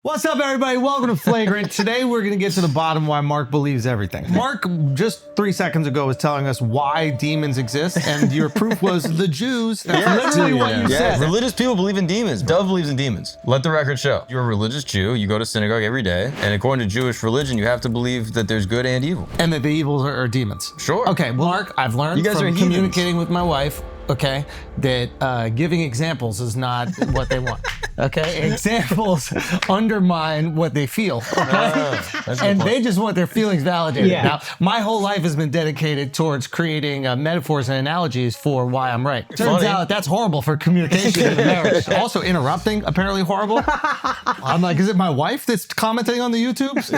What's up, everybody? Welcome to Flagrant. Today, we're going to get to the bottom why Mark believes everything. Mark, just 3 seconds ago, was telling us why demons exist, and your proof was the Jews. That's literally what you said. Religious people believe in demons. Dove believes in demons. Let the record show. You're a religious Jew. You go to synagogue every day, and according to Jewish religion, you have to believe that there's good and evil. And that the evils are demons. Sure. Okay, well, Mark, I've learned from communicating with my wife, okay, that giving examples is not what they want. Okay, examples undermine what they feel. Okay, and they just want their feelings validated. Yeah. Now, my whole life has been dedicated towards creating metaphors and analogies for why I'm right. Turns out that's horrible for communication in a marriage. Also, interrupting apparently horrible. I'm like, is it my wife that's commenting on the YouTubes?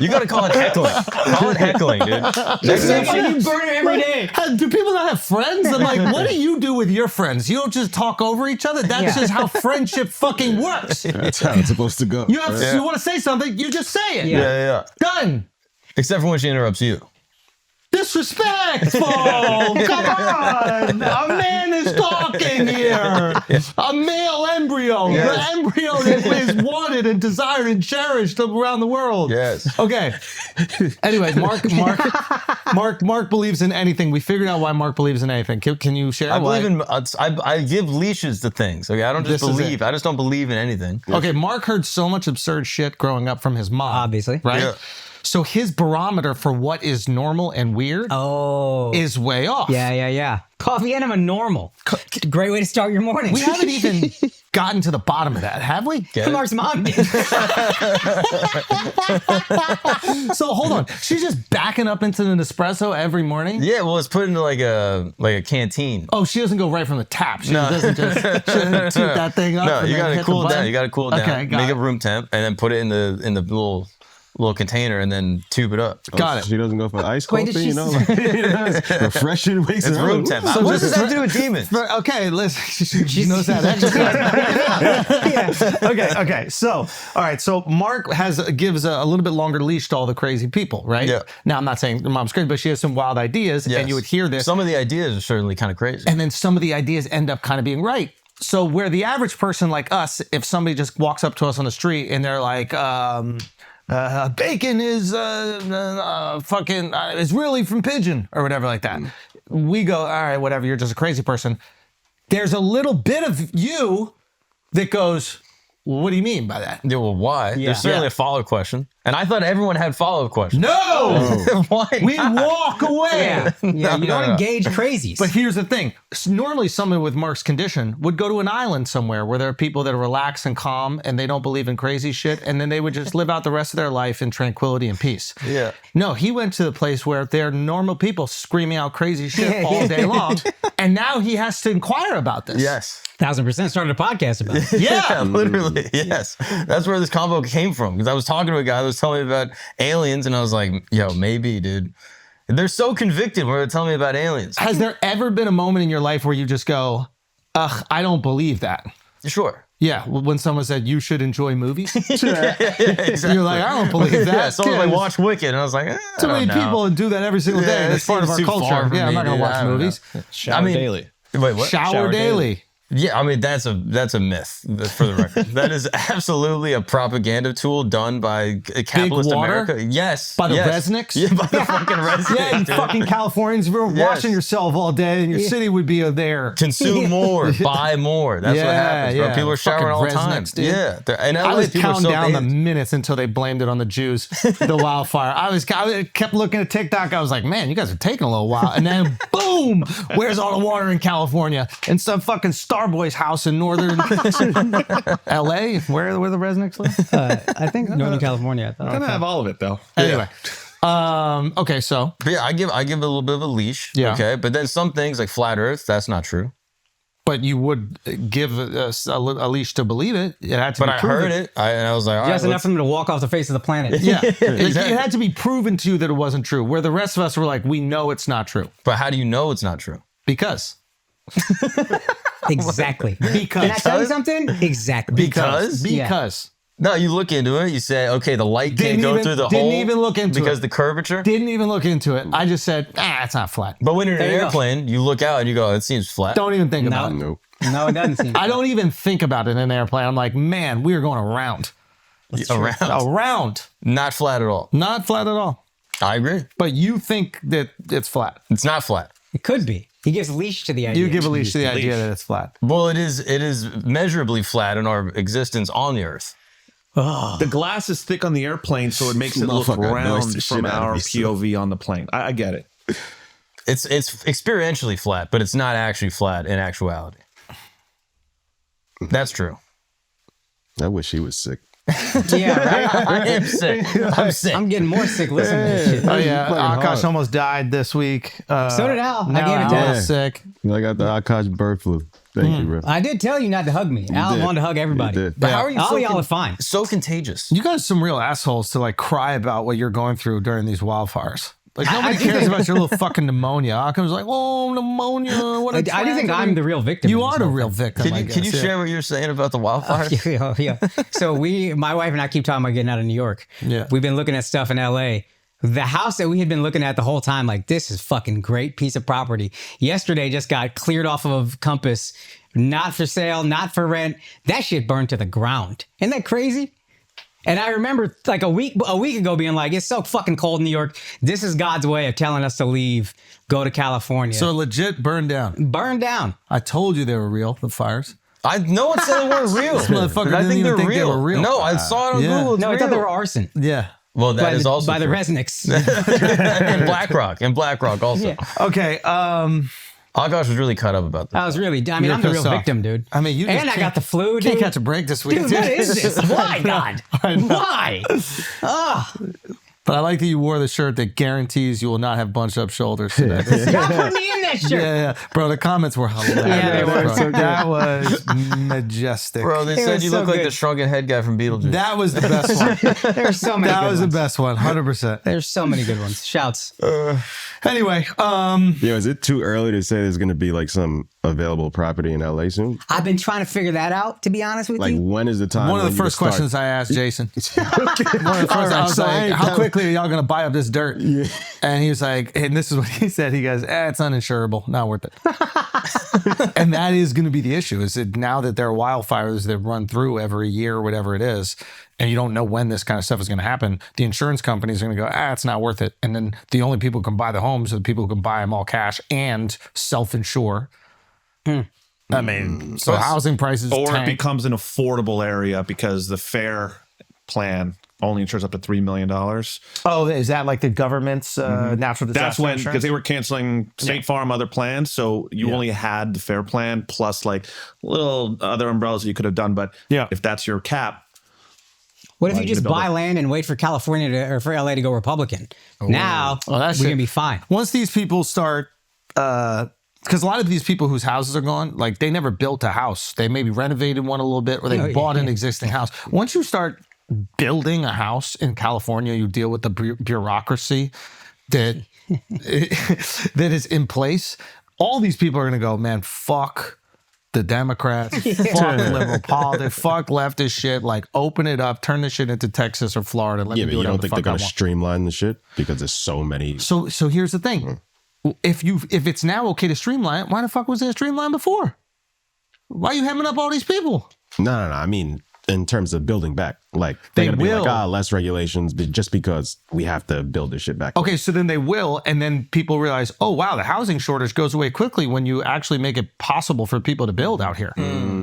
You gotta call it heckling. Call it heckling, dude. Next time you burn it every day. Do people not have friends? I'm like, what do you do with your friends? You don't just talk over each other? That's just how friendship fucking works. That's how it's supposed to go. You want to say something, you just say it. Yeah. Done. Except for when she interrupts you. Disrespectful! Come on! A man is talking here! A male embryo! The embryo that is wanted and desired and cherished around the world. Yes. Okay. Anyways, Mark believes in anything. We figured out why Mark believes in anything. Can you share? I give leashes to things. Okay, I don't just believe. I just don't believe in anything. Okay, Mark heard so much absurd shit growing up from his mom. Obviously. Right? Yeah. So his barometer for what is normal and weird is way off. Yeah. Coffee enema normal. Great way to start your morning. We haven't even gotten to the bottom of that, have we? Mark's mom did. So hold on. She's just backing up into an espresso every morning? Yeah, well, it's put into like a canteen. Oh, she doesn't go right from the tap. She doesn't just toot that thing up. No, you gotta cool it down. You gotta cool it down. Okay, Make it room temp, and then put it in the little container and then tube it up. Got it. She doesn't go for iced Wait, coffee, like, refreshing. It's room temp. So what does that have to do with demons? Okay, listen. She knows that exercise. Okay. So, all right. So Mark gives a little bit longer leash to all the crazy people, right? Yeah. Now, I'm not saying your mom's crazy, but she has some wild ideas, and you would hear this. Some of the ideas are certainly kind of crazy. And then some of the ideas end up kind of being right. So where the average person like us, if somebody just walks up to us on the street and they're like, bacon is is really from pigeon or whatever like that. We go, all right, whatever, you're just a crazy person. There's a little bit of you that goes, well, what do you mean by that? Yeah, well, why? Yeah. There's certainly a follow-up question. And I thought everyone had follow-up questions. No! Why not? We walk away. Yeah, you don't engage crazies. But here's the thing. Normally someone with Mark's condition would go to an island somewhere where there are people that are relaxed and calm and they don't believe in crazy shit, and then they would just live out the rest of their life in tranquility and peace. Yeah. No, he went to the place where there are normal people screaming out crazy shit all day long, and now he has to inquire about this. Yes. 1000% started a podcast about it. Yeah. Literally. Yes. That's where this combo came from. Because I was talking to a guy that was telling me about aliens, and I was like, yo, maybe, dude. They're so convicted when they're telling me about aliens. Has there ever been a moment in your life where you just go, ugh, I don't believe that? Sure. Yeah, when someone said you should enjoy movies. Exactly. You're like, I don't believe that. Yeah, someone like watch Wicked, and I was like, too many people do that every single day. That's part of our culture. Yeah, I'm not going to watch movies. Shower daily. Wait, what? Shower daily. Yeah, I mean, that's a myth, for the record. That is absolutely a propaganda tool done by capitalist America. Yes. By the Resnicks? Yeah, by the fucking Resnicks. Yeah, you dude. fucking Californians, if you were washing yourself all day and your city would be there. Consume more, buy more. That's what happens, bro. People are showering all the time. Dude. Yeah. And I was counting down the minutes until they blamed it on the Jews, the wildfire. I kept looking at TikTok. I was like, man, you guys are taking a little while. And then, boom, where's all the water in California? And some fucking Starboy's house in northern LA, where the Resnicks live? I think Northern California. I Gonna have all of it though. Anyway. Okay, so. But yeah, I give a little bit of a leash. Yeah. Okay. But then some things like flat earth, that's not true. But you would give a leash to believe it. It had to be proven. But I heard it, and I was like, all right. Just enough for them to walk off the face of the planet. Yeah. It had to be proven to you that it wasn't true. Where the rest of us were like, we know it's not true. But how do you know it's not true? Because. Exactly. Because. Can I tell you something? Exactly. Because. No, you look into it. You say, okay, the light can't go through the hole. Didn't even look into it. Because the curvature? Didn't even look into it. I just said, it's not flat. But when you're in an airplane, you look out and you go, it seems flat. Don't even think about it. Nope. No, it doesn't seem. I don't even think about it in an airplane. I'm like, man, we are going around. Around. Not flat at all. Not flat at all. I agree. But you think that it's flat. It's not flat. It could be. He gives leash to the idea. You give a leash to the idea that it's flat. Well, it is measurably flat in our existence on the Earth. The glass is thick on the airplane, so it makes it look round from our POV on the plane. I get it. It's experientially flat, but it's not actually flat in actuality. That's true. I wish he was sick. Yeah, right? I am sick. I'm sick. I'm getting more sick listening to this shit. Oh yeah, Akash almost died this week. So did Al. I Now gave it to Al him. is sick. I got the Akash bird flu. Thank you, bro. I did tell you not to hug me. Al did. wanted to hug everybody. You did. But how are you All so, y'all are fine. so contagious? You guys are some real assholes to like cry about what you're going through during these wildfires. Like nobody cares about your little fucking pneumonia. Akim's like, oh, pneumonia. What a I do think tragedy. I'm the real victim. You in are this the whole real thing. victim. Can you share what you're saying about the wildfires? Yeah. So my wife and I keep talking about getting out of New York. Yeah. We've been looking at stuff in LA. The house that we had been looking at the whole time, like, this is fucking great piece of property. Yesterday just got cleared off of Compass. Not for sale, not for rent. That shit burned to the ground. Isn't that crazy? And I remember like a week ago being like, it's so fucking cold in New York. This is God's way of telling us to leave, go to California. So legit burned down. Burn down. I told you they were real, the fires. No one said they weren't real. This motherfucker I didn't think even they're think they real. were real. No, I saw it on Yeah. Google. It's No, I thought real. they were arson. Yeah. Well, that is also by the true. Resnicks. and BlackRock also. Yeah. Okay. Akash was really cut up about that. I was really, I mean, You're I'm the real pissed off. victim, dude. I mean, you just and I can't- got the flu, dude. Can't catch a break this week. Dude, what is this? Why, God? Why? But I like that you wore the shirt that guarantees you will not have bunched up shoulders today. Y'all put me in that shirt. Yeah. Bro, the comments were hilarious. Yeah, they were. bro. So that was majestic. Bro, they said was you so look like good. the shrunken head guy from Beetlejuice. That was the best one. There's so many That good was ones. the best one, 100%. There's so many good ones. Shouts. Anyway, Yo, is it too early to say there's going to be like some available property in LA soon? I've been trying to figure that out, to be honest with Like, you. when is the time? one of when the you first start? questions I asked Jason. One of the first, I was like, how quickly are y'all going to buy up this dirt? And he was like, and this is what he said. He goes, it's uninsurable. Not worth it. And that is going to be the issue, is that now that there are wildfires that run through every year or whatever it is, and you don't know when this kind of stuff is going to happen, the insurance companies are going to go, it's not worth it. And then the only people who can buy the homes are the people who can buy them all cash and self-insure. I mean, so housing prices Or it tank. becomes an affordable area because the FAIR plan only insures up to $3 million. Oh, is that like the government's natural disaster That's when, insurance? because they were canceling State Farm, other plans. So you only had the FAIR plan plus like little other umbrellas that you could have done. But if that's your cap, What if you you just build buy it. land and wait for California or for LA to go Republican? Now Oh, that we're shit- going to be fine. Once these people start, because a lot of these people whose houses are gone, like they never built a house. They maybe renovated one a little bit, or they bought an existing house. Once you start building a house in California, you deal with the bureaucracy that that is in place. All these people are going to go, man, fuck the Democrats, fuck liberal politics, fuck leftist shit. Like, open it up, turn this shit into Texas or Florida. Let Yeah, me but do you whatever don't the think they're fuck I going to want. streamline the shit because there's so many. So here's the thing. If it's now okay to streamline, why the fuck was there streamline before? Why are you hemming up all these people? No. I mean, in terms of building back, like They they're going to be will. like, less regulations, but just because we have to build this shit back. Okay, so then they will, and then people realize, oh wow, the housing shortage goes away quickly when you actually make it possible for people to build out here.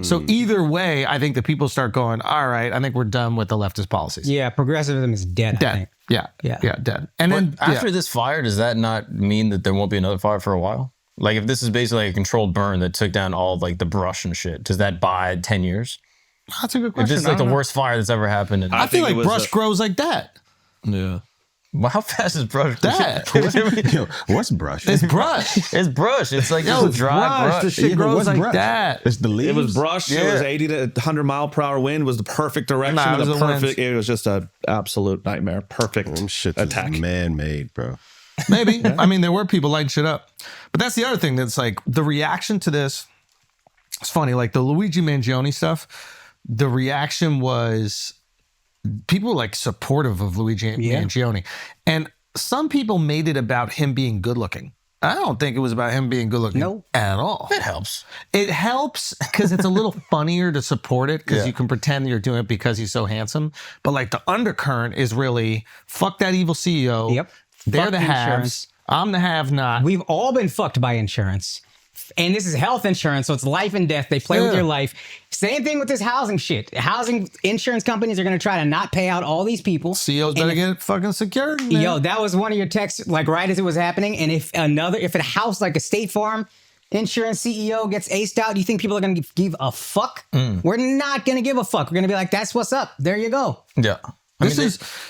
So either way, I think the people start going, all right, I think we're done with the leftist policies. Yeah, progressivism is dead, I Dead. think. Yeah, dead. And then After this fire, does that not mean that there won't be another fire for a while? Like, if this is basically like a controlled burn that took down all like the brush and shit, does that buy 10 years? that's a good If question. this is I like the don't know. worst fire that's ever happened. I feel think like it was brush grows like that. Yeah. Well, how fast is brush? That. Yo, what's brush? It's brush. It's brush. It's like Yo, it's a dry brush. The shit Yeah, but grows what's like brush? that. It's the leaves. it was brush. It was 80 to 100 mile per hour wind was the perfect direction. Nah, it was the the winds. perfect. It was just an absolute nightmare. Perfect Them shits attack. is man-made, bro. Maybe. I mean, there were people lighting shit up. But that's the other thing that's like the reaction to this. It's funny, like the Luigi Mangione stuff, the reaction was people were like supportive of Luigi Mangione. And some people made it about him being good looking. I don't think it was about him being good looking at all. It helps. It helps because it's a little funnier to support it because you can pretend you're doing it because he's so handsome. But like the undercurrent is really fuck that evil CEO. Yep. They're Fuck the haves. insurance. I'm the have not. We've all been fucked by insurance. And this is health insurance, so it's life and death. They play with your life. Same thing with this housing shit. Housing insurance companies are going to try to not pay out all these people. CEOs better get fucking secured. Man. Yo, that was one of your texts, like right as it was happening. And if a house like a State Farm insurance CEO gets aced out, do you think people are going to give a fuck? We're not going to give a fuck. We're going to be like, that's what's up. There you go. Yeah. This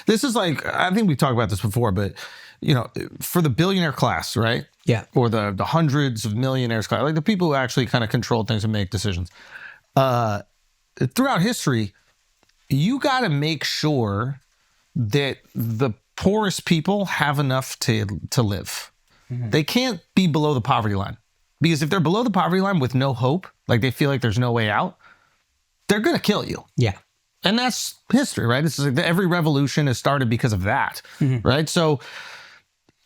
is like, I think we talked about this before, but you know, for the billionaire class, right? Yeah. Or the hundreds of millionaires class, like the people who actually kind of control things and make decisions. Throughout history, you got to make sure that the poorest people have enough to live. They can't be below the poverty line. Because if they're below the poverty line with no hope, like they feel like there's no way out, they're going to kill you. Yeah. And that's history, right? It's like every revolution has started because of that, right? So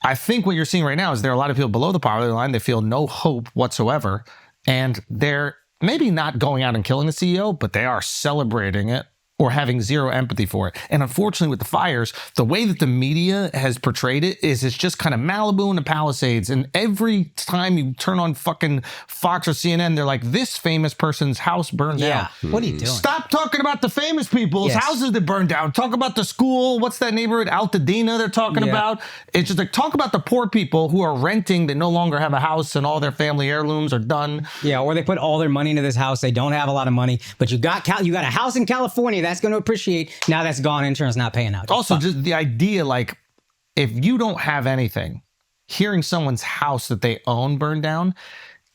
I think what you're seeing right now is there are a lot of people below the poverty line. They feel no hope whatsoever. And they're maybe not going out and killing the CEO, but they are celebrating it or having zero empathy for it. And unfortunately with the fires, the way that the media has portrayed it is it's just kind of Malibu and the Palisades. And every time you turn on fucking Fox or CNN, they're like, this famous person's house burned down. What are you doing? Stop talking about the famous people's houses that burned down. Talk about the school. What's that neighborhood? Altadena they're talking about. It's just like, talk about the poor people who are renting that no longer have a house and all their family heirlooms are done. Yeah, or they put all their money into this house. They don't have a lot of money, but you got a house in California that's going to appreciate. Now that's gone. Insurance not paying out. Also, just the idea, like, if you don't have anything, hearing someone's house that they own burned down,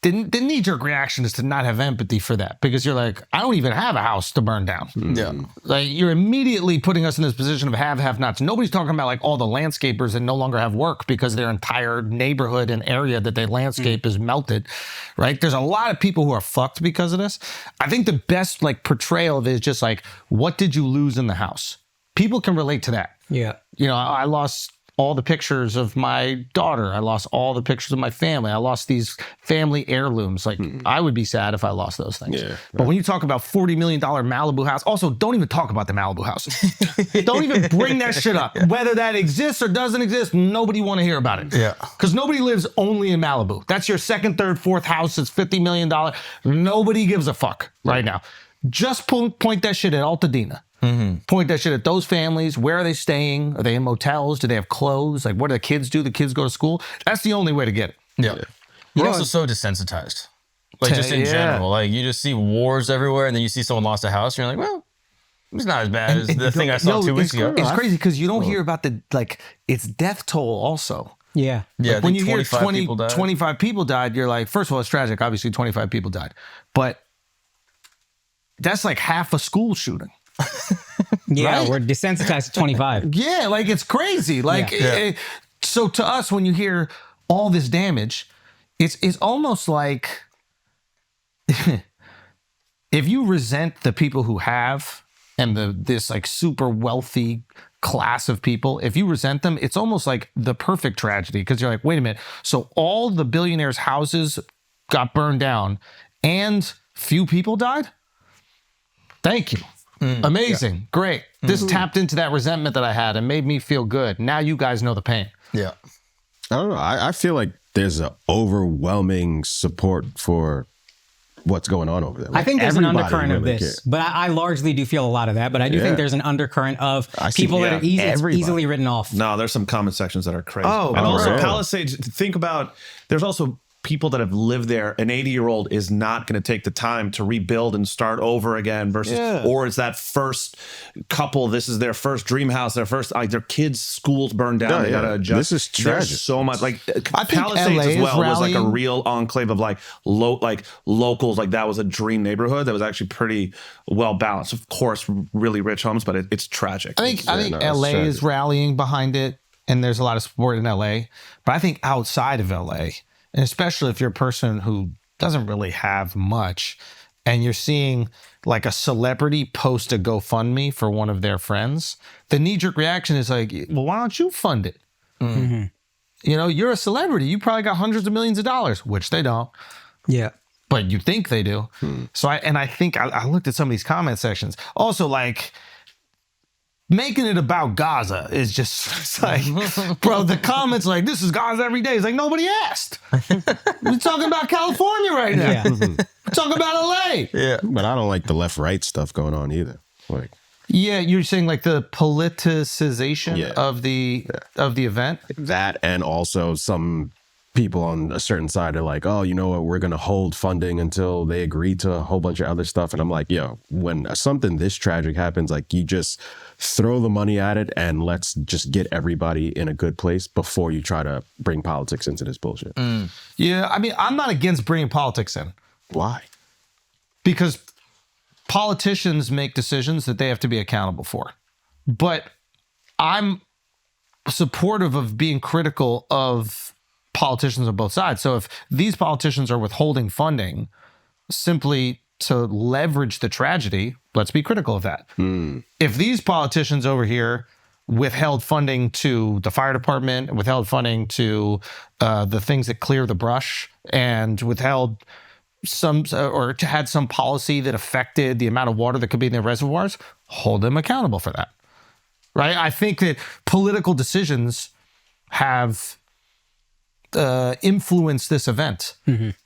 the knee-jerk reaction is to not have empathy for that because you're like, I don't even have a house to burn down. Yeah. Like, you're immediately putting us in this position of have-nots. Nobody's talking about like all the landscapers that no longer have work because their entire neighborhood and area that they landscape is melted, right? There's a lot of people who are fucked because of this. I think the best like portrayal of it is just like, what did you lose in the house? People can relate to that. Yeah. You know, I lost all the pictures of my daughter. I lost all the pictures of my family. I lost these family heirlooms. Like, I would be sad if I lost those things. Yeah, right. But when you talk about $40 million Malibu house, also don't even talk about the Malibu house. Don't even bring that shit up. Whether that exists or doesn't exist, nobody want to hear about it. Yeah. Because nobody lives only in Malibu. That's your second, third, fourth house. It's $50 million. Nobody gives a fuck right now. Just point that shit at Altadena. Point that shit at those families. Where are they staying? Are they in motels? Do they have clothes? Like, what do the kids do? The kids go to school? That's the only way to get it. Yeah. We're also so desensitized. Like, just in general. Like, you just see wars everywhere, and then you see someone lost a house, and you're like, well, it's not as bad as the thing I saw 2 weeks ago. It's crazy because you don't hear about it's death toll also. Yeah. Yeah. Like when you hear 25 people died, you're like, first of all, it's tragic. Obviously, 25 people died. But that's like half a school shooting. Yeah, right? We're desensitized to 25. Yeah, like it's crazy. Like, so to us, when you hear all this damage, it's almost like if you resent the people who have and this like super wealthy class of people, if you resent them, it's almost like the perfect tragedy because you're like, wait a minute. So all the billionaires' houses got burned down and few people died? Thank you. Amazing. Great. This tapped into that resentment that I had and made me feel good. Now you guys know the pain. Yeah. I don't know. I feel like there's an overwhelming support for what's going on over there. Like, I think there's an undercurrent really of this, but I largely do feel a lot of that. But I do think there's an undercurrent of people that are easily written off. No, there's some comment sections that are crazy. Oh, and also right. Palisades, think about, there's also people that have lived there. An 80-year-old is not going to take the time to rebuild and start over again versus, or it's that first couple, this is their first dream house, their kids' schools burned down. They got to adjust. This is tragic. There's so much, like I think Palisades LA as well was like a rallying. real enclave of like locals. Like that was a dream neighborhood that was actually pretty well balanced. Of course, really rich homes, but it's tragic. I think LA is rallying behind it, and there's a lot of support in LA. But I think outside of LA, and especially if you're a person who doesn't really have much, and you're seeing like a celebrity post a GoFundMe for one of their friends, the knee-jerk reaction is like, well, why don't you fund it? You know, you're a celebrity. You probably got hundreds of millions of dollars, which they don't. Yeah. But you think they do. So I think I looked at some of these comment sections. Also, like, making it about Gaza is just, it's like, bro, the comments like, this is Gaza every day. It's like, nobody asked. We're talking about California right now. Yeah. We're talking about LA. Yeah. But I don't like the left-right stuff going on either. Like, Yeah, you're saying like the politicization of the event? that, and also some people on a certain side are like, oh, you know what, we're going to hold funding until they agree to a whole bunch of other stuff. And I'm like, yo, when something this tragic happens, like, you just throw the money at it and let's just get everybody in a good place before you try to bring politics into this bullshit. Yeah, I mean, I'm not against bringing politics in. Why? Because politicians make decisions that they have to be accountable for. But I'm supportive of being critical of politicians on both sides. So if these politicians are withholding funding simply to leverage the tragedy, let's be critical of that. If these politicians over here withheld funding to the fire department, withheld funding to the things that clear the brush, and withheld some or had some policy that affected the amount of water that could be in their reservoirs, hold them accountable for that. Right? I think that political decisions have influenced this event.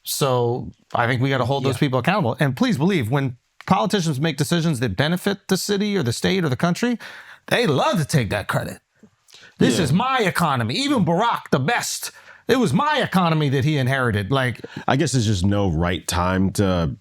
So I think we got to hold those people accountable. And please believe, when politicians make decisions that benefit the city or the state or the country, they love to take that credit. This is my economy. Even Barack, the best, it was my economy that he inherited. Like, I guess there's just no right time to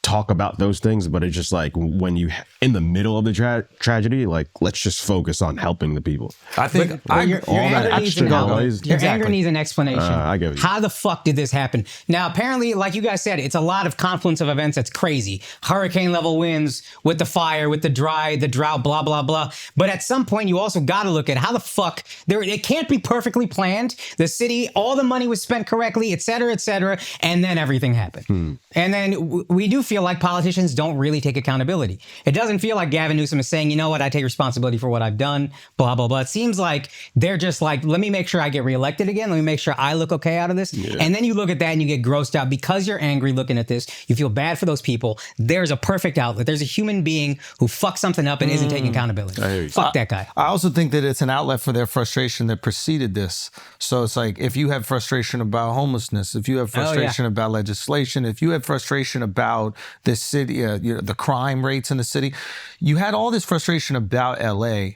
talk about those things, but it's just like when you in the middle of the tragedy, like, let's just focus on helping the people. I think your anger needs an noise. Your anger needs an explanation. I get you. How the fuck did this happen? Now, apparently, like you guys said, it's a lot of confluence of events that's crazy. Hurricane level winds with the fire, with the drought, blah, blah, blah. But at some point, you also got to look at how the fuck it can't be perfectly planned. The city, all the money was spent correctly, et cetera, and then everything happened. And then we do feel like politicians don't really take accountability. It doesn't feel like Gavin Newsom is saying, you know what, I take responsibility for what I've done, blah, blah, blah. It seems like they're just like, let me make sure I get reelected again. Let me make sure I look okay out of this. Yeah. And then you look at that and you get grossed out because you're angry looking at this. You feel bad for those people. There's a perfect outlet. There's a human being who fucked something up and isn't taking accountability. Fuck that guy. I also think that it's an outlet for their frustration that preceded this. So it's like, if you have frustration about homelessness, if you have frustration about legislation, if you have frustration about this city, the crime rates in the city, you had all this frustration about LA,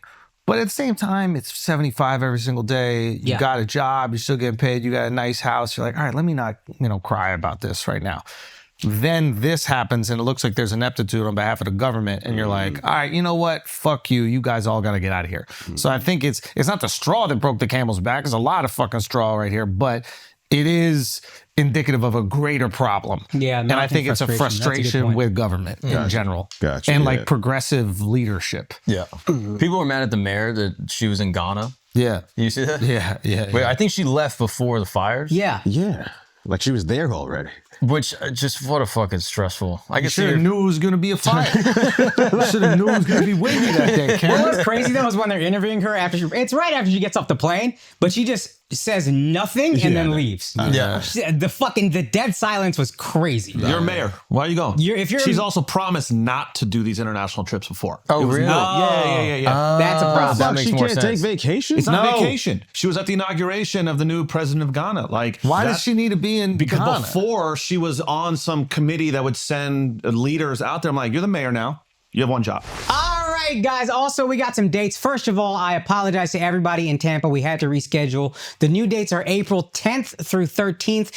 but at the same time, it's 75 every single day. You got a job, you're still getting paid, you got a nice house. You're like, all right, let me not, cry about this right now. Then this happens and it looks like there's ineptitude on behalf of the government, and you're like, all right, you know what? Fuck you. You guys all got to get out of here. So I think it's not the straw that broke the camel's back. There's a lot of fucking straw right here, but it is indicative of a greater problem. Yeah, and I think it's a frustration with government in general. Gotcha. And like progressive leadership. Yeah. People were mad at the mayor that she was in Ghana. Yeah. You see that? Yeah. Wait, I think she left before the fires. Yeah. Like she was there already. Which, just what a fucking stressful. I guess should have knew it was going to be a fire. Should have knew it was going to be windy that day, Ken. What's crazy though is when they're interviewing her it's right after she gets off the plane, but she just says nothing and then leaves. The dead silence was crazy. You're a mayor. Why are you going? She's also promised not to do these international trips before. Oh, really? Yeah. That's a problem. That makes she more can't sense. take vacation? It's not vacation. She was at the inauguration of the new president of Ghana. Like, why does she need to be in Because Ghana? before she was on some committee that would send leaders out there. I'm like, you're the mayor now. You have one job. All right, guys. Also, we got some dates. First of all, I apologize to everybody in Tampa. We had to reschedule. The new dates are April 10th through 13th.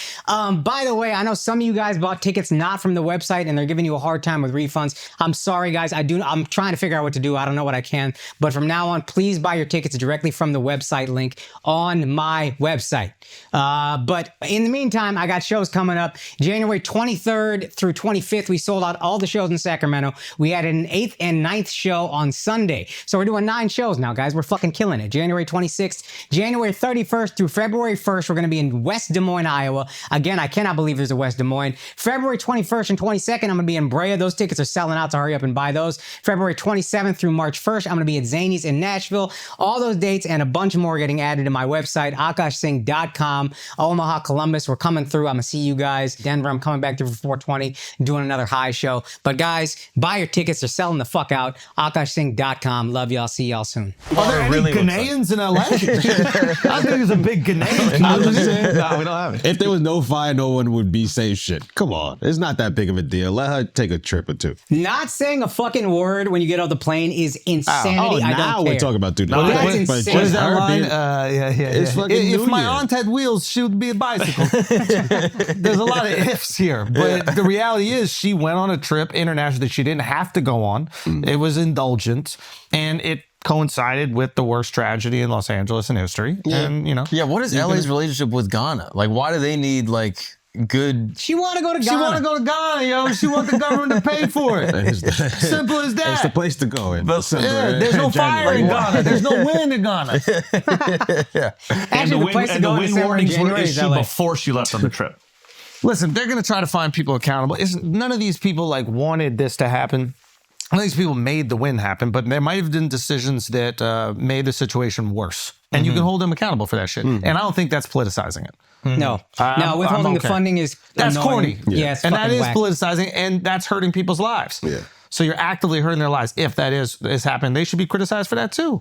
By the way, I know some of you guys bought tickets not from the website and they're giving you a hard time with refunds. I'm sorry, guys. I'm trying to figure out what to do. I don't know what I can. But from now on, please buy your tickets directly from the website link on my website. But in the meantime, I got shows coming up. January 23rd through 25th, we sold out all the shows in Sacramento. We had an 8th and 9th show on Sunday. So we're doing 9 shows now, guys. We're fucking killing it. January 26th, January 31st through February 1st, we're going to be in West Des Moines, Iowa. Again, I cannot believe there's a West Des Moines. February 21st and 22nd, I'm going to be in Brea. Those tickets are selling out, so hurry up and buy those. February 27th through March 1st, I'm going to be at Zanies in Nashville. All those dates and a bunch more are getting added to my website, akashsingh.com. Omaha, Columbus, we're coming through. I'm going to see you guys. Denver, I'm coming back through for 420, doing another high show. But guys, buy your tickets. They're selling the fuck out. akashsingh.com. Love y'all. See y'all soon. Are there any Ghanaians in LA? I think there's a big Ghanaian. No, we don't have it. If there was no fire, no one would be saying shit. Come on. It's not that big of a deal. Let her take a trip or two. Not saying a fucking word when you get off the plane is insanity. I now don't care. we're talking about dude. That's insane. What is that line? It's fucking If New my Year. aunt had wheels, she would be a bicycle. There's a lot of ifs here, but the reality is she went on a trip international that she didn't have to go on. It was indulgent, and it coincided with the worst tragedy in Los Angeles in history. Yeah. And what is LA's relationship with Ghana? Like, why do they need like good? She want to go to Ghana. She want to go to Ghana, yo. She want the government to pay for it. Simple as that. It's the place to go in December. There's no fire in Ghana. There's no wind in Ghana. Actually, the place to go in December and January is LA. before she left on the trip. Listen, they're going to try to find people accountable. None of these people like wanted this to happen. None of these people made the win happen, but there might have been decisions that made the situation worse. And you can hold them accountable for that shit. And I don't think that's politicizing it. No. Now, withholding the funding is That's annoying. corny. Yeah, it's and that fucking is whack. politicizing, and that's hurting people's lives. Yeah. So you're actively hurting their lives. If that is happening, they should be criticized for that too.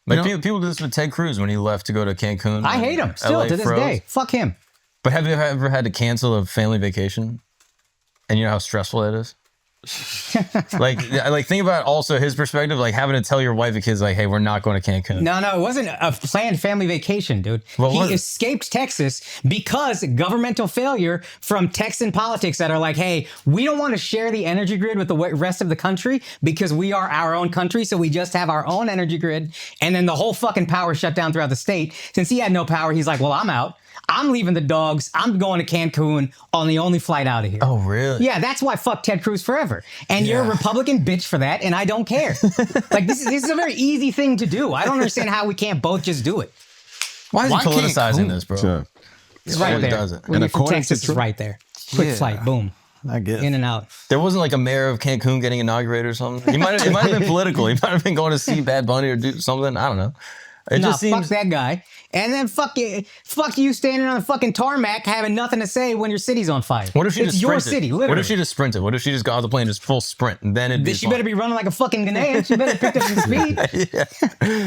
Like people do this with Ted Cruz when he left to go to Cancun. I hate him still LA to this froze. day. Fuck him. But have you ever had to cancel a family vacation? And you know how stressful that is? like think about also his perspective, like having to tell your wife and kids, like, hey, we're not going to Cancun. No, it wasn't a planned family vacation, dude. What was He it? escaped Texas because governmental failure from Texan politics that are like, hey, we don't want to share the energy grid with the rest of the country because we are our own country, so we just have our own energy grid. And then the whole fucking power shut down throughout the state. Since he had no power, he's like, well, I'm out. I'm leaving the dogs. I'm going to Cancun on the only flight out of here. Oh, really? Yeah, that's why fuck Ted Cruz forever. And you're a Republican bitch for that, and I don't care. Like, this is a very easy thing to do. I don't understand how we can't both just do it. Why is he politicizing this, bro? Sure. It's right there. Does it? When And you're from according Texas, to it's right there. Quick flight, boom. I guess. In and out. There wasn't like a mayor of Cancun getting inaugurated or something. It might have been political. He might have been going to see Bad Bunny or do something. I don't know. It Nah, just seems. fuck that guy. And then fuck you standing on the fucking tarmac having nothing to say when your city's on fire. What if she it's just your sprinted? city, literally. What if she just sprinted? What if she just got off the plane, just full sprint, and then it'd be She fine. better be running like a fucking Ghanaian. She better pick up some speed.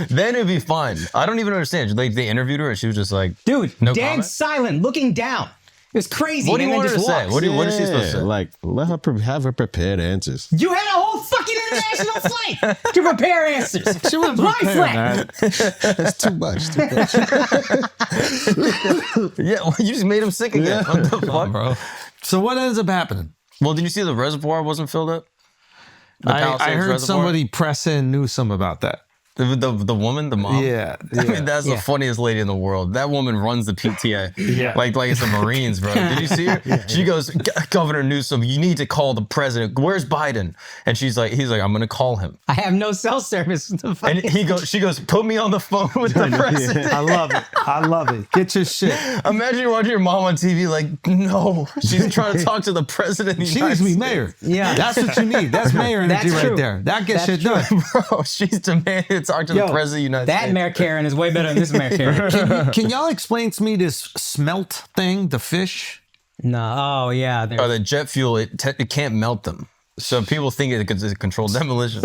Then it'd be fine. I don't even understand. Like they interviewed her, and she was just like, Dude, no dead comment? silent, looking down. It was crazy. What do you and want then her to just say? walks. What is she supposed to say? Like, let her have her prepared answers. You had a whole fucking international flight to prepare answers. She was Lie prepared, flat. man. That's too much. Yeah, well, you just made him sick again. What the fuck, bro? So what ends up happening? Well, did you see the reservoir wasn't filled up? The I Palisades heard reservoir? somebody press in knew some about that. The woman, the mom. Yeah, I mean, that's Yeah. the funniest lady in the world. That woman runs the PTA. Yeah. Like it's the Marines, bro. Did you see her? She goes, Governor Newsom, you need to call the president. Where's Biden? And he's like, I'm gonna call him. I have no cell service. And she goes, put me on the phone with the president. I love it. I love it. Get your shit. Imagine you're watching your mom on TV, like, no, she's trying to talk to the president. Of the She United needs to be States. mayor. Yeah. That's what you need. That's mayor energy That's right true. there. That gets That's shit done. Bro, she's demanding to talk to the president of the United That States. Mayor Karen is way better than this Mayor Karen. Can y'all explain to me this smelt thing, the fish? No, oh yeah. Oh, the jet fuel, it can't melt them. So people think it's a controlled demolition.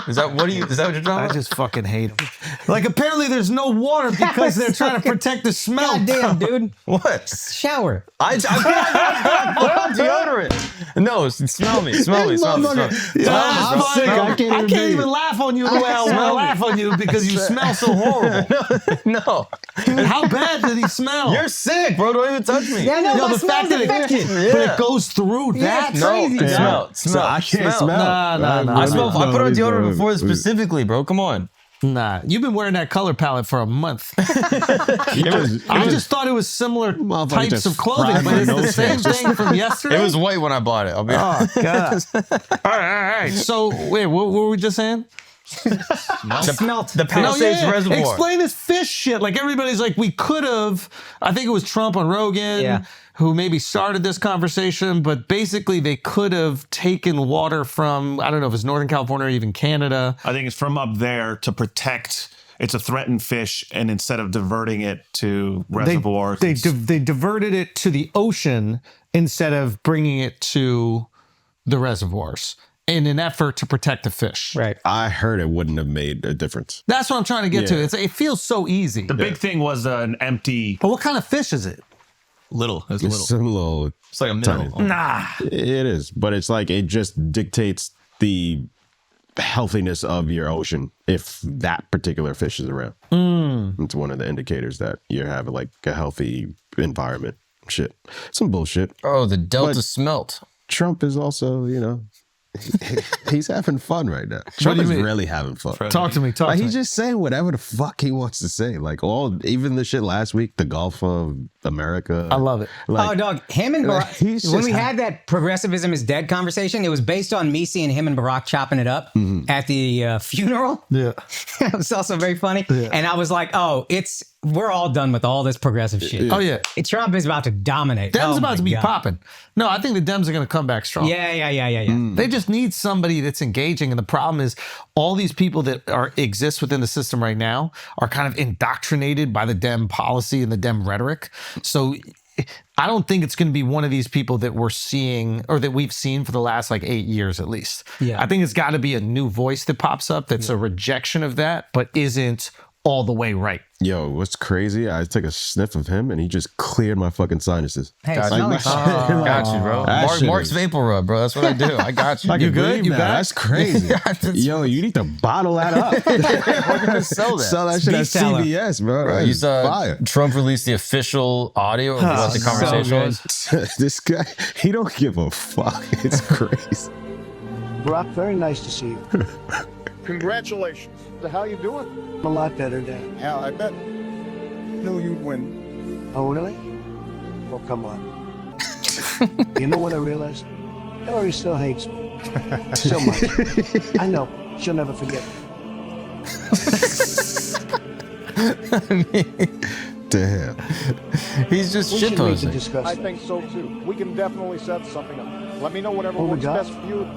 Is that what you're talking I about? just fucking hate them. Like, apparently there's no water because they're trying to protect the smelt. God damn, dude. What? Shower. I put on deodorant. No, smell me. Smell me. Smell me. Smell me. I'm Smell me. sick. Smell me. I can't even laugh on you the way I want to laugh on you because you smell so horrible. No. How bad did he smell? You're sick, bro. Don't even touch me. Yeah, no, Yo, my the fact smell's that affected. but it goes through that. it's No, crazy, smell. dog. Smell. I can't smell. Nah. I put on deodorant No, before no, specifically, bro. Come on. Nah, you've been wearing that color palette for a month. I just thought it was similar types of clothing, but it's the same thing from yesterday. It was white when I bought it. I'll be Oh, God. All right. So, wait, what were we just saying? The Palisades Reservoir. Explain this fish shit. Like, everybody's like, we could have, I think it was Trump on Rogan who maybe started this conversation, but basically they could have taken water from, I don't know if it's Northern California or even Canada. I think it's from up there to protect. It's a threatened fish, and instead of diverting it to reservoirs, they diverted it to the ocean instead of bringing it to the reservoirs in an effort to protect the fish. Right. I heard it wouldn't have made a difference. That's what I'm trying to get to. It feels so easy. the big thing was an empty. But what kind of fish is it? Little. It's It's little. some little. It's like a minnow. Nah. It is, but it's like it just dictates the healthiness of your ocean if that particular fish is around. It's one of the indicators that you have like a healthy environment. Shit, some bullshit. Oh, the Delta But- smelt. Trump is also, he's having fun right now. Trump do you is mean? really having fun. Talk to me. Like, he's just saying whatever the fuck he wants to say. Like even the shit last week, the Gulf of America. I love it. Like, Oh, dog, him and like, Barack, he's when just we had that progressivism is dead conversation, it was based on me seeing him and Barack chopping it up at the funeral. Yeah. It was also very funny. And I was like, oh, we're all done with all this progressive shit. Oh, yeah. Trump is about to dominate. Dems Oh, about my to be God. popping. No, I think the Dems are going to come back strong. Yeah. They just need somebody that's engaging. And the problem is all these people that exist within the system right now are kind of indoctrinated by the Dem policy and the Dem rhetoric. So I don't think it's going to be one of these people that we're seeing or that we've seen for the last like 8 years at least. Yeah. I think it's got to be a new voice that pops up that's a rejection of that, but isn't all the way right. Yo, what's crazy? I took a sniff of him and he just cleared my fucking sinuses. Hey, Got smell you. like shit. Got you, bro. That shit Mark's is- Vapor Rub, bro. That's what I do. I got you. I can good? believe You that. back? That's crazy. Yo, you need to bottle that up. We're gonna sell that. Sell that shit at beef tallow. CVS, bro. Bro, That you is saw fire. Trump released the official audio of what the so conversation good. was. This guy, he don't give a fuck. It's crazy. Brock, very nice to see you. Congratulations. So how you doing? I'm a lot better, Dan. Yeah, I bet. Knew you'd win. Oh, really? Well, come on. You know what I realized? Hillary still hates me. So much. I know. She'll never forget me. Damn. He's just We should meet to shitposting. discuss I it. think so too. We can definitely set something up. Let me know whatever Oh, my works God. best for you.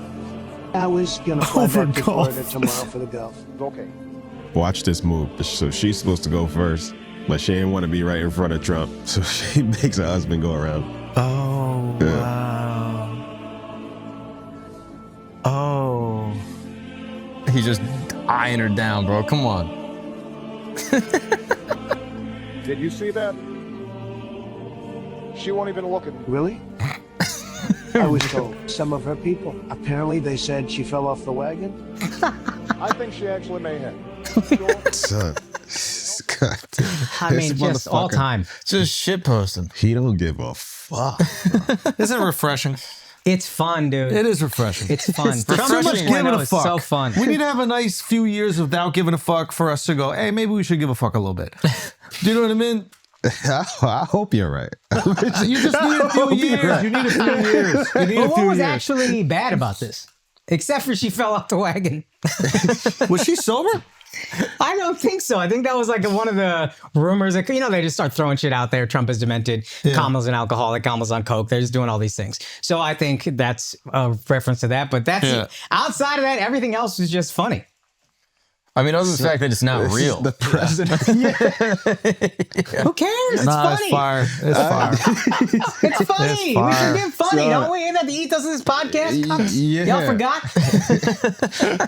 I was going to fly back to golf. Florida tomorrow for the golf. Okay. Watch this move. So she's supposed to go first, but she didn't want to be right in front of Trump. So she makes her husband go around. Oh, Yeah. wow. Oh. He's just eyeing her down, bro. Come on. Did you see that? She won't even look at me. Really? I was told some of her people. Apparently, they said she fell off the wagon. I think she actually may have. Sure. Son. God, I mean, this just all motherfucker, time. Just shitposting. He don't give a fuck. Isn't it refreshing? It's fun, dude. It is refreshing. It's fun. Too Trump much 2.0 giving a is fuck. so fun. We need to have a nice few years without giving a fuck for us to go, hey, maybe we should give a fuck a little bit. Do you know what I mean? I hope you're right. You just need a few years. You need a few years. You need But a what few was years. actually bad about this? Except for she fell off the wagon. Was she sober? I don't think so. I think that was like one of the rumors. That, they just start throwing shit out there. Trump is demented. Kamala's an alcoholic. Kamala's on coke. They're just doing all these things. So I think that's a reference to that. But that's outside of that, everything else is just funny. I mean, other than the fact that it's not real. The president. Who cares? It's Nah, funny. it's fire. It's fire. It's funny. It's We fire. should get funny, So- don't we? Isn't that the ethos of this podcast? Cunts? Yeah. Y'all forgot?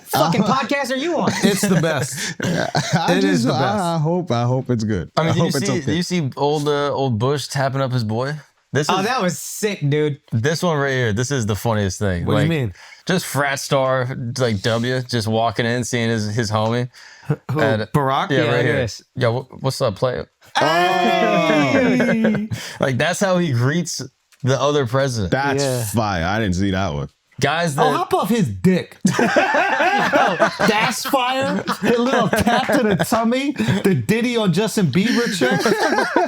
Fucking podcast are you on? It's the best. It is the best. I hope it's good. I mean, hope did you see old Bush tapping up his boy? This is Oh, that was sick, dude. this one right here. This is the funniest thing. What do you mean? Just frat star like W, just walking in, seeing his homie. Who, And- Barack? Yeah, look right at here. this. Yo, what's up, player? Like that's how he greets the other president. That's Yeah. fire. I didn't see that one. Guys that hop off his dick. Gas fire, a little tap to the tummy, the Diddy on Justin Bieber check.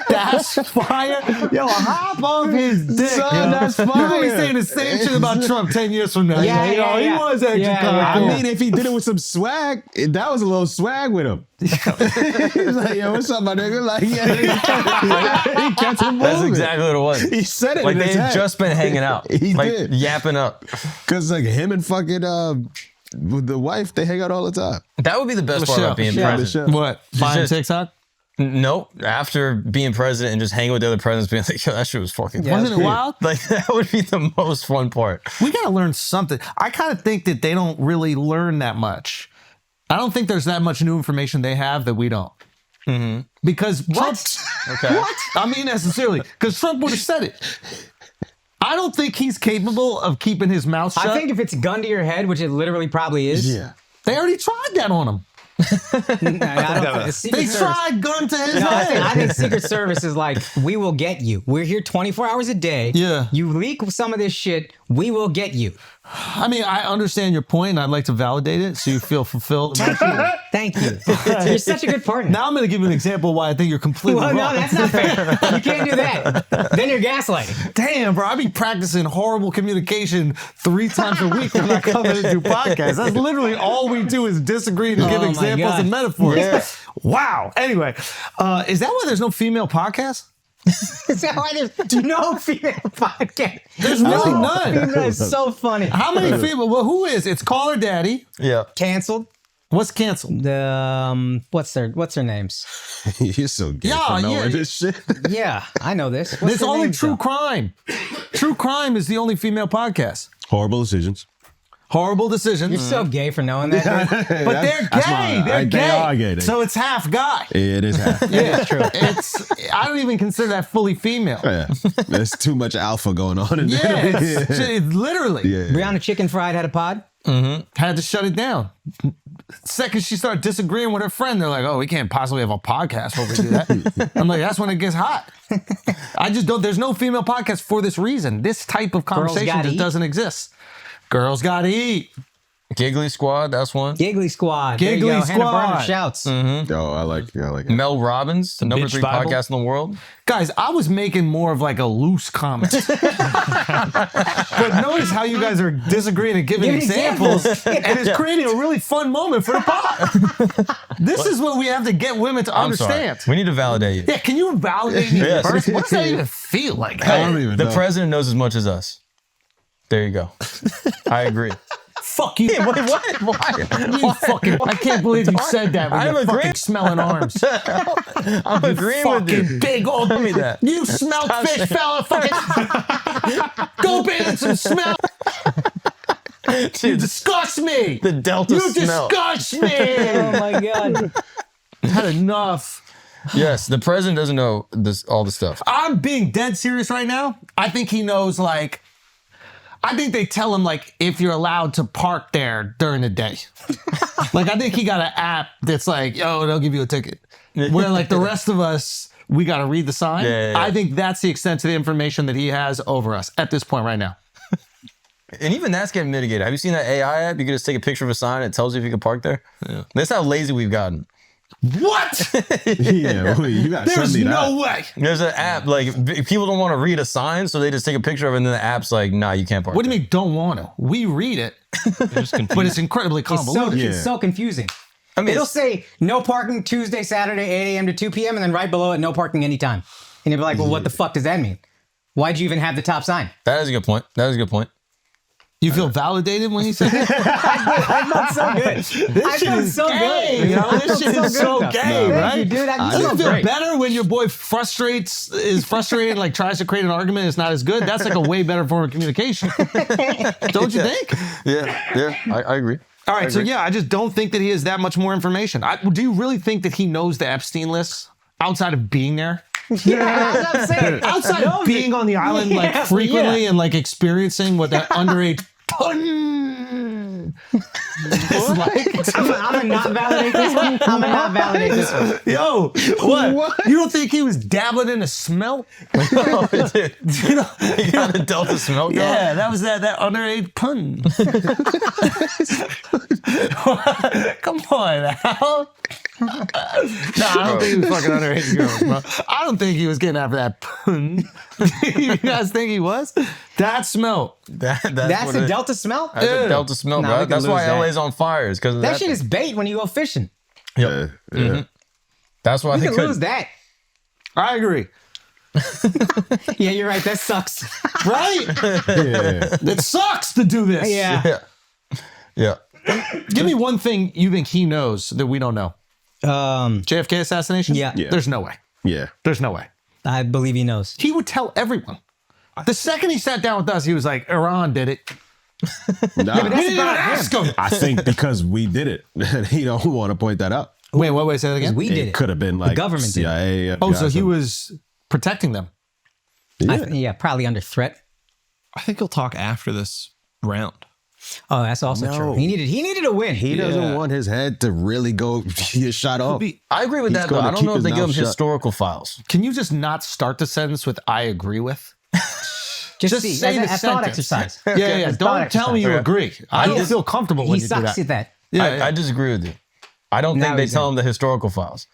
Gas fire. Yo, hop off his dick. Son, that's You're gonna be fire. saying the same shit about Trump 10 years from now. Yeah, He was actually Yeah, kind of yeah. cool. I mean, if he did it with some swag, that was a little swag with him. He's like, yo, what's up, my nigga? Like, yeah, he kept him moving. that's exactly what it was. He said it Like in they his had head. just been hanging out. He like did. yapping up. Because like him and fucking with the wife, they hang out all the time. That would be the best part Michelle. about being Yeah. president. What? Buying Just- TikTok? Nope. After being president and just hanging with the other presidents, being like, yo, that shit was fucking Yeah. fun. Wasn't it wild? Like that would be the most fun part. We got to learn something. I kind of think that they don't really learn that much. I don't think there's that much new information they have that we don't. Because Trump, Okay. what? I mean, necessarily, because Trump would have said it. I don't think he's capable of keeping his mouth shut. I think if it's gun to your head, which it literally probably is. Yeah. they already tried that on him. I don't think Secret They Service- tried gun to his No, head. I think Secret Service is like, we will get you. We're here 24 hours a day. Yeah. You leak some of this shit, we will get you. I mean, I understand your point, and I'd like to validate it so you feel fulfilled. Thank you. You're such a good partner. Now I'm going to give you an example of why I think you're completely Well, wrong. no, that's not fair. You can't do that. Then you're gaslighting. Damn, bro, I be practicing horrible communication 3 times a week when I come in and do podcasts. That's literally all we do is disagree and give Oh my examples God. and metaphors. Yeah. Wow. Anyway, is that why there's no female podcasts? Is that why there's no female podcast? There's really none. That is so funny. How many female? Well, who is? It's Call Her Daddy. Yeah. Canceled. What's canceled? The what's their names? You're so gay Yeah, for knowing yeah. this shit. Yeah, I know this. What's It's their only names, True though? Crime. True Crime is the only female podcast. Horrible decisions. Horrible Decisions. You're so gay for knowing that. Dude. But they're gay. They're gay. They are gay. So it's half guy. It is half. Yeah, it's true. I don't even consider that fully female. Yeah. There's too much alpha going on in Yeah, there. it's literally. Yeah. Brianna Chicken Fried had a pod. Had to shut it down. Second, she started disagreeing with her friend. They're like, "Oh, we can't possibly have a podcast where we do that." I'm like, "That's when it gets hot." I just don't. There's no female podcast for this reason. This type of conversation Gotta just Eat. doesn't exist. Girls gotta eat. Giggly Squad, that's one. Giggly Squad. There you Giggly go. Hannah Barner Squad. shouts. Oh, I like it. Mel Robbins, the number Bitch 3 Bible. podcast in the world. Guys, I was making more of like a loose comment. But notice how you guys are disagreeing and giving Giving examples, examples. and it's creating a really fun moment for the pod. This is what we have to get women to I'm sorry. understand. We need to validate you. Yeah, can you validate me Yes. first? What does that even feel like? I don't even The know. president knows as much as us. There you go. I agree. Fuck you. Wait, what? Why? You fucking, I can't believe you said that with I'm your fucking agreeing. smelling arms. I'm agreeing with Fucking you. big old. Tell me that. You smell fish, fella. Fucking. Go bathe in some smell. You Dude, disgust me. the Delta You smell. disgust me. Oh my god. Had enough. Yes, the president doesn't know this all the stuff. I'm being dead serious right now. I think he knows, like, I think they tell him, like, if you're allowed to park there during the day. Like, I think he got an app that's like, yo, they'll give you a ticket. Where, like, the rest of us, we got to read the sign. Yeah. I think that's the extent to the information that he has over us at this point right now. And even that's getting mitigated. Have you seen that AI app? You can just take a picture of a sign. It tells you if you can park there. Yeah. That's how lazy we've gotten. What? Yeah, well, you got There's something no way. There's an app, like, people don't want to read a sign, so they just take a picture of it, and then the app's like, nah, you can't park What do there. you mean don't want to? We read it, but it's incredibly convoluted. It's so confusing. I mean, It'll it's- say no parking Tuesday, Saturday, 8 a.m. to 2 p.m. and then right below it, no parking anytime. And you'll be like, well, what the fuck does that mean? Why'd you even have the top sign? that is a good point. That is a good point. You feel validated when you say that? I felt so good. I felt so gay, good. you know? This shit is so good, though. gay, Thank right? you, dude. I Doesn't feel it feel great. better when your boy is frustrated, like tries to create an argument, it's not as good? That's like a way better form of communication. Don't you think? Yeah, I agree. All right, so yeah, I just don't think that he has that much more information. Do you really think that he knows the Epstein list outside of being there? Yeah, that's what I'm saying. Outside of being on the island like frequently and like experiencing what that underage It's like, I'm gonna not validate this one. I'm gonna not validate this one. yo, what? You don't think he was dabbling in a smelt? Oh, dude. You know, You got a Delta smelt going? yeah, that was that underage pun. Come on, Al. No, I don't think he was fucking underage girls, bro. I don't think he was getting after that pun. You guys think he was? That smelt. That's what a it- Delta smell? That's a Delta smelt, Nah, bro. we can That's why lose that. LA's on fire. Is because of That that. shit is bait when you go fishing. Yeah. That's why You they can couldn't. lose that. I agree. Yeah, you're right. That sucks. Right? It sucks to do this. Yeah. Yeah. Yeah. Give me one thing you think he knows that we don't know. JFK assassination? Yeah. Yeah. There's no way. Yeah. There's no way. I believe he knows. He would tell everyone. The second he sat down with us, he was like, Iran did it. Nah, We didn't even ask him. I think because we did it, he don't want to point that out. Wait, say that again? We did It it. could have been like government did it. CIA. Oh, so FBI, he something. was protecting them. Yeah, probably under threat. I think he'll talk after this round. Oh, that's also No. true. He needed a win. He doesn't want his head to really go get shot off. I agree with He's that, though. gonna I don't keep know if his they give him mouth shut. historical files. Can you just not start the sentence with "I agree with"? Just see, say as the a thought sentence. exercise. Yeah. As Don't thought tell me you exercise. agree. I don't feel comfortable when He you do sucks that. at that. Yeah, I disagree with you. I don't Now think they he's tell in. him the historical files.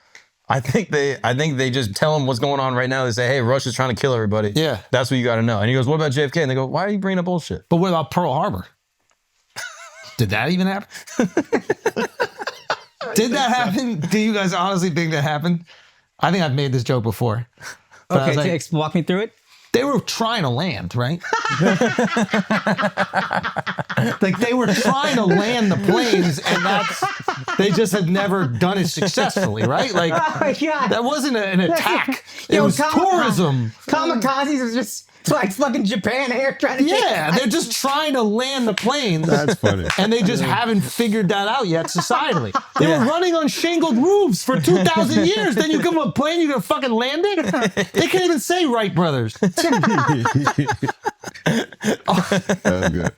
I think they just tell him what's going on right now. They say, hey, Russia's trying to kill everybody. Yeah. That's what you got to know. And he goes, what about JFK? And they go, why are you bringing up bullshit? But what about Pearl Harbor? Did that even happen? Did that happen? Do you guys honestly think that happened? I think I've made this joke before. But I was Okay, like, walk me through it. they were trying to land, right? Like they were trying to land the planes, and they just had never done it successfully, right? Like Oh my God. that wasn't an attack. It Yo, was tourism. Kamikazes are just like fucking Japan here trying to Yeah, they're just trying to land the planes. That's funny. And they just haven't figured that out yet societally. They were running on shingled roofs for 2,000 years. Then you give them a plane, you're going to fucking land it? They can't even say Wright brothers. That's good.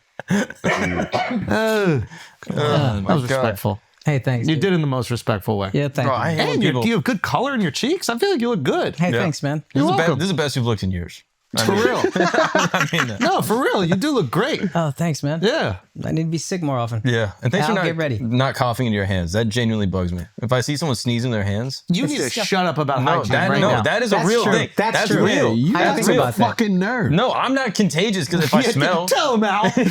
That was respectful. Hey, thanks. You dude. did it in the most respectful way. Yeah, thank Bro, you. I hate when And people. you have good color in your cheeks. I feel like you look good. Hey, Yeah. thanks, man. This is, welcome. this is the best you've looked in years. For real. I mean that. No, for real. You do look great. Oh, thanks, man. Yeah. I need to be sick more often. Yeah. And thanks Al, for get ready. not coughing into your hands. That genuinely bugs me. If I see someone sneezing their hands. You need to shut up about No, hygiene right no, now. that is a That's real true. thing. That's true. real. You I got think some about that. fucking nerve. No, I'm not contagious because if I smell. Tell him, Al. What the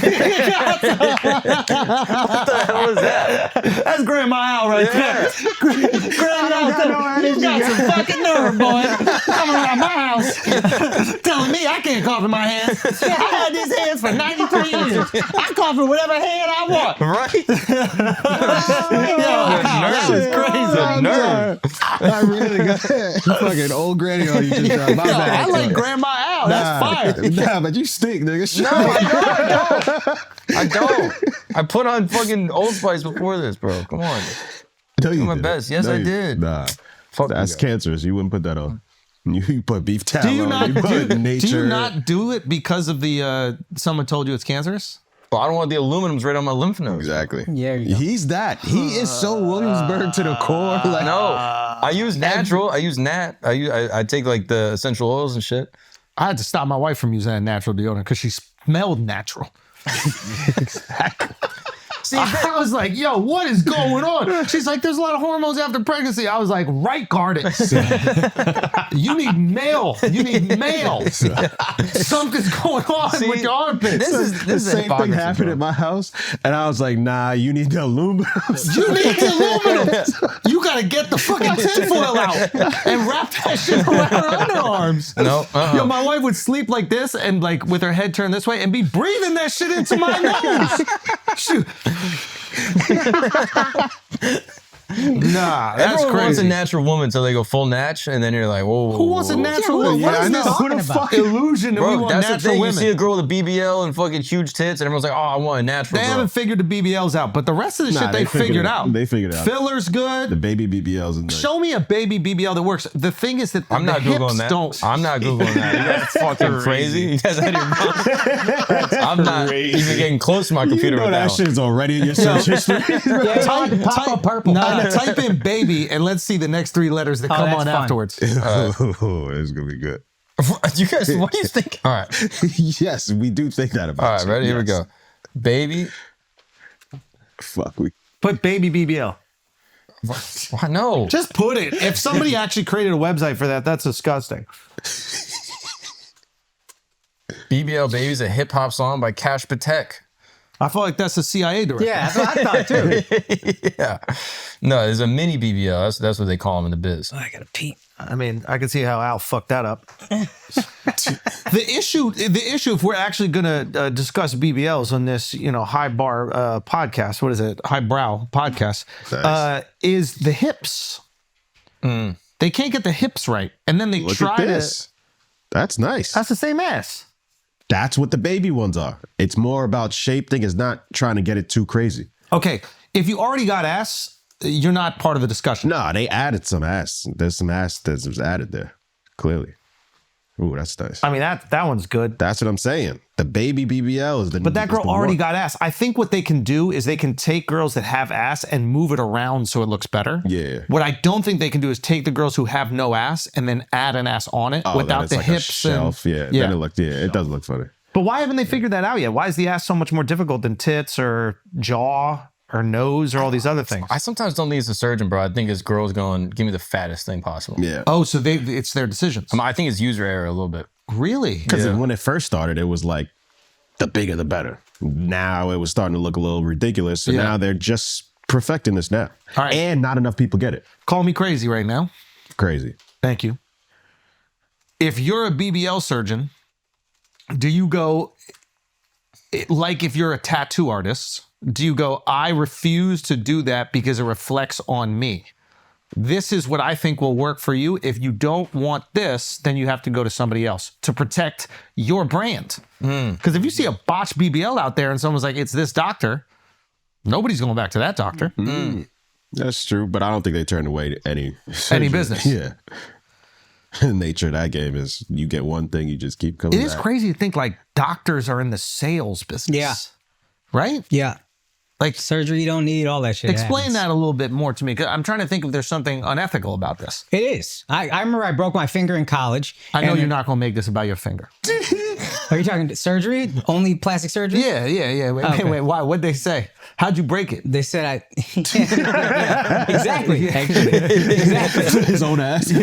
hell is that? That's Grandma Al right there. Grandma Al, you got some fucking nerve, boy. Coming around my house telling me I can't cough in my hands. I had these hands for 93 years. I cough in whatever hand I want. Right? That was crazy. The nerve. I really got fucking old granny on you just now. My Yo, bad. I like Grandma Al. That's fire. Nah, but you stink, nigga. Shut No, up. I don't. I put on fucking Old Spice before this, bro. Come on. No, you my didn't. best. Yes, I you- did. Nah, Fuck that's you guys. cancerous. You wouldn't put that on. You put beef tallow. Do you not you put do nature. you not do it because of the someone told you it's cancerous? Well, I don't want the aluminums right on my lymph nodes. Exactly. Yeah, you go. He's that. He is so Williamsburg to the core. Like, No, I use natural. I use nat. I take like the essential oils and shit. I had to stop my wife from using that natural deodorant because she smelled natural. Exactly. See, I was like, yo, what is going on? She's like, there's a lot of hormones after pregnancy. I was like, right guard it. You need male. You need male. Something's going on with your armpits. This the is same thing hypocrisy, happened bro. at my house, and I was like, "Nah, you need the aluminum." You need the aluminum. You got to get the fucking tinfoil out and wrap that shit around her underarms. No, Yo, my wife would sleep like this and like with her head turned this way and be breathing that shit into my nose. Shoot. Nah, that's Everyone wants a crazy. natural woman until they go full natch, and then you're like, whoa. Who wants a natural woman? what What are is you this? talking What a about? fuck illusion that we Bro, want that's the natural thing. women. You see a girl with a BBL and fucking huge tits, and everyone's like, oh, I want a natural They girl. haven't figured the BBLs out, but the rest of the shit they figured out. They figured it out. Filler's good. The baby BBLs and Show me a baby BBL that works. The thing is that I'm the not hips Googling that. don't. I'm not Googling that. You guys fucking crazy. You guys out of your mind? I'm not even getting close to my computer you know with that that one. shit's already in your search history. Pop purple. Type in baby and let's see the next 3 letters that come that's on fun. afterwards. Oh, it's gonna be good. You guys, what do you think? All right. Yes, we do think that about. All right, you. ready? Here we Yes. go. Baby. Fuck, we. Put baby BBL. Why no? Just put it. If somebody actually created a website for that, that's disgusting. BBL Baby is a hip hop song by Cash Patek. I feel like that's a CIA director. Yeah, that's what I thought too. Yeah. No, there's a mini BBL. That's what they call them in the biz. I gotta pee. I mean, I can see how Al fucked that up. the issue, if we're actually going to discuss BBLs on this, high bar podcast, what is it? Highbrow podcast, Nice. is the hips. They can't get the hips right, and then they Look try at this. That's nice. That's the same ass. That's what the baby ones are. It's more about shape thing. It's not trying to get it too crazy. Okay, if you already got ass, you're not part of the discussion. No, they added some ass. There's some ass that was added there. Clearly. Ooh, that's nice. I mean, that one's good. That's what I'm saying. The baby BBL is the. But that is girl the already one. got ass. I think what they can do is they can take girls that have ass and move it around so it looks better. Yeah. What I don't think they can do is take the girls who have no ass and then add an ass on it Oh, then without it's the like a hips. shelf. And, Yeah. Then it looked. Yeah. It does look funny. But why haven't they figured that out yet? Why is the ass so much more difficult than tits or jaw or nose or all these other things? I sometimes don't think it's a surgeon, bro. I think it's girls going, give me the fattest thing possible. Yeah. Oh, so it's their decisions. I think it's user error a little bit. Really? Because when it first started, it was like the bigger the better. Now it was starting to look a little ridiculous. So now they're just perfecting this now. All right. And not enough people get it. Call me crazy right now. Crazy. Thank you. If you're a BBL surgeon, do you go, like if you're a tattoo artist, do you go, I refuse to do that because it reflects on me? This is what I think will work for you. If you don't want this, then you have to go to somebody else to protect your brand. Because if you see a botched BBL out there and someone's like, it's this doctor, nobody's going back to that doctor. That's true. But I don't think they turned away any business. Yeah. The nature of that game is you get one thing, you just keep coming It is back. crazy to think like doctors are in the sales business. Yeah. Right? Yeah. Like, Surgery you don't need, all that shit. explain happens. that a little bit more to me. 'Cause I'm trying to think if there's something unethical about this. It is. I remember I broke my finger in college. I know and- you're not going to make this about your finger. Are you talking surgery? Only plastic surgery? Yeah. Wait. Why? What'd they say? How'd you break it? They said I. Yeah, exactly. Actually. Exactly. His own ass. Son,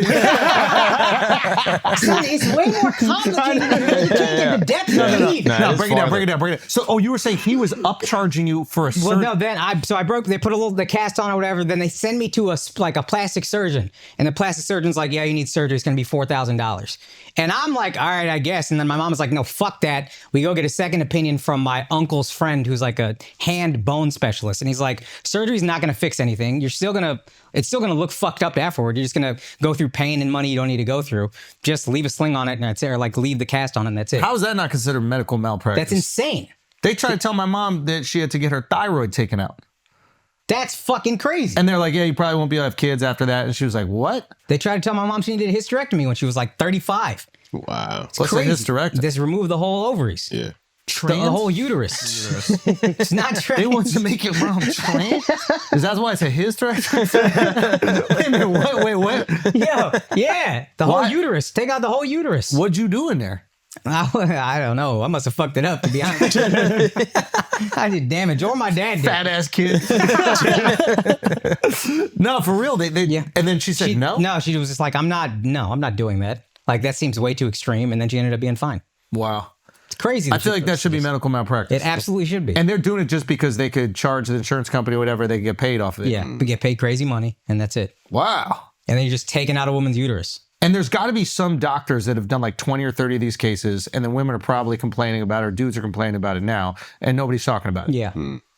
it's way more complicated than that. You can't get the depth you need. No, No, it's break it down. farther. Break it down. Break it down. So, you were saying he was upcharging you for a Well, surgery? no, then I broke. They put the cast on or whatever. Then they send me to a plastic surgeon, and the plastic surgeon's like, "Yeah, you need surgery. It's going to be $4,000." And I'm like, "All right, I guess." And then my mom was like, "No, fuck that. We go get a second opinion from my uncle's friend, who's like a hand bone specialist." And he's like, "Surgery's not going to fix anything. It's still going to look fucked up afterward. You're just going to go through pain and money you don't need to go through. Just leave a sling on it and that's it, or like leave the cast on it and that's it." How is that not considered medical malpractice? That's insane. They tried to tell my mom that she had to get her thyroid taken out. That's fucking crazy. And they're like, yeah, you probably won't be able to have kids after that. And she was like, what? They tried to tell my mom she needed a hysterectomy when she was like 35. Wow. What's a hysterectomy? Just remove the whole overries. Yeah. The whole uterus. It's not trans. They want to make your mom trans? Is that why it's a hysterectomy? Wait a minute, wait, what? Yeah. The whole uterus. Take out the whole uterus. What'd you do in there? I don't know. I must have fucked it up, to be honest. I did damage, or my dad did. Fat ass kid. No, for real. They And then she said no? No, she was just like, I'm not doing that. Like, that seems way too extreme. And then she ended up being fine. Wow. It's crazy. I feel like that should be medical malpractice. It absolutely should be. And they're doing it just because they could charge the insurance company or whatever, they could get paid off of it. Yeah, we get paid crazy money, and that's it. Wow. And then you're just taking out a woman's uterus. And there's got to be some doctors that have done like 20 or 30 of these cases, and then women are probably complaining about it, or dudes are complaining about it now, and nobody's talking about it. Yeah.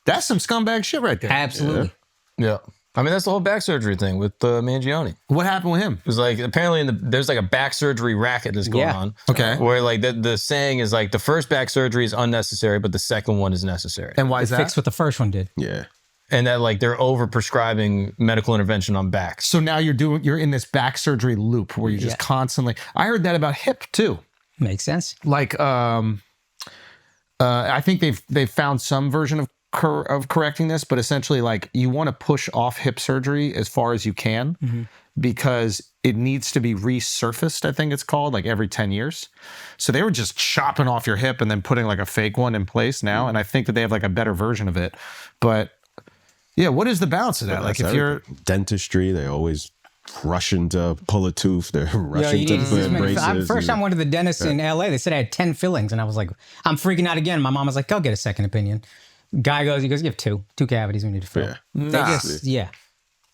That's some scumbag shit right there. Absolutely. Yeah. I mean, that's the whole back surgery thing with Mangione. What happened with him? It was like, apparently there's like a back surgery racket that's going on. Okay. Where like the saying is like the first back surgery is unnecessary, but the second one is necessary. And why is that? Fix what the first one did. Yeah. And that like they're over prescribing medical intervention on backs. So now you're in this back surgery loop where you just constantly. I heard that about hip too. Makes sense. Like, I think they've found some version of correcting this, but essentially, like, you want to push off hip surgery as far as you can because it needs to be resurfaced. I think it's called, like, every 10 years. So they were just chopping off your hip and then putting like a fake one in place now, and I think that they have like a better version of it. But yeah, what is the balance of that? Like, if you're dentistry, they always rushing to pull a tooth. They're rushing to put braces. First time I went to the dentist in LA, they said I had 10 fillings, and I was like, I'm freaking out again. My mom was like, go get a second opinion. Guy goes, you have two cavities we need to fill. Yeah.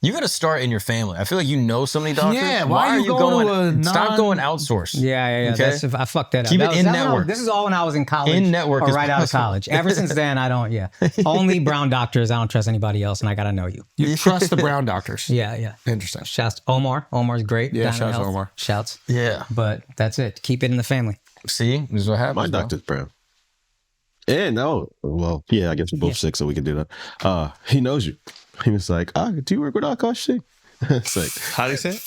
You got to start in your family. I feel like you know so many doctors. Yeah, why are you going to stop going outsource? Yeah. Okay? I fucked that up. Keep it in network. This is all when I was in college. In network or is right out of possible. college. Ever since then, I don't. Only brown doctors. I don't trust anybody else, and I gotta know you. You trust the brown doctors. Yeah. Interesting. Shouts to Omar. Omar's great. Yeah, Dino shouts to Health. Omar. Shouts. Yeah. But that's it. Keep it in the family. See, this is what happens. My doctor's brown. Yeah, no. Well, yeah, I guess we're both sick, so we can do that. He knows you. He was like, do you work with Akash? It's like, How do you say it?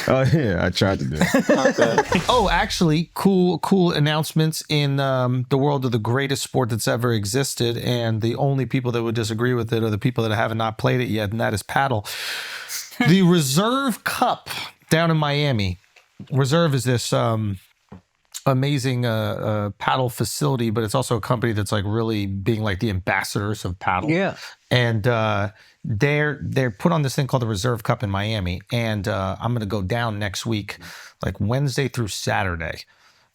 oh yeah, I tried to do it. Oh, actually, cool announcements in the world of the greatest sport that's ever existed, and the only people that would disagree with it are the people that have not played it yet, and that is paddle. The Reserve Cup down in Miami. Reserve is this amazing paddle facility, but it's also a company that's like really being like the ambassadors of paddle. Yeah. And they're put on this thing called the Reserve Cup in Miami, and I'm gonna go down next week, like Wednesday through Saturday.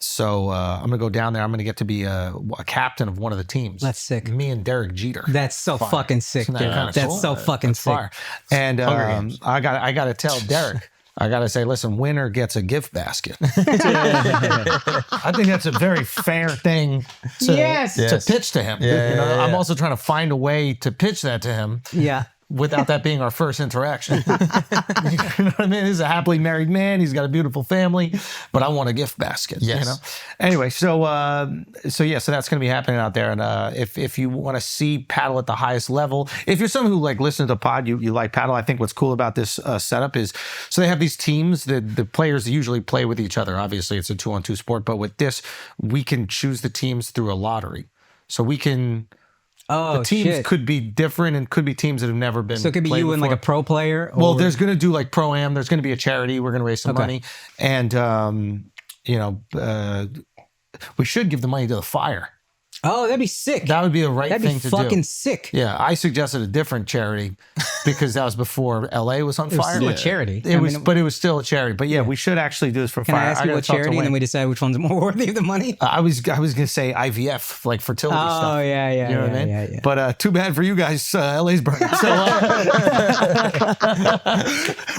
So I'm gonna go down there. I'm gonna get to be a captain of one of the teams. That's sick. Me and Derek Jeter. That's so fucking sick, dude. That's cool? so fucking sick. Fire. And I gotta tell Derek. I got to say, listen, winner gets a gift basket. I think that's a very fair thing to pitch to him. I'm also trying to find a way to pitch that to him. Yeah. Without that being our first interaction. You know what I mean? He's a happily married man. He's got a beautiful family, but I want a gift basket. Yes. You know? Anyway, so that's going to be happening out there. And if you want to see paddle at the highest level, if you're someone who like listens to the pod, you like paddle, I think what's cool about this setup is, so they have these teams that the players usually play with each other. Obviously, it's a 2-on-2 sport, but with this, we can choose the teams through a lottery. So we can... Oh, the teams could be different and could be teams that have never been. So it could be you and like a pro player. Well, there's going to do like pro-am. There's going to be a charity. We're going to raise some money, and we should give the money to the fire. Oh, that'd be sick. That would be the right thing to do. That'd be fucking sick. Yeah, I suggested a different charity because that was before LA was on fire. Still a charity. But it was still a charity. But yeah, we should actually do this for Can fire. I ask you what charity, and then we decide which one's more worthy of the money? I was going to say IVF, like fertility stuff. Oh yeah, You know what I mean? yeah. But too bad for you guys. LA's burning. So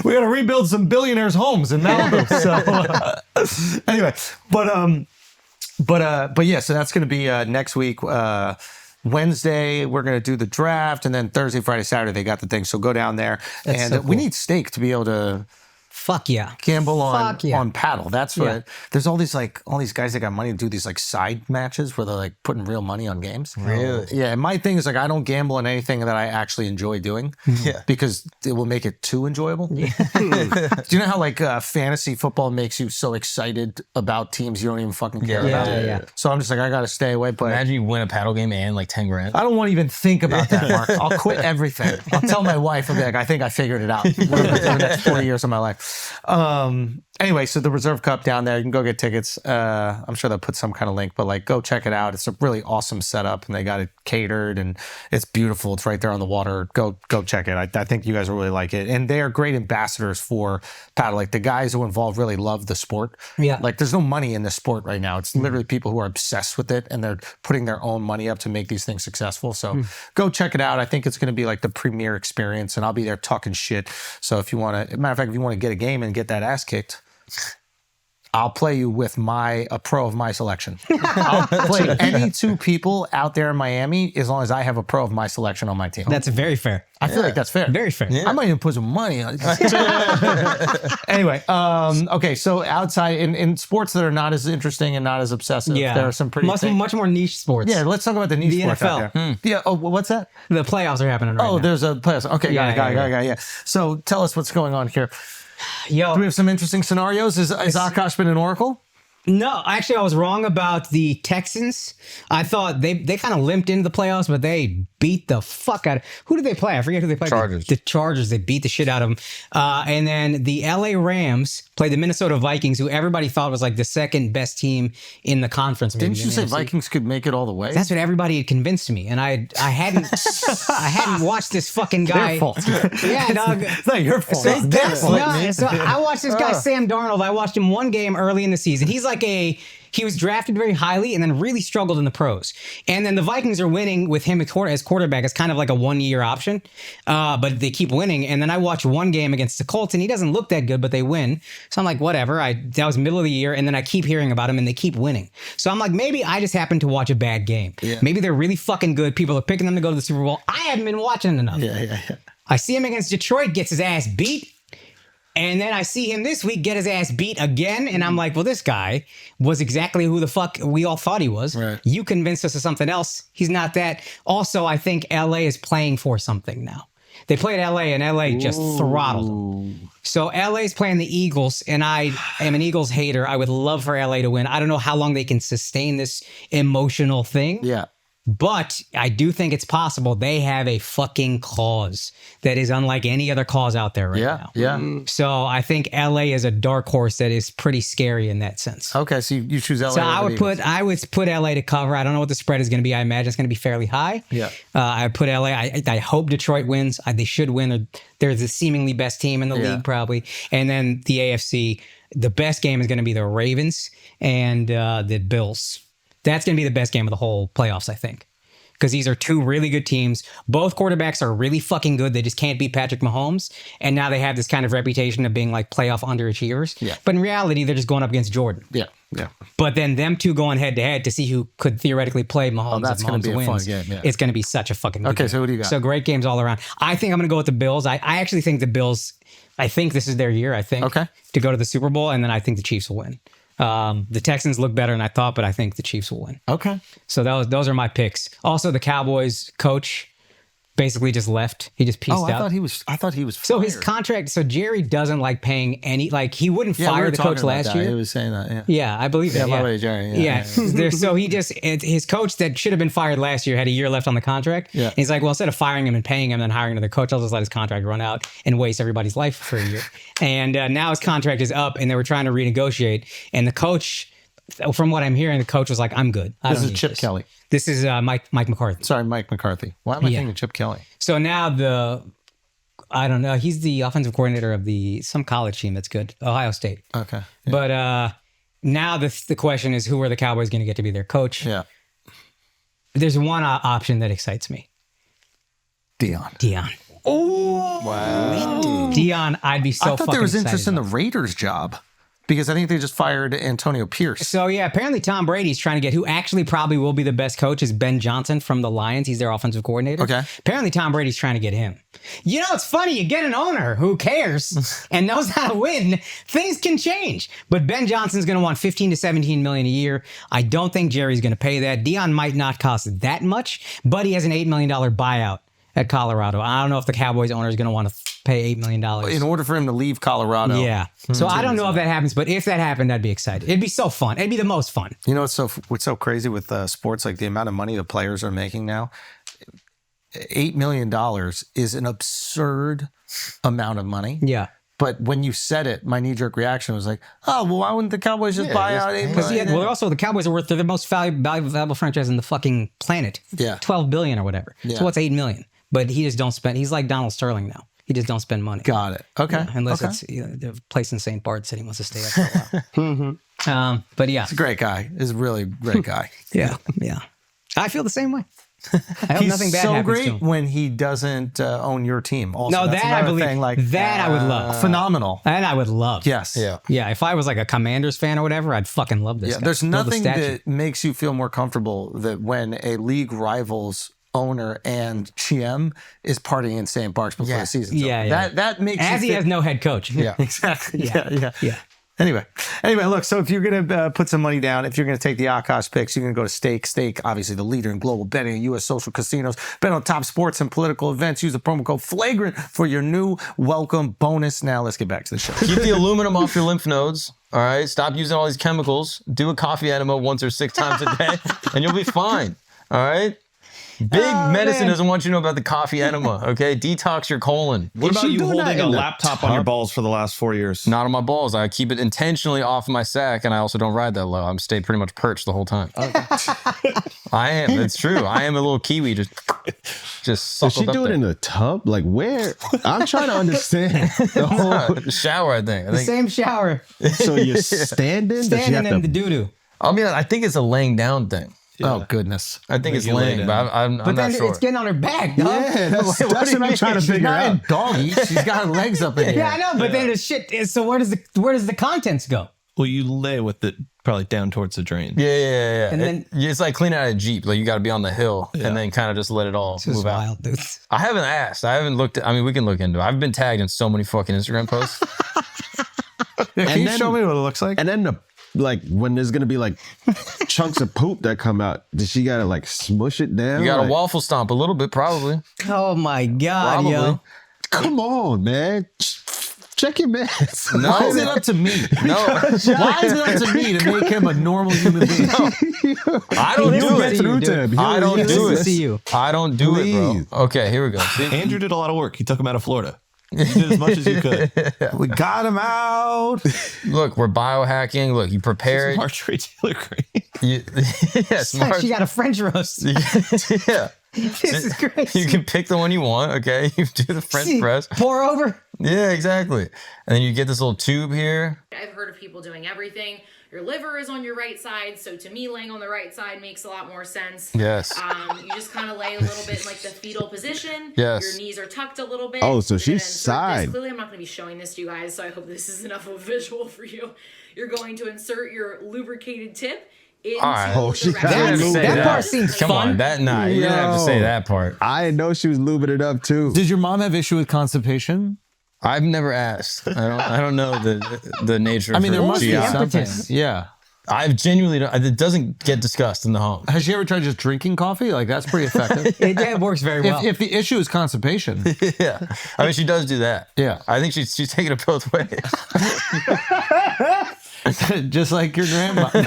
we got to rebuild some billionaires' homes in Malibu. So anyway, but yeah, so that's going to be next week. Wednesday, we're going to do the draft, and then Thursday, Friday, Saturday, they got the thing. So go down there, we need stake to be able to. Fuck yeah. Gamble on paddle. That's what there's all these guys that got money to do these like side matches where they're like putting real money on games. Really? Yeah. And my thing is like I don't gamble on anything that I actually enjoy doing. Yeah. Because it will make it too enjoyable. Yeah. Do you know how like fantasy football makes you so excited about teams you don't even fucking care about? Yeah. So I'm just like I gotta stay away. But imagine you win a paddle game and like 10 grand. I don't want to even think about that, Mark. I'll quit everything. I'll tell my wife, I'll be like, I think I figured it out for the next 40 years of my life. Anyway, so the Reserve Cup down there, you can go get tickets. I'm sure they'll put some kind of link, but like go check it out. It's a really awesome setup, and they got it catered, and it's beautiful. It's right there on the water. Go check it. I think you guys will really like it. And they are great ambassadors for paddle. Like the guys who are involved really love the sport. Yeah. Like there's no money in this sport right now. It's literally people who are obsessed with it, and they're putting their own money up to make these things successful. So go check it out. I think it's going to be like the premier experience, and I'll be there talking shit. So if you want to, matter of fact, if you want to get a game and get that ass kicked, I'll play you with a pro of my selection. I'll play any two people out there in Miami as long as I have a pro of my selection on my team. That's very fair. I feel like that's fair. Very fair. I might even put some money on it. Anyway, okay, so outside in sports that are not as interesting and not as obsessive, there are some pretty much more niche sports. Yeah, let's talk about the niche sports NFL. out there. Yeah. Oh, what's that? The playoffs are happening right now. Oh, there's a playoffs. Okay, got it. Yeah. So tell us what's going on here. Yo, Do we have some interesting scenarios? Is Akash been an oracle? No, actually, I was wrong about the Texans. I thought they kind of limped into the playoffs, but they beat the fuck out of... Who did they play? I forget who they played. Chargers. The Chargers. They beat the shit out of them. And then the LA Rams played the Minnesota Vikings, who everybody thought was like the second best team in the conference. Didn't you say Vikings could make it all the way? That's what everybody had convinced me, and I hadn't I hadn't watched this fucking guy. Their fault. Yeah, dog. It's not your fault. So, It's their fault. so I watched this guy, Sam Darnold. I watched him one game early in the season. He's like he was drafted very highly and then really struggled in the pros. And then the Vikings are winning with him as quarterback. It's kind of like a 1-year option, but they keep winning. And then I watched one game against the Colts, and he doesn't look that good, but they win. So I'm like, whatever. That was middle of the year, and then I keep hearing about him, and they keep winning. So I'm like, maybe I just happened to watch a bad game. Yeah. Maybe they're really fucking good. People are picking them to go to the Super Bowl. I haven't been watching enough. Yeah. I see him against Detroit, gets his ass beat. And then I see him this week get his ass beat again. And I'm like, well, this guy was exactly who the fuck we all thought he was. Right. You convinced us of something else. He's not that. Also, I think LA is playing for something now. They played LA and LA just throttled them. So LA is playing the Eagles, and I am an Eagles hater. I would love for LA to win. I don't know how long they can sustain this emotional thing. Yeah. But I do think it's possible they have a fucking cause that is unlike any other cause out there right now. Yeah. So I think LA is a dark horse that is pretty scary in that sense. Okay, so you choose LA. So I would put LA to cover. I don't know what the spread is going to be. I imagine it's going to be fairly high. Yeah. I put LA. I hope Detroit wins. They should win. They're the seemingly best team in the league probably. And then the AFC, the best game is going to be the Ravens and the Bills. That's going to be the best game of the whole playoffs, I think. Because these are two really good teams. Both quarterbacks are really fucking good. They just can't beat Patrick Mahomes. And now they have this kind of reputation of being like playoff underachievers. Yeah. But in reality, they're just going up against Jordan. Yeah. But then them two going head to head to see who could theoretically play Mahomes. That's going to be a fun game. Yeah. It's going to be such a fucking good game. So who do you got? So great games all around. I think I'm going to go with the Bills. I actually think the Bills, I think this is their year, to go to the Super Bowl. And then I think the Chiefs will win. The Texans look better than I thought, but I think the Chiefs will win. Okay. So those are my picks. Also, the Cowboys coach basically just left. He just pieced out. I thought he was fired. So his contract, Jerry doesn't like paying any, like he wouldn't fire the coach last year. He was saying that, Yeah, I believe that. by the way, Jerry. Yeah. So he just, his coach that should have been fired last year had a year left on the contract. Yeah. He's like, well, instead of firing him and paying him and then hiring another coach, I'll just let his contract run out and waste everybody's life for a year. And now his contract is up and they were trying to renegotiate. And the coach, from what I'm hearing, the coach was like, I'm good. This is Chip Kelly. This is Mike McCarthy. Sorry, Mike McCarthy. Why am I thinking Chip Kelly? So now I don't know. He's the offensive coordinator of some college team that's good, Ohio State. Okay. Yeah. But now the question is, who are the Cowboys going to get to be their coach? Yeah. There's one option that excites me. Dion. Oh, wow. Dion, I'd be so fucking excited. I thought there was interest in the Raiders job. Because I think they just fired Antonio Pierce. So, yeah, apparently Tom Brady's trying to get who actually probably will be the best coach is Ben Johnson from the Lions. He's their offensive coordinator. Okay. Apparently Tom Brady's trying to get him. You know, it's funny. You get an owner who cares and knows how to win. Things can change. But Ben Johnson's going to want $15 to $17 million a year. I don't think Jerry's going to pay that. Dion might not cost that much, but he has an $8 million buyout at Colorado. I don't know if the Cowboys owner is going to want to pay $8 million. In order for him to leave Colorado. Yeah. So I don't know if that happens, but if that happened, I'd be excited. It'd be so fun. It'd be the most fun. You know what's so crazy with sports, like the amount of money the players are making now? $8 million is an absurd amount of money. Yeah. But when you said it, my knee-jerk reaction was like, oh, well, why wouldn't the Cowboys just buy out $8 million? Well, also, the Cowboys are they're the most valuable franchise in the fucking planet. Yeah. $12 billion or whatever. Yeah. So what's $8 million? But he just don't spend. He's like Donald Sterling now. He just don't spend money. Got it. Okay. Yeah, unless it's the place in St. Bart's that he wants to stay at for a while. But yeah. He's a great guy. He's a really great guy. Yeah. I feel the same way. I hope He's nothing bad so happens great to him. when he doesn't own your team. Also, No, that's that I another believe. thing, like that I would love. phenomenal. And I would love. Yes. Yeah. Yeah, if I was like a Commanders fan or whatever, I'd fucking love this Yeah. guy. There's Build a nothing statue. that makes you feel more comfortable that when a league rival's owner and GM is partying in St. Bart's before the season. Yeah. That makes As you he has no head coach. Yeah. Exactly. Yeah. Yeah. Anyway, look, so if you're going to put some money down, if you're going to take the Akash picks, you're going to go to Stake, obviously the leader in global betting and U.S. social casinos. Bet on top sports and political events. Use the promo code FLAGRANT for your new welcome bonus. Now let's get back to the show. Keep the aluminum off your lymph nodes. All right. Stop using all these chemicals. Do a coffee enema once or 6 times a day, and you'll be fine. All right. Big medicine doesn't want you to know about the coffee enema. Okay. Detox your colon. What about you holding a in the laptop on your balls for the last 4 years? Not on my balls. I keep it intentionally off my sack, and I also don't ride that low. I'm stay pretty much perched the whole time. I am. It's true. I am a little kiwi. Just Does suckled she up do it there. in a tub? Like where? I'm trying to understand the whole. Shower, I think. The same shower. So you're standing? Does she Standing have in to- the doo-doo. I mean, I think it's a laying down thing. Oh, goodness. I think it's you lay laying, down. but I'm But not then sure. it's getting on her back, dog. Yeah, that's what I'm trying to She's figure not out. in doggy. She's got her legs up in the air. Yeah, I know, but then the shit. So where does the contents go? Well, you lay with it probably down towards the drain. Yeah. And then- it's like cleaning out a Jeep. Like you got to be on the hill and then kind of just let it all This is move out. wild, dude. I haven't asked. I haven't looked. I mean, we can look into it. I've been tagged in so many fucking Instagram posts. Yeah, can you then- show me what it looks like? And then when there's gonna be like chunks of poop that come out, does she gotta like smush it down? You got to Like, waffle stomp a little bit, probably. Oh my god, Probably. yo. Come on, man. Check your meds. No. Why is it up to me? No, Why is it up to me to make him a normal human being? I don't He do listens it. to you, dude. I don't He do listens it. to you. I don't do it, Please. bro. Okay, here we go. See? Andrew did a lot of work. He took him out of Florida. You did as much as you could. We got him out. Look, we're biohacking. Look, you prepare. Marjorie Taylor Greene. You, yeah, smart. She got a French roast. Yeah. This is crazy. You can pick the one you want, okay? You do the French press. Pour over. Yeah, exactly. And then you get this little tube here. I've heard of people doing everything. Your liver is on your right side, so to me, laying on the right side makes a lot more sense. Yes. You just kind of lay a little bit in like the fetal position. Yes. Your knees are tucked a little bit. Oh, so You're she's gonna insert this. side. Clearly, I'm not going to be showing this to you guys, so I hope this is enough of a visual for you. You're going to insert your lubricated tip into All right. Oh, she the got rectum. it. That part seems Come fun. on, that nah, you didn't have to say Yo. that part. I didn't know she was lubing it up too. Did your mom have issue with constipation? I've never asked. I don't know the nature. I mean, of there her must be GI. something. impetus? Yeah. I've genuinely don't, it doesn't get discussed in the home. Has she ever tried just drinking coffee? Like, that's pretty effective. It works very well. If the issue is constipation, Yeah, I mean she does do that. Yeah. I think she's taking it both ways. just like your grandma. I'm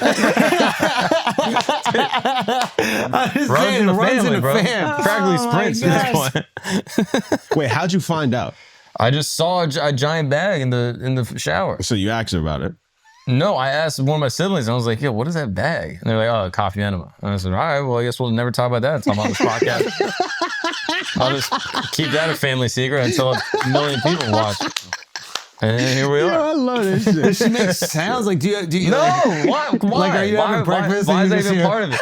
just Runs saying, in the runs family, in bro. the fam. Practically Oh, sprints my at this point. Wait, how'd you find out? I just saw a giant bag in the shower. So you asked her about it. No, I asked one of my siblings, and I was like, "Yo, what is that bag?" And they're like, "Oh, coffee enema." And I said, "All right, well, I guess we'll never talk about that. Talk about this podcast. I'll just keep that a family secret until a million people watch." And here we are. I love this shit. Does she make sounds? Like, do you No, like, why? Like, are you having breakfast? Why and is you that just even hear- part of it?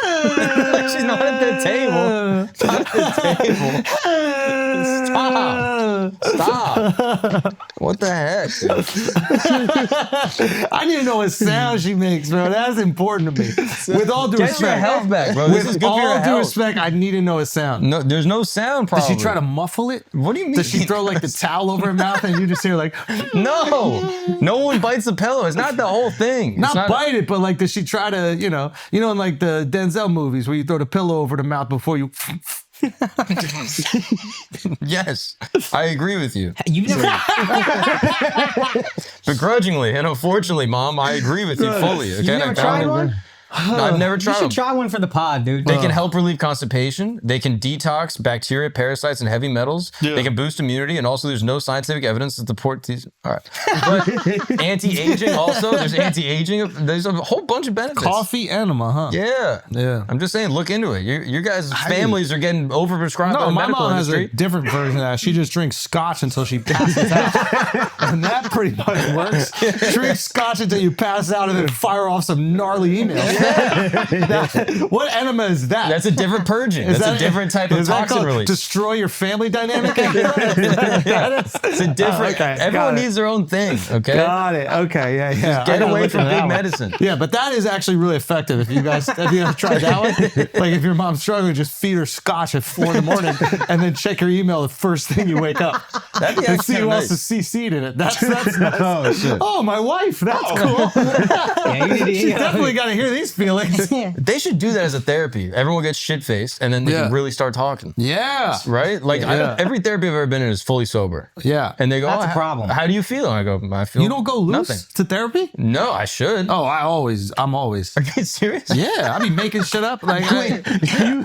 She's not at the table. Not at the table. Stop. What the heck? Dude? I need to know what sound she makes, bro. That's important to me. With all due Get your respect. health back, bro. This is With good for your all due health. respect, I need to know a sound. No, there's no sound Does problem. she try to muffle it? What do you mean? Does she throw like the towel over her mouth and you just hear like, No one bites the pillow. It's not the whole thing. It's not bite it, but like, does she try to, in like the Denzel movies where you throw the pillow over the mouth before you. Yes, I agree with you. You've never. Begrudgingly and unfortunately, Mom, I agree with you fully. Okay? You've never tried one? I've never You tried should them. try one for the pod, dude. They can help relieve constipation. They can detox bacteria, parasites, and heavy metals. Yeah. They can boost immunity, and also there's no scientific evidence to support these. All right, but anti-aging also. There's anti-aging. There's a whole bunch of benefits. Coffee enema, huh? Yeah, Yeah. I'm just saying, look into it. Your guys' families are getting overprescribed by No, the my medical mom has industry. a different version of that. She just drinks scotch until she passes out. And that pretty much works. Drink scotch until you pass out and then fire off some gnarly emails. What enema is that? That's a different purging. That's a different type of toxin release. Destroy your family dynamic? It's a different. Everyone needs their own thing. Okay. Got it. Okay. Yeah. Just get away from big medicine. Yeah, but that is actually really effective. If you guys have you ever tried that one? Like if your mom's struggling, just feed her Scotch at 4 a.m. and then check your email the first thing you wake up. That'd be and see who nice. else is CC'd in it. That's nice. Oh shit. Oh, my wife. That's cool. She's definitely got to hear these feelings. They should do that as a therapy. Everyone gets shit faced, and then they can really start talking. Yeah. Right. Like every therapy I've ever been in is fully sober. Yeah. And they go, That's a problem. How do you feel? And I go, I feel. You don't go loose nothing. to therapy? No, I should. Oh, I'm always. Are you serious? Yeah, I be making shit up. Like,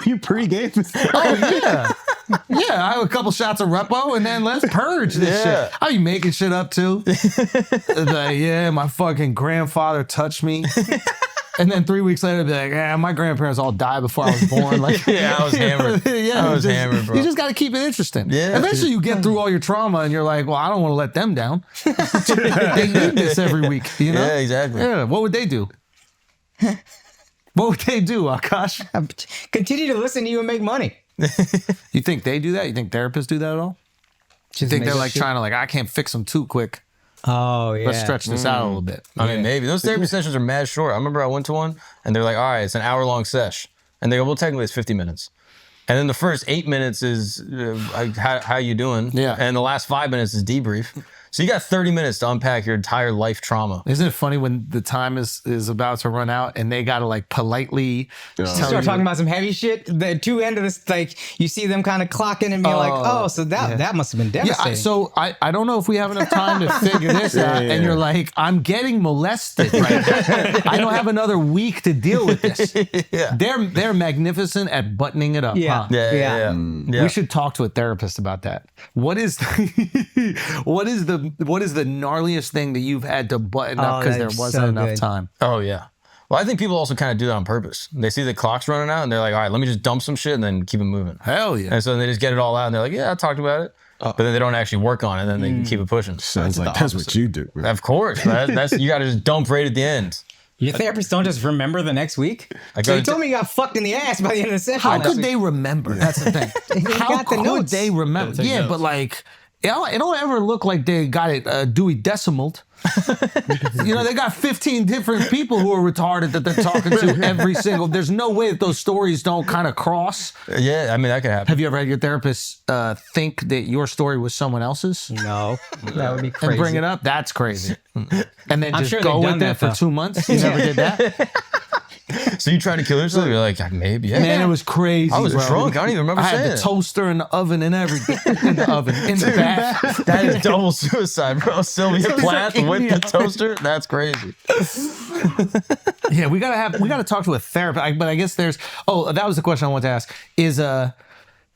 you pre-game? Oh yeah, yeah. I have a couple shots of Repo, and then let's purge this shit. I be making shit up too. Like, yeah, my fucking grandfather touched me. And then 3 weeks later, be like, yeah, my grandparents all died before I was born. Like, yeah, I was hammered. Yeah, I was hammered, bro. You just got to keep it interesting. Yeah. Eventually, you get through all your trauma, and you're like, well, I don't want to let them down. They need this every week, you know? Yeah, exactly. Yeah. What would they do? What would they do, Akash? Continue to listen to you and make money. You think they do that? You think therapists do that at all? You think they're like trying to I can't fix them too quick. Oh, yeah. Let's stretch this out a little bit. I mean, maybe. Those therapy sessions are mad short. I remember I went to one, and they're like, all right, it's an hour-long sesh. And they go, well, technically it's 50 minutes. And then the first 8 minutes is how you doing? Yeah. And the last 5 minutes is debrief. So you got 30 minutes to unpack your entire life trauma. Isn't it funny when the time is about to run out and they got to politely start talking about some heavy shit? The two end of this, you see them kind of clocking and being so that must have been devastating. Yeah, so I don't know if we have enough time to figure this out. And you're like, I'm getting molested right now. I don't have another week to deal with this. They're magnificent at buttoning it up. Yeah. Huh? Yeah. We should talk to a therapist about that. What is the gnarliest thing that you've had to button up because there wasn't enough time? Oh, yeah. Well, I think people also kind of do that on purpose. They see the clock's running out and they're like, all right, let me just dump some shit and then keep it moving. Hell yeah. And so they just get it all out and they're like, yeah, I talked about it. But then they don't actually work on it and then they keep it pushing. Sounds like that's what you do. Of course. That's you got to just dump right at the end. Your therapists don't just remember the next week? So you told me you got fucked in the ass by the end of the session. How could they remember? That's the thing. How could they remember? Yeah, notes. But it don't ever look like they got it Dewey Decimaled. They got 15 different people who are retarded that they're talking to every single. There's no way that those stories don't kind of cross. Yeah, I mean, that could happen. Have you ever had your therapist think that your story was someone else's? No, that would be crazy. And bring it up? That's crazy. And then just sure go they've with done it for that, 2 months? You never did that? So you tried to kill yourself? You're like, maybe. Yeah. Man, it was crazy. I was bro. drunk. I don't even remember I saying had the it. toaster and the oven and everything. In the oven. In the bath. That is double suicide, bro. Sylvia Plath with the toaster? That's crazy. Yeah, we gotta talk to a therapist. But I guess that was the question I wanted to ask. Is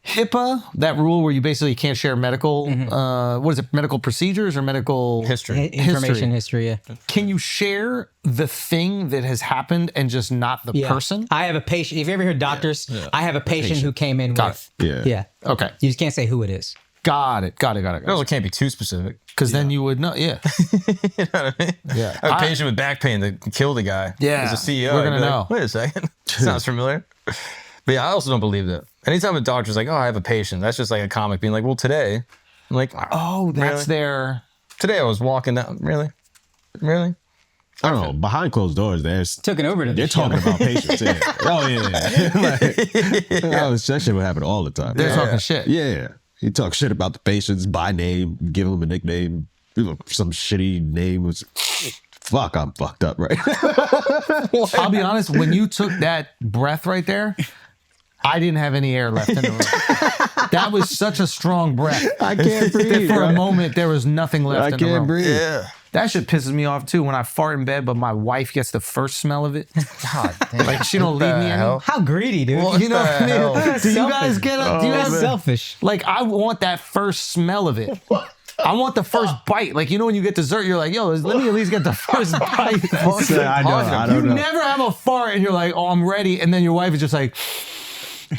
HIPA, that rule where you basically can't share medical, what is it, medical procedures or medical history? Information history, yeah. Can you share the thing that has happened and just not the person? I have a patient. If you ever heard doctors, I have a patient who came in with. Yeah. Okay. You just can't say who it is. Got it. It also can't be too specific. Because then you would know. Yeah. You know what I mean? Yeah. I have a patient with back pain that killed a guy. Yeah. As a CEO. We're going to know. Wait a second. Sounds familiar. But yeah, I also don't believe that. Anytime a doctor's like, oh, I have a patient, that's just like a comic being like, well, today. I'm like, oh, that's their. Today I was walking down. Really? I don't know. Behind closed doors, took an Uber to they're talking about patients. Yeah. Oh, yeah. That shit would happen all the time. They're talking shit. Yeah. You talk shit about the patients by name, give them a nickname, some shitty name. Was fuck, I'm fucked up right now. I'll be honest, when you took that breath right there, I didn't have any air left in the room. That was such a strong breath. I can't breathe. For a moment, there was nothing left in the room. I can't breathe. Yeah. That shit pisses me off too when I fart in bed, but my wife gets the first smell of it. God damn. Like she don't leave me any. How greedy, dude. What you know what I mean? That's Do you selfish. guys get it? Do you guys selfish? Like I want that first smell of it. I want the first bite. Like, when you get dessert, you're like, yo, let me at least get the first bite. I don't know. Never have a fart and you're like, oh, I'm ready. And then your wife is just like,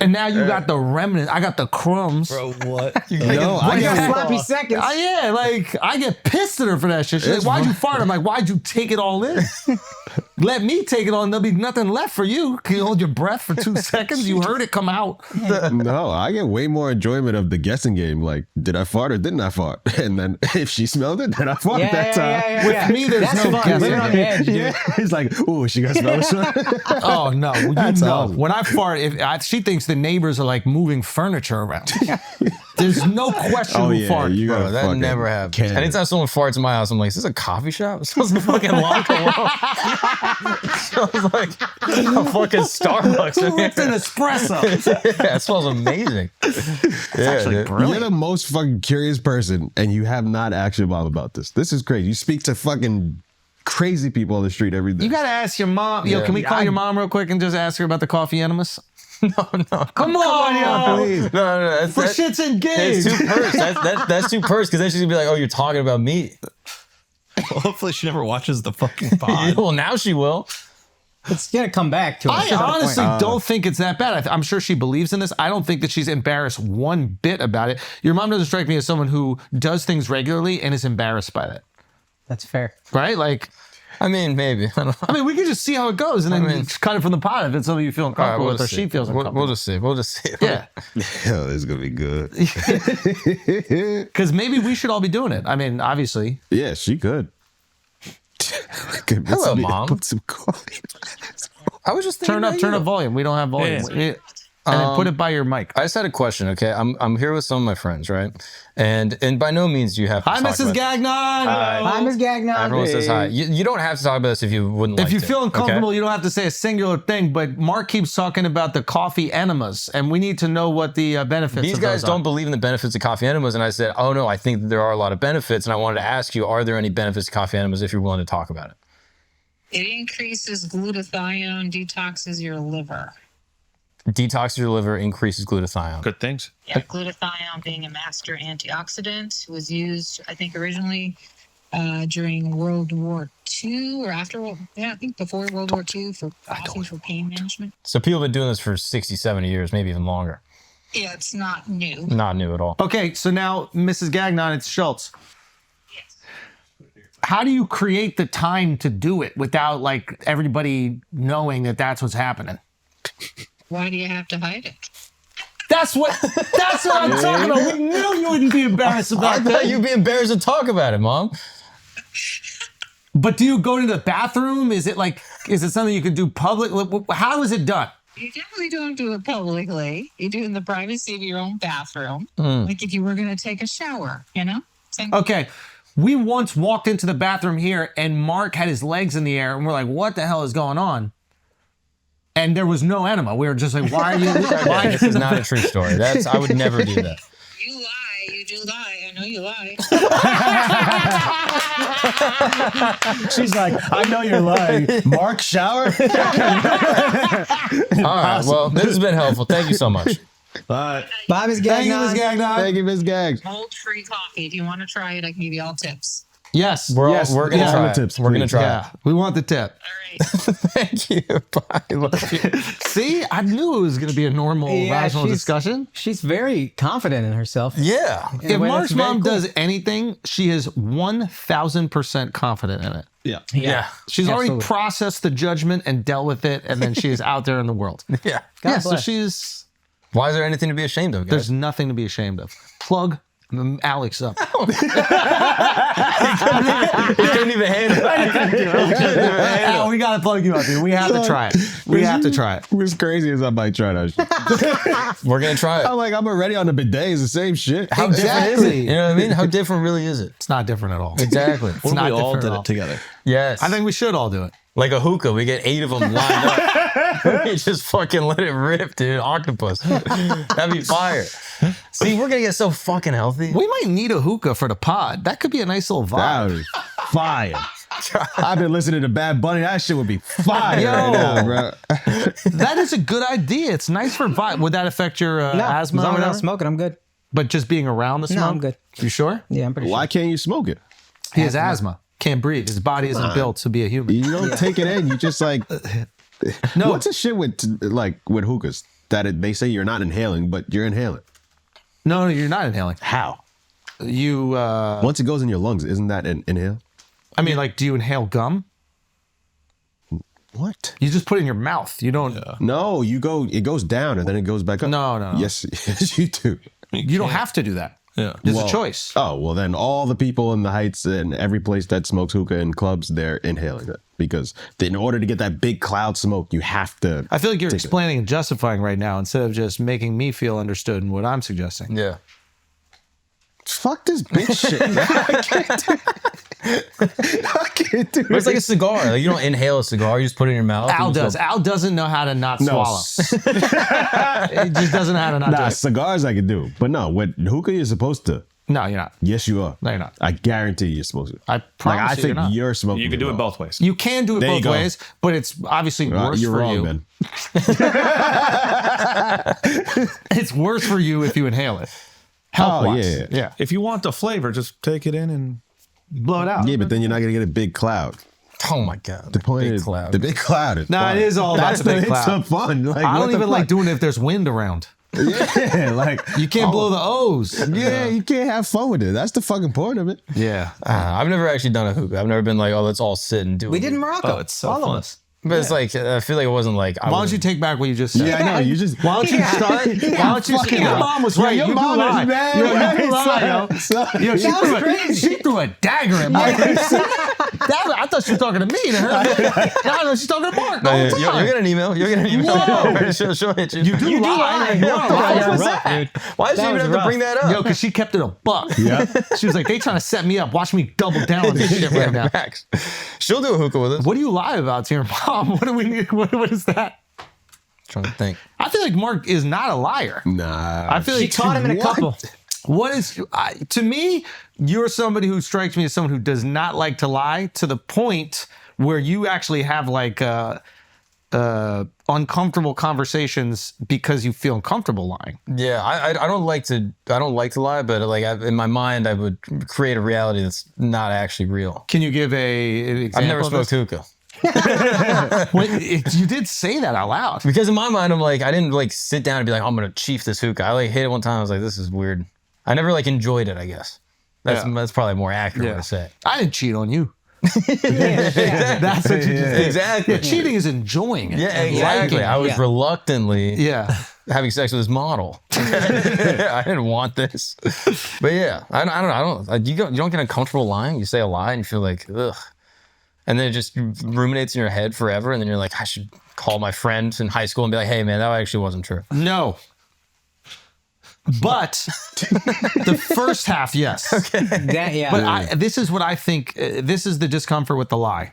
and now you got the remnant. I got the crumbs. Bro, what? I got sloppy seconds. I get pissed at her for that shit. She's like, why'd you fart? I'm like, why'd you take it all in? let me take it on, there'll be nothing left for you. Can you hold your breath for 2 seconds? You heard it come out. No, I get way more enjoyment of the guessing game. Like, did I fart or didn't I fart? And then if she smelled it, then I farted that time. With me, there's That's no fun. guessing. We're on the edge, dude. Yeah, he's like, "Ooh, she got smell it." Oh no, you That's know. awesome. When I fart, she thinks the neighbors are like moving furniture around. There's no question who farted. you Bro, gotta that fucking never happens. can it. Anytime someone farts in my house, I'm like, is this a coffee shop? It smells fucking long cologne. It smells like a fucking Starbucks. Who ripped an espresso? Yeah, it smells amazing. Yeah, dude. You're the most fucking curious person, and you have not asked your mom about this. This is crazy. You speak to fucking crazy people on the street every day. You gotta ask your mom. Yo, can we call your mom real quick and just ask her about the coffee enemas? No. Come on, yo. please. No. For shits and gigs. It's too purse. That's too purse, because then she's gonna be like, oh, you're talking about me. Well, hopefully she never watches the fucking pod. Well, now she will. It's gonna come back to us. I honestly don't think it's that bad. I'm sure she believes in this. I don't think that she's embarrassed one bit about it. Your mom doesn't strike me as someone who does things regularly and is embarrassed by that. That's fair. Right? Like, I mean, maybe. I don't know. I mean, we could just see how it goes and then cut it from the pot if it's something you feel uncomfortable with or she feels uncomfortable. We'll just see. We'll just see. Yeah. Hell, this is gonna be good. Because maybe we should all be doing it. I mean, obviously. Yeah, she could. Hello, Mom. Put some coffee. I was just thinking Turn up volume. We don't have volume. Yeah. And then put it by your mic. I just had a question, okay? I'm here with some of my friends, right? And by no means do you have to Hi, talk Mrs. about Gagnon. Hi, Ms. Gagnon. Everyone says hi. You don't have to talk about this if you wouldn't like If you to, feel uncomfortable, okay? you don't have to say a singular thing, but Mark keeps talking about the coffee enemas, and we need to know what the benefits These of guys those don't are. believe in the benefits of coffee enemas, and I said, oh no, I think that there are a lot of benefits, and I wanted to ask you, are there any benefits to coffee enemas if you're willing to talk about it? It increases glutathione, detoxes your liver. Detox your liver, increases glutathione. Good things. Yeah, glutathione being a master antioxidant was used, I think, originally during World War II or after, I think before World War II for coffee for pain management. So people have been doing this for 60, 70 years, maybe even longer. Yeah, it's not new. Not new at all. Okay, so now, Mrs. Gagnon, it's Schultz. How do you create the time to do it without like everybody knowing that that's what's happening? Why do you have to hide it? That's what I'm talking about. We knew you wouldn't be embarrassed I about thought that. you'd be embarrassed to talk about it, Mom. But do you go to the bathroom? Is it something you could do public? How is it done? You definitely don't do it publicly. You do it in the privacy of your own bathroom. Like if you were going to take a shower, you know? Okay. We once walked into the bathroom here and Mark had his legs in the air and we're like, what the hell is going on? And there was no enema. We were just like, why are you? Why This is not a true story. I would never do that. You lie. You do lie. I know you lie. She's like, I know you're lying. Mark, shower? All right. Well, this has been helpful. Thank you so much. Bye. Bye, Ms. Thank you, Gagnon. Ms. Gagnon. Thank you, Miss Gags. Mold-free coffee. If you want to try it, I can give you all tips. Yes. We're going to try it. tips, We're going to please. try Yeah. We want the tip. All right. Thank you. Bye. Love you. See, I knew it was going to be a normal, rational discussion. She's very confident in herself. Yeah. In a If way Mark's that's very mom cool. does anything, she is 1,000% confident in it. Yeah. She's already Absolutely. processed the judgment and dealt with it, and then she is out there in the world. Yeah. Yeah, so bless. she's Why is there anything to be ashamed of, guys? there's nothing to be ashamed of. Plug Alex up. He couldn't even handle it. Oh, we gotta plug you up, dude. We have to try it. We have to try it. What's crazy is I might try that shit. We're going to try it. I'm like, I'm already on the bidet. It's the same shit. How different is it? You know what I mean? How different really is it? It's not different at all. Exactly. It's not we all different did at all. it together. Yes. I think we should all do it. Like a hookah, we get 8 of them lined up. We just fucking let it rip, dude. Octopus. That'd be fire. See, we're gonna get so fucking healthy. We might need a hookah for the pod. That could be a nice little That vibe. would be fire. I've been listening to Bad Bunny. That shit would be fire Yo. right now, bro. That is a good idea. It's nice for vibe. Would that affect your No, asthma as or long as I'm whatever? not smoking, I'm good. But just being around the smoke? No, I'm good. You sure? Yeah, I'm pretty Why can't you smoke it? He has asthma. Can't breathe. His body isn't built to be a human. You don't take it in. You just like. No. What's the shit with hookahs that they say you're not inhaling, but you're inhaling? No, you're not inhaling. How? You, Once it goes in your lungs, isn't that an inhale? I mean, like, do you inhale gum? What? You just put it in your mouth. You don't. No, it goes down and then it goes back up. No. Yes, you do. You don't have to do that. Yeah. It's a choice. Oh, well, then all the people in the Heights and every place that smokes hookah in clubs, they're inhaling it. Because in order to get that big cloud smoke, you have to. I feel like you're explaining and justifying right now instead of just making me feel understood in what I'm suggesting. Yeah. Fuck this bitch shit. I can't do it. But it's like a cigar. Like, you don't inhale a cigar. You just put it in your mouth. Al does. Al doesn't know how to not swallow. He just doesn't know how to not do it. Cigars I can do. But no, what hookah you're supposed to. No, you're not. Yes, you are. No, you're not. I guarantee you're supposed to. I promise I think you're smoking. You can do it both ways. You can do it both ways, but it's obviously worse you're for wrong, you. man. It's worse for you if you inhale it. Health-wise. Yeah. If you want the flavor, just take it in and blow it out. Yeah, but then you're not gonna get a big cloud. Oh my god. The point big is, cloud. the big cloud is fun. It is all about the big cloud. It's so fun. Like, I don't even like doing it if there's wind around. Yeah, like you can't blow the O's. Yeah, you can't have fun with it. That's the fucking point of it. Yeah. I've never actually done a hookah. I've never been like, oh, let's all sit and do it. We did in Morocco. Oh, it's so all fun. of us. But it's like, I feel like it wasn't like. Why don't you take back what you just said? Yeah, I know. You just. Why don't you start? Why don't you? Your mom was right. Your you mom do lie. is mad. You Right? do lie, yo. She threw a dagger at me. I thought she was talking to me. To her. I know she's talking to Mark. No, you're getting an email. You're getting an email. Whoa. She'll hit you. You do lie. Why did you even have to bring that up? Yo, because she kept it a buck. Yeah. She was like, they trying to set me up. Watch me double down on this shit right now. Facts. She'll do a hookah with us. What do you lie about to your mom? What do we need? What is that? Trying to think. I feel like Mark is not a liar. Nah. I feel like She taught him in a couple. What is to me? You're somebody who strikes me as someone who does not like to lie to the point where you actually have like uncomfortable conversations because you feel uncomfortable lying. Yeah, I don't like to lie, but like in my mind, I would create a reality that's not actually real. Can you give an example? I've never of smoked this? hookah. You did say that out loud. Because in my mind, I'm like, I didn't like sit down and be like, oh, I'm gonna chief this hookah. I like hit it one time. I was like, this is weird. I never like enjoyed it. I guess that's probably more accurate way to say it. I didn't cheat on you. That's what you just exactly. Yeah, cheating is enjoying it. Yeah, exactly. Liking. I was reluctantly having sex with this model. I didn't want this, but yeah, I don't. You don't get uncomfortable lying. You say a lie and you feel like ugh. And then it just ruminates in your head forever. And then you're like, I should call my friends in high school and be like, hey, man, that actually wasn't true. No. But the first half, yes. Okay. But this is what I think. This is the discomfort with the lie.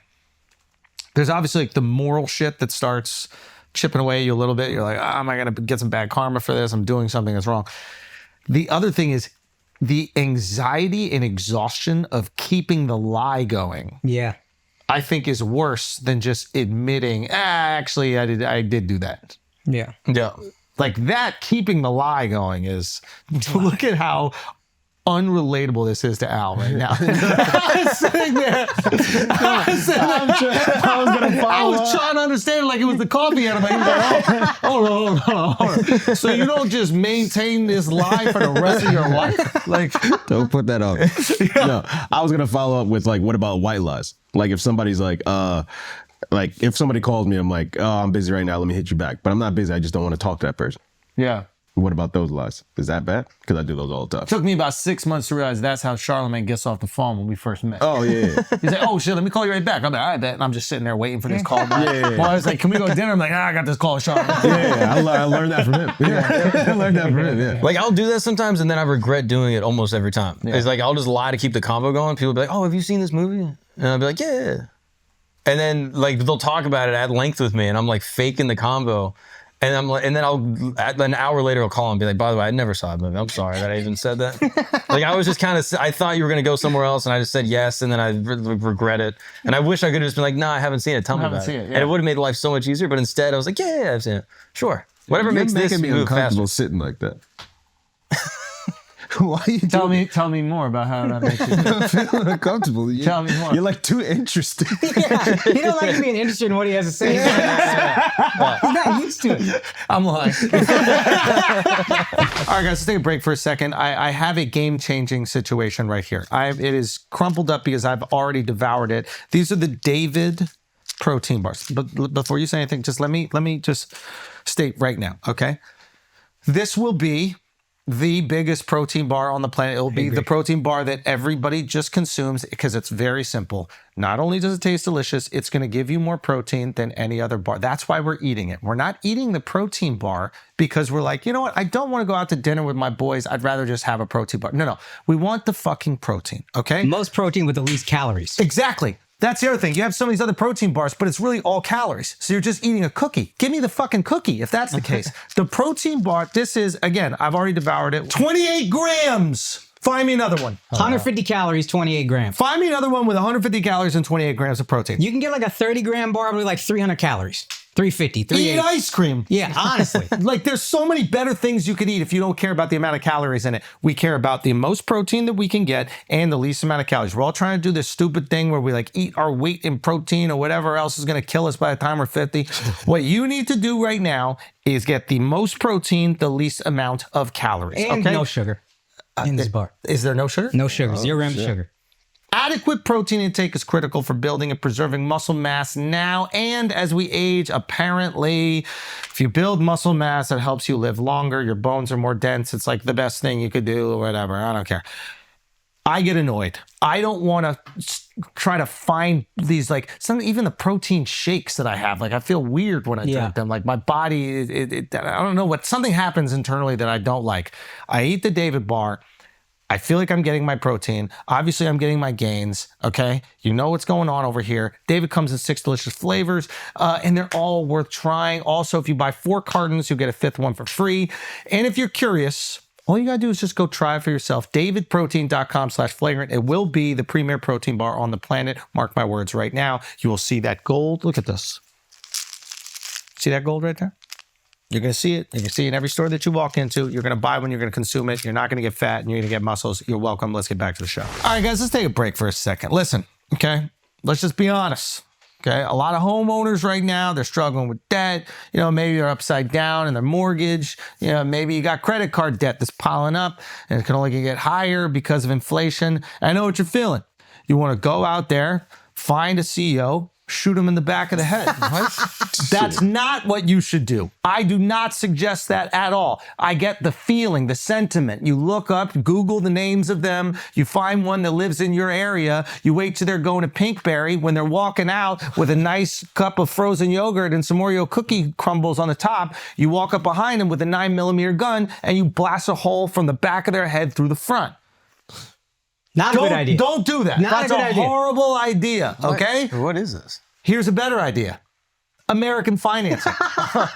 There's obviously like the moral shit that starts chipping away at you a little bit. You're like, am I going to get some bad karma for this? I'm doing something that's wrong. The other thing is the anxiety and exhaustion of keeping the lie going. Yeah. I think is worse than just admitting, actually, I did do that. Yeah. Yeah. Like that, keeping the lie going is, look at how unrelatable this is to Al right now. I was sitting there. I was trying to understand it like it was the coffee enema. He was like, hold on. So you don't just maintain this lie for the rest of your life? Like, don't put that on. No, I was gonna follow up with like, what about white lies? Like if somebody's like if somebody calls me, I'm like, oh, I'm busy right now. Let me hit you back. But I'm not busy. I just don't want to talk to that person. Yeah. What about those lies? Is that bad? Because I do those all the time. It took me about 6 months to realize that's how Charlemagne gets off the phone when we first met. Oh, yeah. He's like, oh, shit, let me call you right back. I'm like, all right, bet. And I'm just sitting there waiting for this call back. Well, I was like, can we go to dinner? I'm like, I got this call, Charlemagne. Yeah, I learned that from him. I learned that from him, yeah. Like, I'll do that sometimes, and then I regret doing it almost every time. Yeah. It's like, I'll just lie to keep the convo going. People will be like, oh, have you seen this movie? And I'll be like, yeah. And then, like, they'll talk about it at length with me, and I'm, like, faking the convo. And I'm like, and then an hour later, I'll call and be like, by the way, I never saw that movie. I'm sorry that I even said that. Like, I was just kind of, I thought you were going to go somewhere else, and I just said yes, and then I regret it. And I wish I could have just been like, nah, I haven't seen it. Tell me about it. And it would have made life so much easier. But instead, I was like, yeah, I've seen it. Sure. Whatever makes this me move uncomfortable faster. sitting like that. Why are you tell me more about how that makes you feel. I'm feeling uncomfortable. Tell me more. You're like too interested. Yeah, he don't like being interested in what he has to say. He's not used to it. I'm lying. All right, guys, let's take a break for a second. I have a game-changing situation right here. It is crumpled up because I've already devoured it. These are the David protein bars. But before you say anything, just let me just state right now, okay? This will be the biggest protein bar on the planet. It will be the protein bar that everybody just consumes because it's very simple. Not only does it taste delicious, it's going to give you more protein than any other bar. That's why we're eating it. We're not eating the protein bar because we're like, you know what? I don't want to go out to dinner with my boys. I'd rather just have a protein bar. No. We want the fucking protein, okay? Most protein with the least calories. Exactly. That's the other thing. You have some of these other protein bars, but it's really all calories. So you're just eating a cookie. Give me the fucking cookie if that's the case. The protein bar, this is, again, I've already devoured it. 28 grams. Find me another one. 150 calories, 28 grams. Find me another one with 150 calories and 28 grams of protein. You can get like a 30-gram bar with like 300 calories. 350, 380. Eat ice cream. Yeah, honestly. Like there's so many better things you could eat if you don't care about the amount of calories in it. We care about the most protein that we can get and the least amount of calories. We're all trying to do this stupid thing where we like eat our weight in protein or whatever else is going to kill us by the time we're 50. What you need to do right now is get the most protein, the least amount of calories. And okay? no sugar in this bar. Is there no sugar? No sugar. 0 grams of sugar. Adequate protein intake is critical for building and preserving muscle mass now and as we age. Apparently, if you build muscle mass, it helps you live longer. Your bones are more dense. It's like the best thing you could do or whatever. I don't care. I get annoyed. I don't want to try to find these, like, even the protein shakes that I have. Like, I feel weird when I drink them. Like, my body, I don't know what, something happens internally that I don't like. I eat the David bar. I feel like I'm getting my protein. Obviously, I'm getting my gains, okay? You know what's going on over here. David comes in 6 delicious flavors, and they're all worth trying. Also, if you buy 4 cartons, you'll get a 5th one for free. And if you're curious, all you gotta do is just go try it for yourself. davidprotein.com/flagrant. It will be the premier protein bar on the planet. Mark my words right now. You will see that gold. Look at this. See that gold right there? You're going to see it. You can see it in every store that you walk into. You're going to buy one. You're going to consume it. You're not going to get fat and you're going to get muscles. You're welcome. Let's get back to the show. All right, guys, let's take a break for a second. Listen, okay? Let's just be honest, okay? A lot of homeowners right now, they're struggling with debt. You know, maybe they're upside down in their mortgage. You know, maybe you got credit card debt that's piling up and it can only get higher because of inflation. I know what you're feeling. You want to go out there, find a CEO, shoot him in the back of the head. That's not what you should do. I do not suggest that at all. I get the feeling, the sentiment. You look up, Google the names of them. You find one that lives in your area. You wait till they're going to Pinkberry when they're walking out with a nice cup of frozen yogurt and some Oreo cookie crumbles on the top. You walk up behind them with a 9mm gun and you blast a hole from the back of their head through the front. Not a good idea. Don't do that. That's a horrible idea, okay? What is this? Here's a better idea. American financing.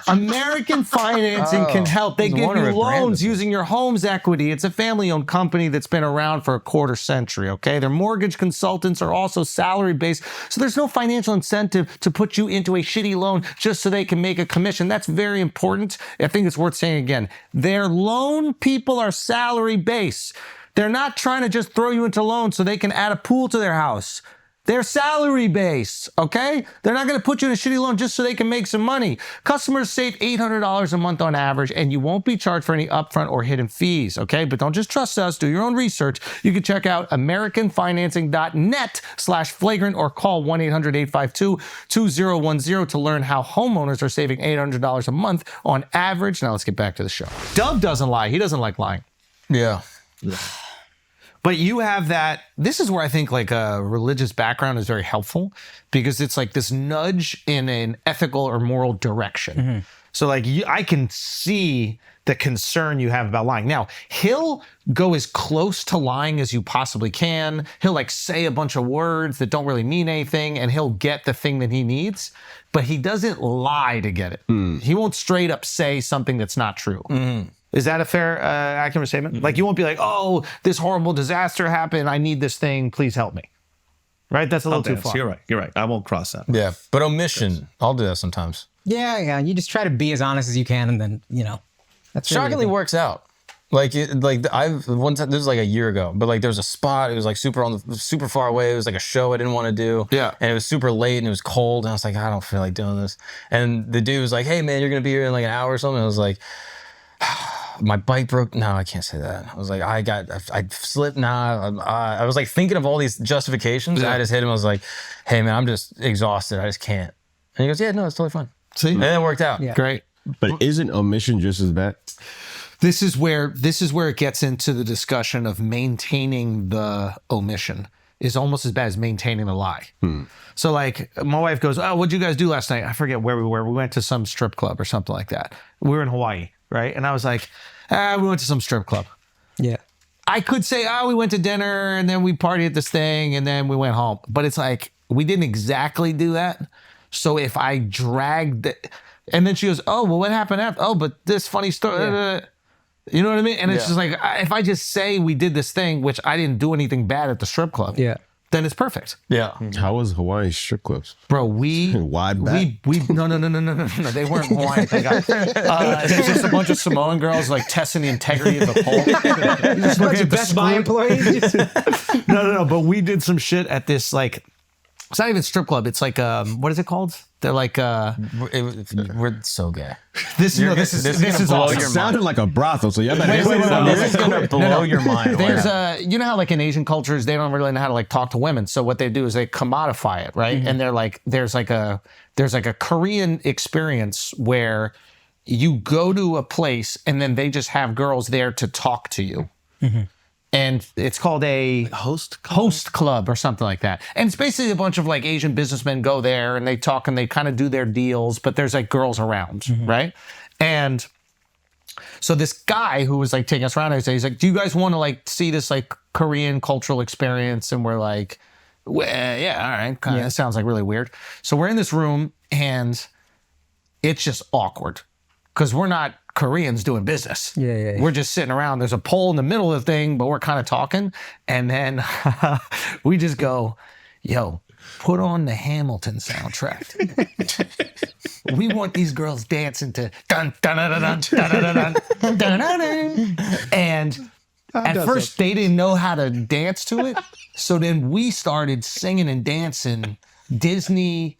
American financing can help. They give you loans using your home's equity. It's a family-owned company that's been around for a quarter century, okay? Their mortgage consultants are also salary-based, so there's no financial incentive to put you into a shitty loan just so they can make a commission. That's very important. I think it's worth saying again. Their loan people are salary-based. They're not trying to just throw you into loans so they can add a pool to their house. They're salary-based, okay? They're not going to put you in a shitty loan just so they can make some money. Customers save $800 a month on average, and you won't be charged for any upfront or hidden fees, okay? But don't just trust us. Do your own research. You can check out americanfinancing.net/flagrant or call 1-800-852-2010 to learn how homeowners are saving $800 a month on average. Now let's get back to the show. Dub doesn't lie. He doesn't like lying. Yeah. But you have that, this is where I think like a religious background is very helpful because it's like this nudge in an ethical or moral direction. Mm-hmm. So like I can see the concern you have about lying. Now, he'll go as close to lying as you possibly can. He'll like say a bunch of words that don't really mean anything and he'll get the thing that he needs, but he doesn't lie to get it. He won't straight up say something that's not true. Is that a fair, accurate statement? Like you won't be like, oh, this horrible disaster happened. I need this thing. Please help me. Right? That's a little too far. You're right. You're right. I won't cross that. Yeah. But omission, I'll do that sometimes. Yeah. You just try to be as honest as you can and then, you know. That's shockingly works out. I've one time, this was like a year ago, but like there was a spot, it was like super far away. It was like a show I didn't want to do. Yeah. And it was super late and it was cold. And I was like, I don't feel like doing this. And the dude was like, hey man, you're going to be here in like an hour or something. I was like, my bike broke. No, I can't say that. I was like, I slipped. Nah, I was like thinking of all these justifications. And I just hit him. I was like, hey man, I'm just exhausted. I just can't. And he goes, yeah, no, it's totally fine. See, and it worked out. Yeah. Great. But isn't omission just as bad? This is where it gets into the discussion of maintaining the omission is almost as bad as maintaining a lie. So like my wife goes, oh, what'd you guys do last night? I forget where we were. We went to some strip club or something like that. We were in Hawaii, right? And I was like, we went to some strip club. Yeah. I could say, we went to dinner and then we partied at this thing and then we went home. But it's like, we didn't exactly do that. So if I dragged it, and then she goes, oh, well, what happened after? Oh, but this funny story. Yeah. You know what I mean? And it's just like, if I just say we did this thing, which I didn't do anything bad at the strip club, then it's perfect. Yeah. How was Hawaii strip clubs? Bro, wide back? No, they weren't Hawaiian. It's just a bunch of Samoan girls like testing the integrity of the pole. Just looking at the Best Buy employees. No, but we did some shit at this like, it's not even strip club. It's like, what is it called? They're like, we're so gay. This is blow awesome. your It sounded like a brothel, so yeah, This is gonna blow your mind. There's you know how like in Asian cultures they don't really know how to like talk to women. So what they do is they commodify it, right? And they're like, there's like a Korean experience where you go to a place and then they just have girls there to talk to you. And it's called a host club or something like that. And it's basically a bunch of like Asian businessmen go there and they talk and they kind of do their deals, but there's like girls around, right? And so this guy who was like taking us around, he's like, do you guys want to like see this like Korean cultural experience? And we're like, well, yeah, all right. That sounds like really weird. So we're in this room and it's just awkward because we're not Koreans doing business. Yeah. We're just sitting around. There's a pole in the middle of the thing, but we're kind of talking. And then we just go, yo, put on the Hamilton soundtrack. We want these girls dancing to dun dun dun dun dun dun dun dun dun. And at first they didn't know how to dance to it. So then we started singing and dancing Disney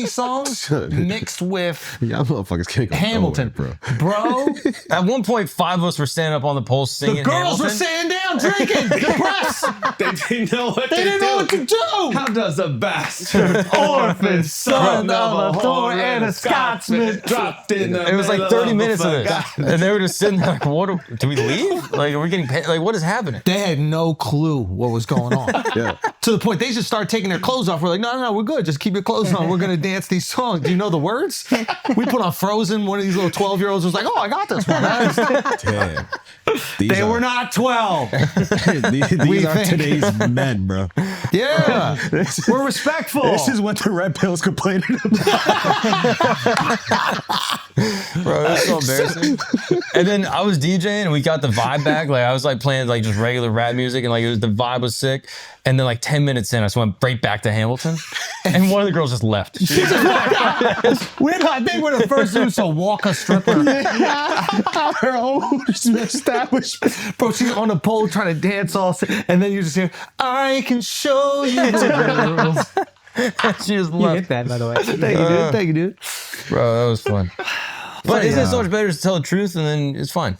songs mixed with y'all motherfuckers can't go Hamilton, bro. At one point, 5 of us were standing up on the pole singing. The girls Hamilton. were sitting down drinking, depressed. They didn't know what They didn't know what to do. How does the bastard orphan son of a thorn and a Scotsman dropped in the It was like 30 minutes of this, God. and they were just sitting there like, "What? Do we leave? Like, are we getting paid? Like, what is happening?" They had no clue what was going on. To the point they just started taking their clothes off. We're like, no, we're good. Just keep your clothes on. We're gonna dance these songs. Do you know the words? We put on Frozen. One of these little 12-year-olds was like, oh, I got this one. Damn. They were not 12. These are today's men, bro. Yeah. We're respectful. This is what the red pill's complaining about. Bro, it was so embarrassing. And then I was DJing and we got the vibe back. Like I was like playing like just regular rap music and like the vibe was sick. And then like 10 minutes in, I just went right back to Hamilton. And one of the girls just left. I think we're the first dudes to walk a stripper. Her own establishment. Bro, she's on a pole trying to dance all, and then you just hear, I can show you the girls. She just You left. hit that, by the way. Thank you, dude. Bro, that was fun. But isn't it so much better to tell the truth and then it's fine?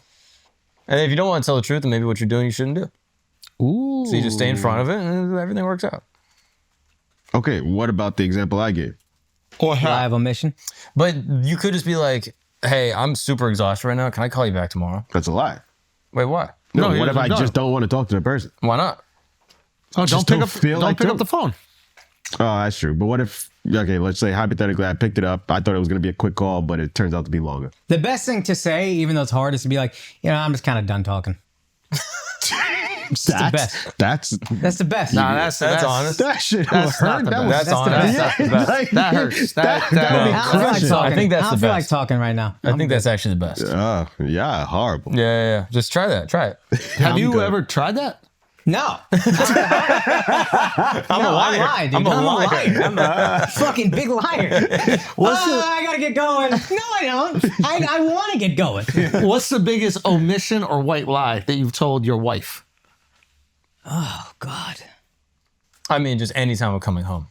And if you don't want to tell the truth, then maybe what you're doing you shouldn't do. Ooh. So you just stay in front of it and everything works out. Okay, what about the example I gave? Live omission. But you could just be like, hey, I'm super exhausted right now. Can I call you back tomorrow? That's a lie. Wait, why? No, what if I just don't want to talk to the person? Why not? Oh, Just don't don't feel like pick up doing- the phone. Oh, that's true. But what if, okay, let's say hypothetically I picked it up. I thought it was going to be a quick call, but it turns out to be longer. The best thing to say, even though it's hard, is to be like, I'm just kind of done talking. It's the best. That's the best. Nah, that's honest. that shit That's not hurt. the That best. was That's honest. That's the best. That hurts. That I don't feel like I talking. think that's I don't the feel like best. talking right now. I think that's actually the best. yeah, horrible. Yeah. Just try that. Try it. Have you ever tried that? No. I'm a liar. I lied, dude. I'm a liar. I'm a fucking big liar. I gotta get going. No, I don't. I want to get going. What's the biggest omission or white lie that you've told your wife? Oh, God. I mean, just anytime I'm coming home.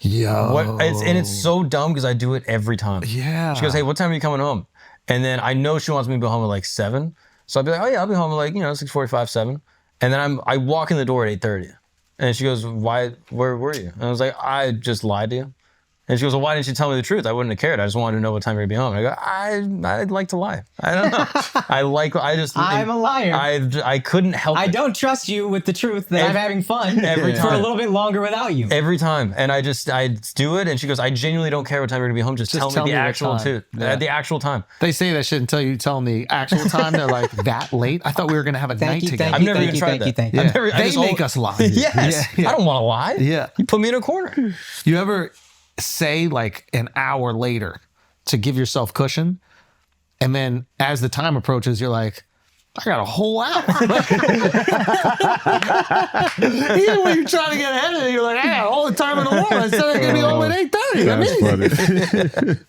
Yo. And it's so dumb because I do it every time. Yeah. She goes, hey, what time are you coming home? And then I know she wants me to be home at like 7. So I'll be like, oh yeah, I'll be home at like, 6:45, 7. And then I walk in the door at 8:30. And she goes, why, where were you? And I was like, I just lied to you. And she goes, well, why didn't you tell me the truth? I wouldn't have cared. I just wanted to know what time you're going to be home. And I go, I'd like to lie. I don't know. I'm a liar. I couldn't help it. I don't trust you with the truth that I'm having fun every time. For a little bit longer without you. Every time. And I do it. And she goes, I genuinely don't care what time you're going to be home. Just tell me the actual truth. The actual time. They say that shit until you tell them the actual time. They're like, that late? I thought we were going to have a night together. I've never even tried that. Thank you. They make us lie. Yes. I don't want to lie. Yeah. You put me in a corner. You ever say like an hour later to give yourself cushion, and then as the time approaches, you're like, I got a whole hour. Even when you're trying to get ahead of it, you're like, I got all the time in the world. I said I'm gonna be home at 8:30.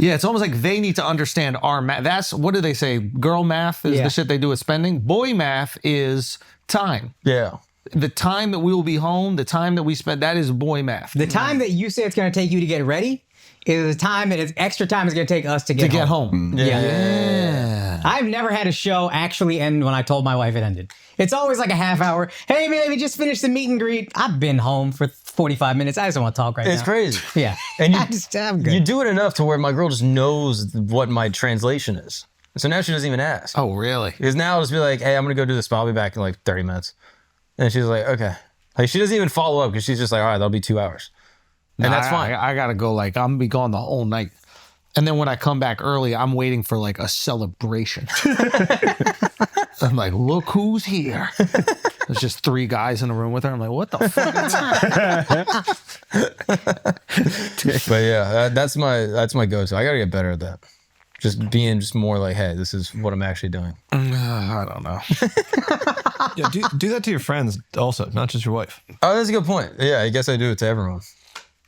Yeah, it's almost like they need to understand our math. That's, what do they say? Girl math is the shit they do with spending. Boy math is time. Yeah. The time that we will be home, the time that we spend, that is boy math. The time that you say it's going to take you to get ready is the time that it's extra time is going to take us to get home. Yeah. I've never had a show actually end when I told my wife it ended. It's always like a half hour. Hey, baby, just finished the meet and greet. I've been home for 45 minutes. I just don't want to talk right now. It's crazy. Yeah. And I'm good. you do it enough to where my girl just knows what my translation is. So now she doesn't even ask. Oh, really? Because now I'll just be like, hey, I'm going to go do this, but I'll be back in like 30 minutes. And she's like, okay. Like, she doesn't even follow up because she's just like, all right, that'll be 2 hours. And that's fine. I got to go, like, I'm going to be gone the whole night. And then when I come back early, I'm waiting for like a celebration. I'm like, look who's here. There's just 3 guys in a room with her. I'm like, what the fuck is that? But yeah, that's my go-to. I got to get better at that. Just being just more like, hey, this is what I'm actually doing. I don't know. Yeah, do that to your friends also, not just your wife. Oh, that's a good point. Yeah, I guess I do it to everyone.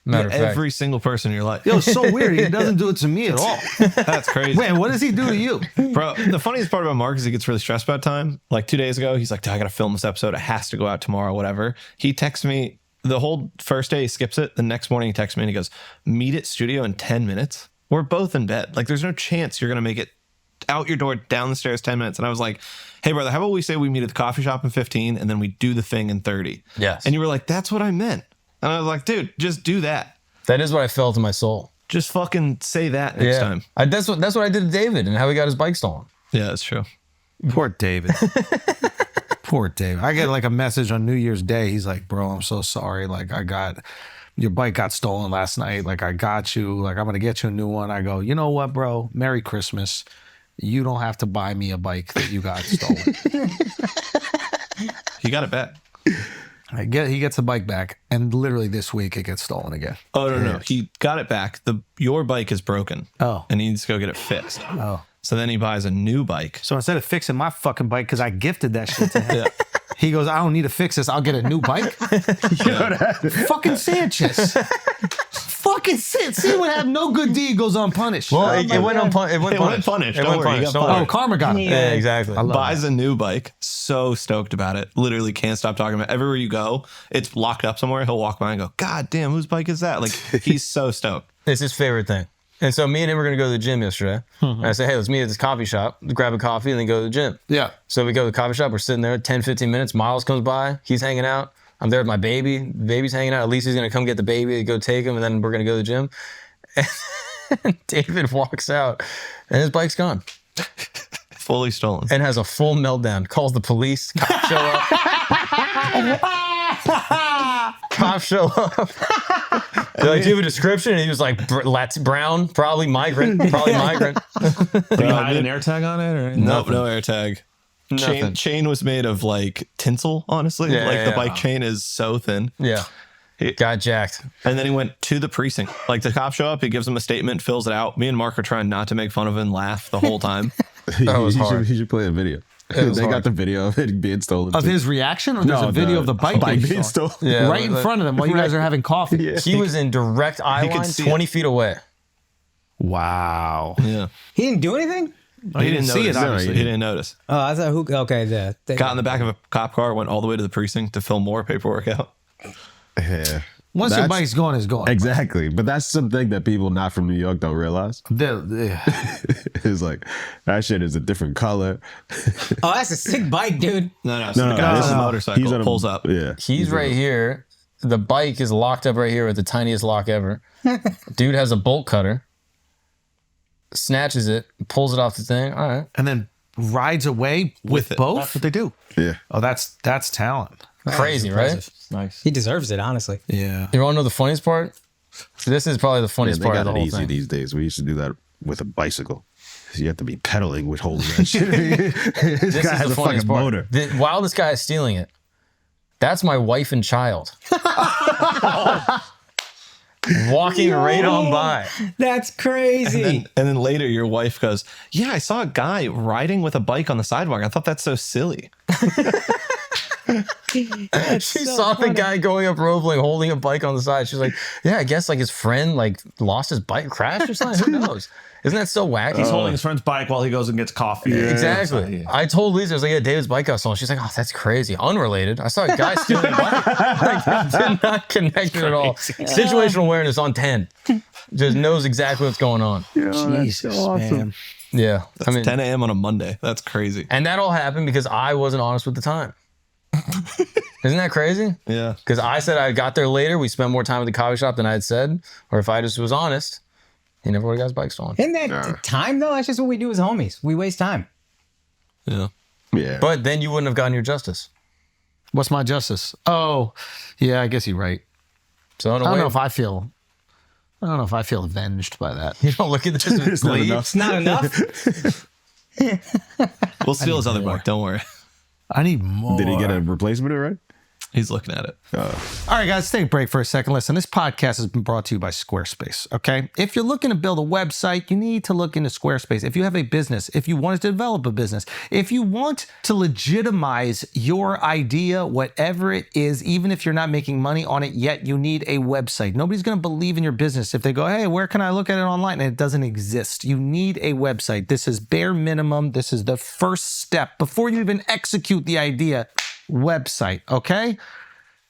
Matter of fact. Every single person in your life. Yo, it's so weird. He doesn't do it to me at all. That's crazy. Man, what does he do to you? Bro, the funniest part about Mark is he gets really stressed about time. Like 2 days ago, he's like, I got to film this episode. It has to go out tomorrow, whatever. He texts me the whole first day, he skips it. The next morning, he texts me and he goes, meet at studio in 10 minutes. We're both in bed. Like, there's no chance you're going to make it out your door, down the stairs, 10 minutes. And I was like, hey, brother, how about we say we meet at the coffee shop in 15 and then we do the thing in 30? Yes. And you were like, that's what I meant. And I was like, dude, just do that. That is what I felt in my soul. Just fucking say that next time. That's what I did to David and how he got his bike stolen. Yeah, that's true. Poor David. Poor David. I get like a message on New Year's Day. He's like, bro, I'm so sorry. Like, your bike got stolen last night. Like, I got you. Like, I'm going to get you a new one. I go, you know what, bro? Merry Christmas. You don't have to buy me a bike that you got stolen. He got it back. He gets the bike back, and literally this week it gets stolen again. Oh, no. He got it back. Your bike is broken. Oh. And he needs to go get it fixed. Oh. So then he buys a new bike. So instead of fixing my fucking bike, because I gifted that shit to him, he goes, I don't need to fix this. I'll get a new bike. Fucking Sanchez. Fucking sit. See what happened? No good deed goes unpunished. Well, it went unpunished. It went punished. Don't worry. Oh, karma got him. Yeah, exactly. Buys a new bike. So stoked about it. Literally can't stop talking about it. Everywhere you go, it's locked up somewhere. He'll walk by and go, God damn, whose bike is that? Like, he's so stoked. It's his favorite thing. And so me and him were going to go to the gym yesterday. And I said, hey, let's meet at this coffee shop, grab a coffee, and then go to the gym. Yeah. So we go to the coffee shop. We're sitting there 10, 15 minutes. Miles comes by. He's hanging out. I'm there with my baby. The baby's hanging out. At least he's going to come get the baby, go take him, and then we're going to go to the gym. And David walks out, and his bike's gone. Fully stolen. And has a full meltdown. Calls the police. Cops show up. Cops show up. They're like, do you have a description? And he was like, brown, probably migrant. Did he hide an AirTag on it? Or? Nope, no AirTag. Chain was made of like tinsel, honestly. The bike chain is so thin. Yeah. Got jacked. And then he went to the precinct. Like, the cops show up, he gives them a statement, fills it out. Me and Mark are trying not to make fun of him and laugh the whole time. That was hard. He should play a video. They got the video of it being stolen. Of his reaction? Or there's a video of the bike being stolen? Yeah, right in front of them while you guys are having coffee. Yeah. He was in direct eye line 20 feet away. Wow. Yeah. He didn't do anything? He didn't see it, obviously. He didn't notice. Oh, I thought okay. Got in the back of a cop car, went all the way to the precinct to fill more paperwork out. Yeah. Once your bike's gone, it's gone. Exactly. But that's something that people not from New York don't realize. It's like, that shit is a different color. Oh, that's a sick bike, dude. No. The guy on a motorcycle He's on a, pulls up. Yeah. He's right here. The bike is locked up right here with the tiniest lock ever. Dude has a bolt cutter. Snatches it, pulls it off the thing. All right. And then rides away with both? That's what they do. Yeah. Oh, that's talent. Crazy, right? Nice. He deserves it, honestly. Yeah. You want to know the funniest part? This is probably the funniest They part got of the it whole easy thing. these days. We used to do that with a bicycle. So you have to be pedaling with holding that shit. This guy has a fucking motor. While this guy is stealing it, that's my wife and child. Walking right on by. That's crazy. And then later your wife goes, yeah, I saw a guy riding with a bike on the sidewalk. I thought that's so silly. She saw the guy going up Roebling holding a bike on the side. She's like, yeah, I guess like his friend like lost his bike, crashed or something. Who knows? Isn't that so wacky? He's holding his friend's bike while he goes and gets coffee. Yeah, exactly. I told Lisa, I was like, yeah, David's bike got stolen. She's like, oh, that's crazy. Unrelated. I saw a guy stealing a bike. Like, did not connect it at all. Situational awareness on 10. Just knows exactly what's going on. Jesus, awesome. Man. Yeah. That's 10 a.m. on a Monday. That's crazy. And that all happened because I wasn't honest with the time. Isn't that crazy? Yeah. Because I said I got there later. We spent more time at the coffee shop than I had said. Or if I just was honest, he never would have got his bike stolen. Isn't that time, though? That's just what we do as homies. We waste time. Yeah. Yeah. But then you wouldn't have gotten your justice. What's my justice? Oh, yeah, I guess you're right. So I don't know if I feel avenged by that. You don't look at this with glee. It's not enough. We'll steal his other bike. Don't worry. I need more. Did he get a replacement already? He's looking at it. All right, guys, take a break for a second. Listen, this podcast has been brought to you by Squarespace, okay? If you're looking to build a website, you need to look into Squarespace. If you have a business, if you want to develop a business, if you want to legitimize your idea, whatever it is, even if you're not making money on it yet, you need a website. Nobody's going to believe in your business if they go, hey, where can I look at it online? And it doesn't exist. You need a website. This is bare minimum. This is the first step before you even execute the idea. Website, okay?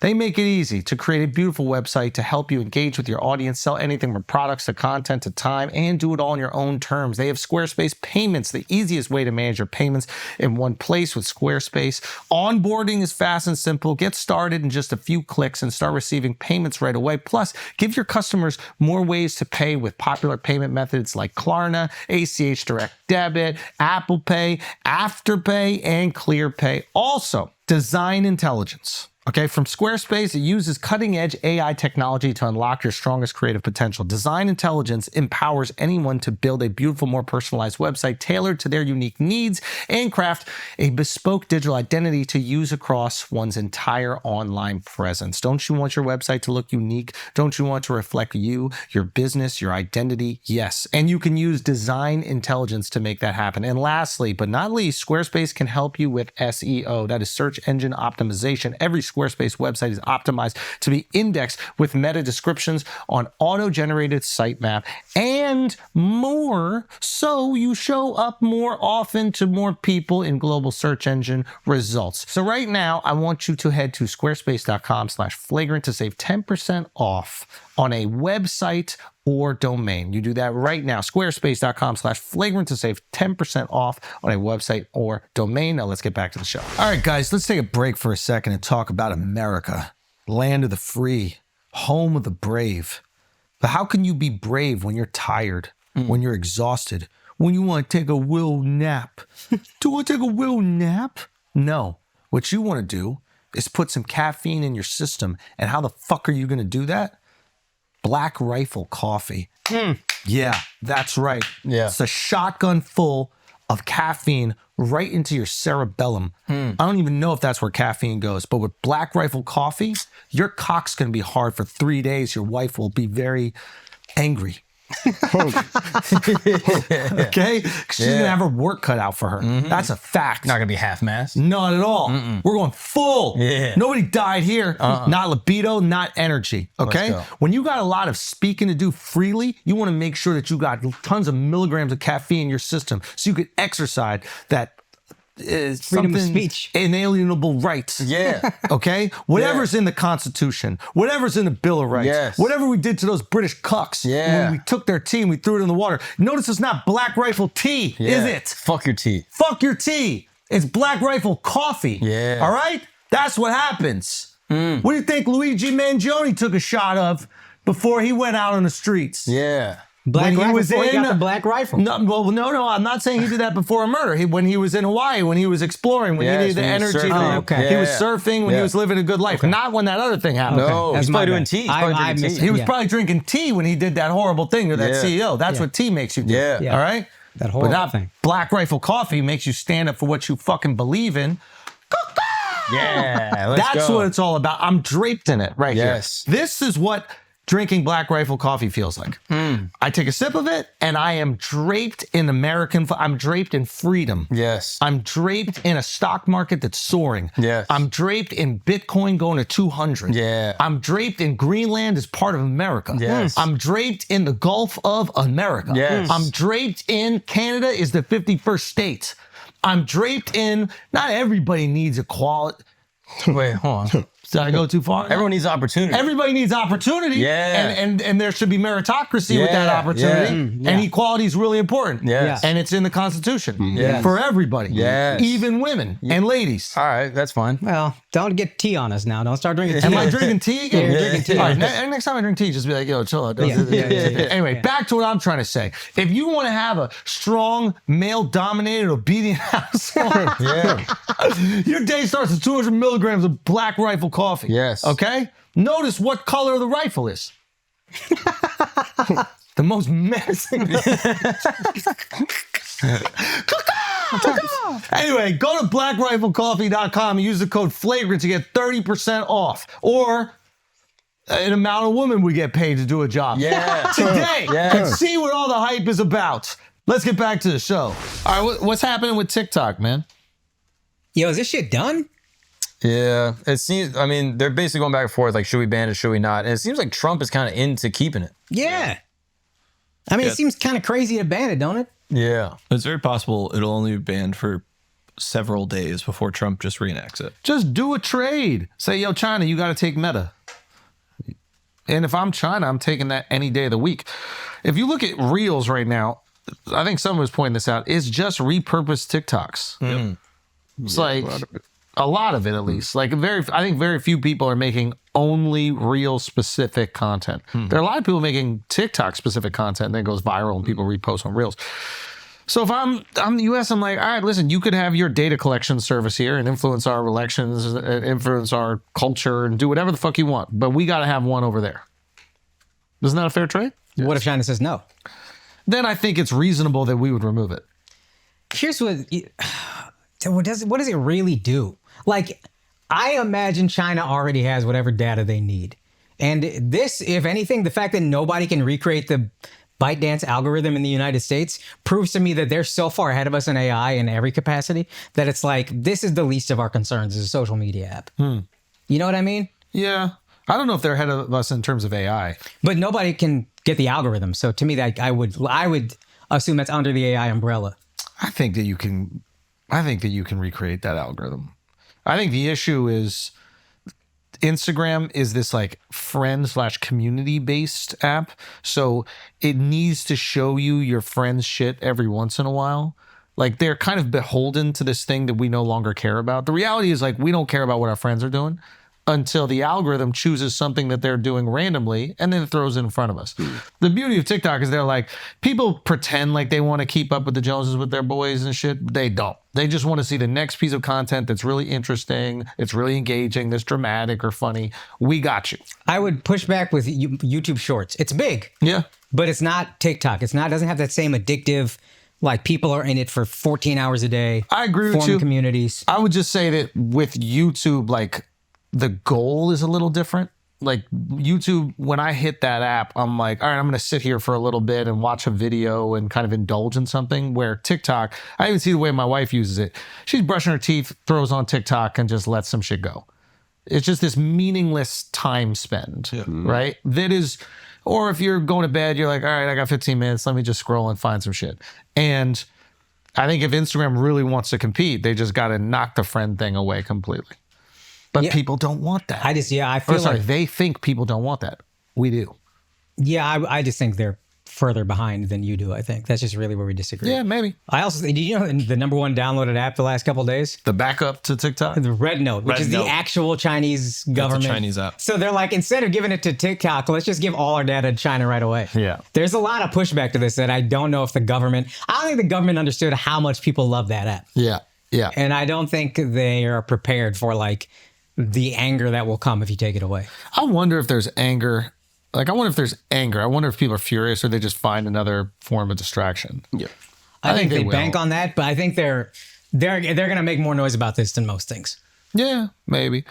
They make it easy to create a beautiful website to help you engage with your audience, sell anything from products to content to time, and do it all on your own terms. They have Squarespace Payments, the easiest way to manage your payments in one place with Squarespace. Onboarding is fast and simple. Get started in just a few clicks and start receiving payments right away. Plus, give your customers more ways to pay with popular payment methods like Klarna, ACH Direct Debit, Apple Pay, Afterpay, and ClearPay. Also, design intelligence. Okay, from Squarespace, it uses cutting-edge AI technology to unlock your strongest creative potential. Design intelligence empowers anyone to build a beautiful, more personalized website tailored to their unique needs and craft a bespoke digital identity to use across one's entire online presence. Don't you want your website to look unique? Don't you want to reflect you, your business, your identity? Yes, and you can use design intelligence to make that happen. And lastly, but not least, Squarespace can help you with SEO. That is search engine optimization. Every Squarespace website is optimized to be indexed with meta descriptions on auto-generated sitemap and more, so you show up more often to more people in global search engine results. So right now, I want you to head to squarespace.com/flagrant to save 10% off on a website or domain. You do that right now. Squarespace.com/flagrant to save 10% off on a website or domain. Now let's get back to the show. All right, guys, let's take a break for a second and talk about America, land of the free, home of the brave. But how can you be brave when you're tired, when you're exhausted, when you want to take a will nap? Do you want to take a will nap? No. What you want to do is put some caffeine in your system. And how the fuck are you going to do that? Black Rifle coffee. Yeah, that's right. Yeah. It's a shotgun full of caffeine right into your cerebellum. I don't even know if that's where caffeine goes, but with Black Rifle coffee, your cock's going to be hard for 3 days. Your wife will be very angry. Okay? She's going to have her work cut out for her. That's a fact. Not going to be half-mast. Not at all. We're going full. Yeah. Nobody died here. Not libido, not energy. Okay? Let's go. When you got a lot of speaking to do freely, you want to make sure that you got tons of milligrams of caffeine in your system so you could exercise that Freedom of speech. Inalienable rights. Yeah. Okay? Whatever's in the Constitution, whatever's in the Bill of Rights, Yes. whatever we did to those British cucks when we took their tea and we threw it in the water. Notice it's not Black Rifle tea, is it? Fuck your tea. Fuck your tea. It's Black Rifle coffee. Yeah. All right? That's what happens. What do you think Luigi Mangione took a shot of before he went out on the streets? Yeah. Black Rifle before he got the Black Rifle. No, I'm not saying he did that before a murder. When he was in Hawaii, when he was exploring, when he needed the energy. He was surfing, when he was living a good life. Not when that other thing happened. No, he's probably doing tea. He was probably drinking tea when he did that horrible thing to that CEO. That's what tea makes you do. Yeah. All right? That horrible but not thing. Black Rifle coffee makes you stand up for what you fucking believe in. Yeah, That's what it's all about. I'm draped in it right here. This is what drinking Black Rifle coffee feels like. I take a sip of it and I am draped in I'm draped in freedom. Yes. I'm draped in a stock market that's soaring. Yes. I'm draped in Bitcoin going to 200. Yeah. I'm draped in Greenland as part of America. Yes. I'm draped in the Gulf of America. Yes. I'm draped in Canada is the 51st state. I'm draped in, not everybody needs equality. Wait, hold on. Did I go too far? Everyone needs opportunity. Everybody needs opportunity. Yeah. And there should be meritocracy with that opportunity. And equality is really important. Yes. And it's in the Constitution. Yes. For everybody. Yes. Even women and ladies. All right, that's fine. Well, don't get tea on us now. Don't start drinking tea. Am I drinking tea again? Yeah, you're drinking tea. All right, next time I drink tea, just be like, yo, chill out. Anyway, back to what I'm trying to say. If you want to have a strong, male-dominated, obedient household, your day starts with 200 milligrams of Black Rifle coffee. Yes. Okay? Notice what color the rifle is. The most menacing. Anyway, go to blackriflecoffee.com and use the code FLAGRANT to get 30% off. Or an amount of women we get paid to do a job. Yeah. Today. Yeah. And see what all the hype is about. Let's get back to the show. All right, what's happening with TikTok, man? Yo, is this shit done? Yeah, it seems. I mean, they're basically going back and forth. Like, should we ban it? Should we not? And it seems like Trump is kind of into keeping it. Yeah. I mean, it seems kind of crazy to ban it, don't it? Yeah, it's very possible it'll only be banned for several days before Trump just reenacts it. Just do a trade. Say, yo, China, you got to take Meta. And if I'm China, I'm taking that any day of the week. If you look at Reels right now, I think someone was pointing this out. It's just repurposed TikToks. It's like a lot of it, at least. Like I think very few people are making only Reel specific content. There are a lot of people making TikTok specific content and then it goes viral and people repost on Reels. So if I'm the US, I'm like, all right, listen, you could have your data collection service here and influence our elections, and influence our culture, and do whatever the fuck you want. But we got to have one over there. Isn't that a fair trade? Yes. What if China says no? Then I think it's reasonable that we would remove it. Here's what does it really do? Like, I imagine China already has whatever data they need. And this, if anything, the fact that nobody can recreate the ByteDance algorithm in the United States proves to me that they're so far ahead of us in AI in every capacity that it's like, this is the least of our concerns as a social media app. You know what I mean? Yeah. I don't know if they're ahead of us in terms of AI. But nobody can get the algorithm. So to me, that I would assume that's under the AI umbrella. I think that you can recreate that algorithm. I think the issue is Instagram is this like friend/community based app. So it needs to show you your friends' shit every once in a while. Like they're kind of beholden to this thing that we no longer care about. The reality is like we don't care about what our friends are doing until the algorithm chooses something that they're doing randomly and then it throws it in front of us. The beauty of TikTok is they're like, people pretend like they want to keep up with the Joneses with their boys and shit. They don't. They just want to see the next piece of content that's really interesting, it's really engaging, that's dramatic or funny. We got you. I would push back with YouTube Shorts. It's big. Yeah. But it's not TikTok. It doesn't have that same addictive, like people are in it for 14 hours a day. I agree with you. Forming communities. I would just say that with YouTube, like, the goal is a little different. Like YouTube, when I hit that app, I'm like, all right, I'm going to sit here for a little bit and watch a video and kind of indulge in something. Where TikTok, I even see the way my wife uses it. She's brushing her teeth, throws on TikTok and just lets some shit go. It's just this meaningless time spend, right? That is, or if you're going to bed, you're like, all right, I got 15 minutes. Let me just scroll and find some shit. And I think if Instagram really wants to compete, they just got to knock the friend thing away completely. But people don't want that. I feel they think people don't want that. We do. Yeah, I just think they're further behind than you do. I think that's just really where we disagree. Yeah, maybe. I also, did you know the number one downloaded app the last couple of days? The backup to TikTok? The Red Note, which is the actual Chinese government. It's a Chinese app. So they're like, instead of giving it to TikTok, let's just give all our data to China right away. Yeah. There's a lot of pushback to this that I don't know if I don't think the government understood how much people love that app. Yeah. Yeah. And I don't think they are prepared for like the anger that will come if you take it away. I wonder if there's anger. Like, I wonder if there's anger. I wonder if people are furious or they just find another form of distraction. Yeah. I think they bank on that, but I think they're going to make more noise about this than most things. Yeah, maybe.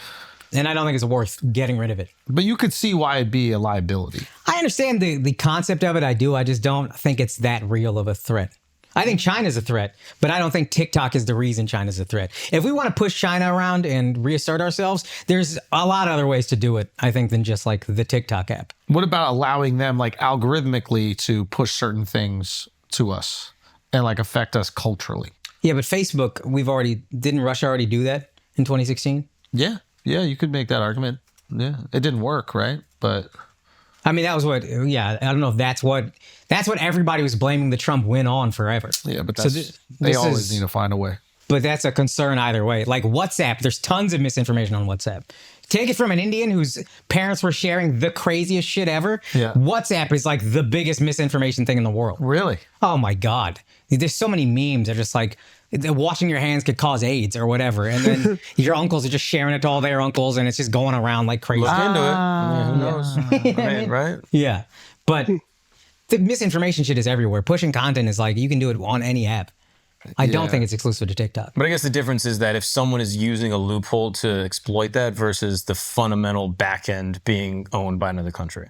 And I don't think it's worth getting rid of it. But you could see why it'd be a liability. I understand the concept of it. I do. I just don't think it's that real of a threat. I think China's a threat, but I don't think TikTok is the reason China's a threat. If we want to push China around and reassert ourselves, there's a lot of other ways to do it, I think, than just like the TikTok app. What about allowing them like algorithmically to push certain things to us and like affect us culturally? Yeah, but Facebook, didn't Russia already do that in 2016? Yeah. Yeah, you could make that argument. Yeah. It didn't work, right? But I mean, that was I don't know if that's what everybody was blaming the Trump win on forever. Yeah, but they always need to find a way. But that's a concern either way. Like WhatsApp, there's tons of misinformation on WhatsApp. Take it from an Indian whose parents were sharing the craziest shit ever. Yeah. WhatsApp is like the biggest misinformation thing in the world. Really? Oh my God. There's so many memes that are just like, washing your hands could cause AIDS or whatever. And then your uncles are just sharing it to all their uncles and it's just going around like crazy. Look into it. I mean, who knows? I mean, right? Yeah. But the misinformation shit is everywhere. Pushing content is like, you can do it on any app. I don't think it's exclusive to TikTok. But I guess the difference is that if someone is using a loophole to exploit that versus the fundamental back end being owned by another country.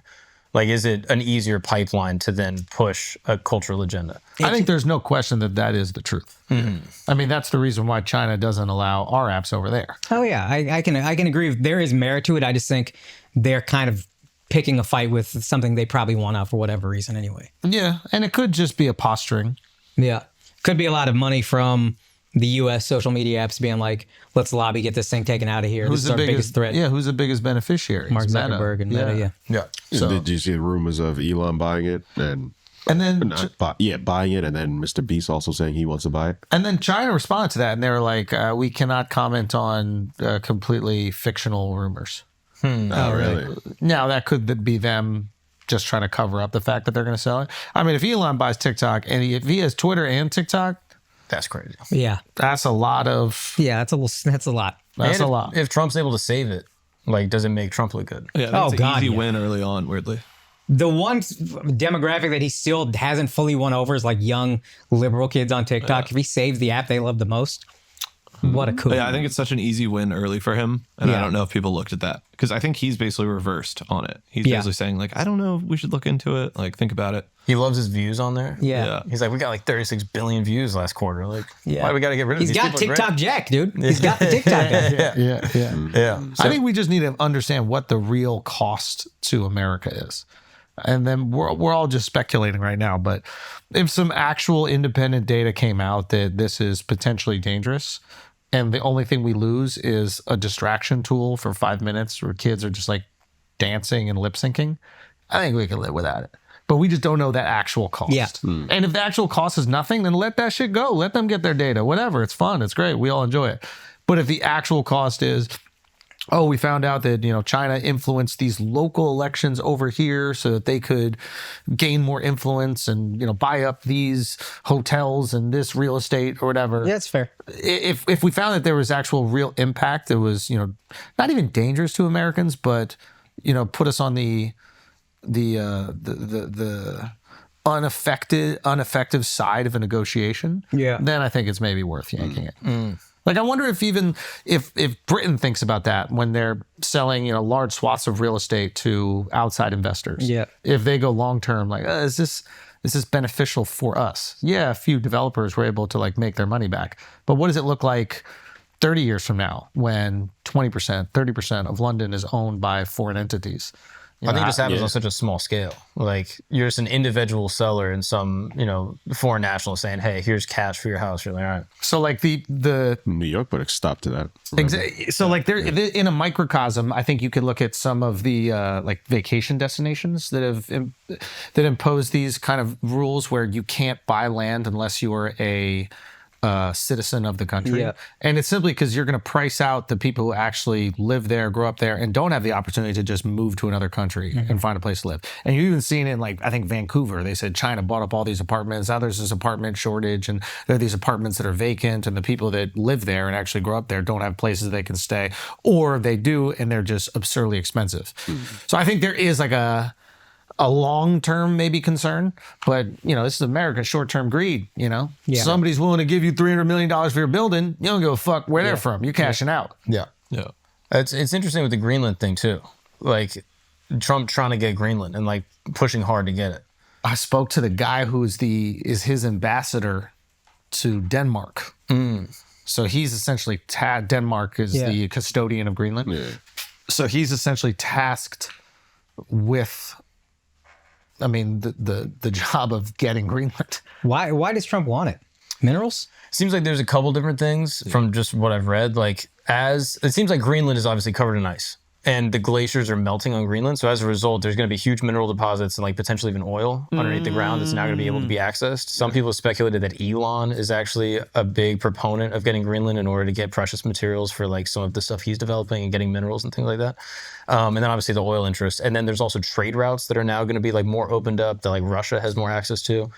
Like, is it an easier pipeline to then push a cultural agenda? I think there's no question that is the truth. Mm-hmm. I mean, that's the reason why China doesn't allow our apps over there. Oh, yeah. I can agree. There is merit to it. I just think they're kind of picking a fight with something they probably want out for whatever reason anyway. Yeah. And it could just be a posturing. Yeah. Could be a lot of money from the U.S. social media apps being like, let's lobby, get this thing taken out of here. This is our biggest threat. Yeah, who's the biggest beneficiary? Mark Zuckerberg and Meta, yeah. So, did you see the rumors of Elon buying it? And then buying it, and then Mr. Beast also saying he wants to buy it. And then China responded to that, and they were like, we cannot comment on completely fictional rumors. Oh, really? Now, that could be them just trying to cover up the fact that they're going to sell it. I mean, if Elon buys TikTok, and if he has Twitter and TikTok, that's crazy. Yeah. That's a lot of... Yeah, that's a lot. That's a lot. If Trump's able to save it, like, does it make Trump look good? Yeah, that's an easy win early on, weirdly. The one demographic that he still hasn't fully won over is like young liberal kids on TikTok. Yeah. If he saves the app they love the most, what a coup. Yeah, I think it's such an easy win early for him. And I don't know if people looked at that. Because I think he's basically reversed on it. He's basically saying, like, I don't know if we should look into it. Like, think about it. He loves his views on there. Yeah. He's like, we got like 36 billion views last quarter. Like, why do we got to get rid of these people? He's got TikTok Jack, dude. He's got the TikTok guy. Yeah. So, I think we just need to understand what the real cost to America is. And then we're all just speculating right now. But if some actual independent data came out that this is potentially dangerous, and the only thing we lose is a distraction tool for 5 minutes where kids are just like dancing and lip syncing, I think we can live without it. But we just don't know that actual cost. Yeah. And if the actual cost is nothing, then let that shit go. Let them get their data. Whatever. It's fun. It's great. We all enjoy it. But if the actual cost is, oh, we found out that, China influenced these local elections over here so that they could gain more influence and, buy up these hotels and this real estate or whatever. Yeah, that's fair. If we found that there was actual real impact, that was, not even dangerous to Americans, but, put us on the ineffective side of a negotiation, then I think it's maybe worth yanking it. Like, I wonder if even if Britain thinks about that when they're selling, large swaths of real estate to outside investors. Yeah. If they go long term, like, is this beneficial for us? Yeah, a few developers were able to like make their money back. But what does it look like 30 years from now when 20%, 30% of London is owned by foreign entities? I think it just happens on such a small scale. Like you're just an individual seller and some, foreign national saying, "Hey, here's cash for your house." You're like, all right. So like the New York put a stop to that. Exactly. So like there in a microcosm, I think you could look at some of the like vacation destinations that impose these kind of rules where you can't buy land unless you are a citizen of the country. Yeah. And it's simply because you're going to price out the people who actually live there, grow up there, and don't have the opportunity to just move to another country and find a place to live. And you've even seen it in, like, I think Vancouver. They said China bought up all these apartments. Now there's this apartment shortage, and there are these apartments that are vacant, and the people that live there and actually grow up there don't have places they can stay, or they do, and they're just absurdly expensive. So I think there is like a long-term maybe concern, but this is America's short-term greed. Somebody's willing to give you $300 million for your building. You don't give a fuck where they're from. You're cashing out. Yeah. It's interesting with the Greenland thing too. Like Trump trying to get Greenland and like pushing hard to get it. I spoke to the guy who is his ambassador to Denmark. So he's essentially Denmark is the custodian of Greenland. Yeah. So he's essentially tasked with, the job of getting Greenland. Why does Trump want it? Minerals? Seems like there's a couple different things from just what I've read. Like it seems like Greenland is obviously covered in ice and the glaciers are melting on Greenland. So as a result, there's going to be huge mineral deposits and like potentially even oil underneath the ground that's now going to be able to be accessed. Some people have speculated that Elon is actually a big proponent of getting Greenland in order to get precious materials for like some of the stuff he's developing and getting minerals and things like that. And then obviously the oil interest. And then there's also trade routes that are now going to be like more opened up that like Russia has more access to.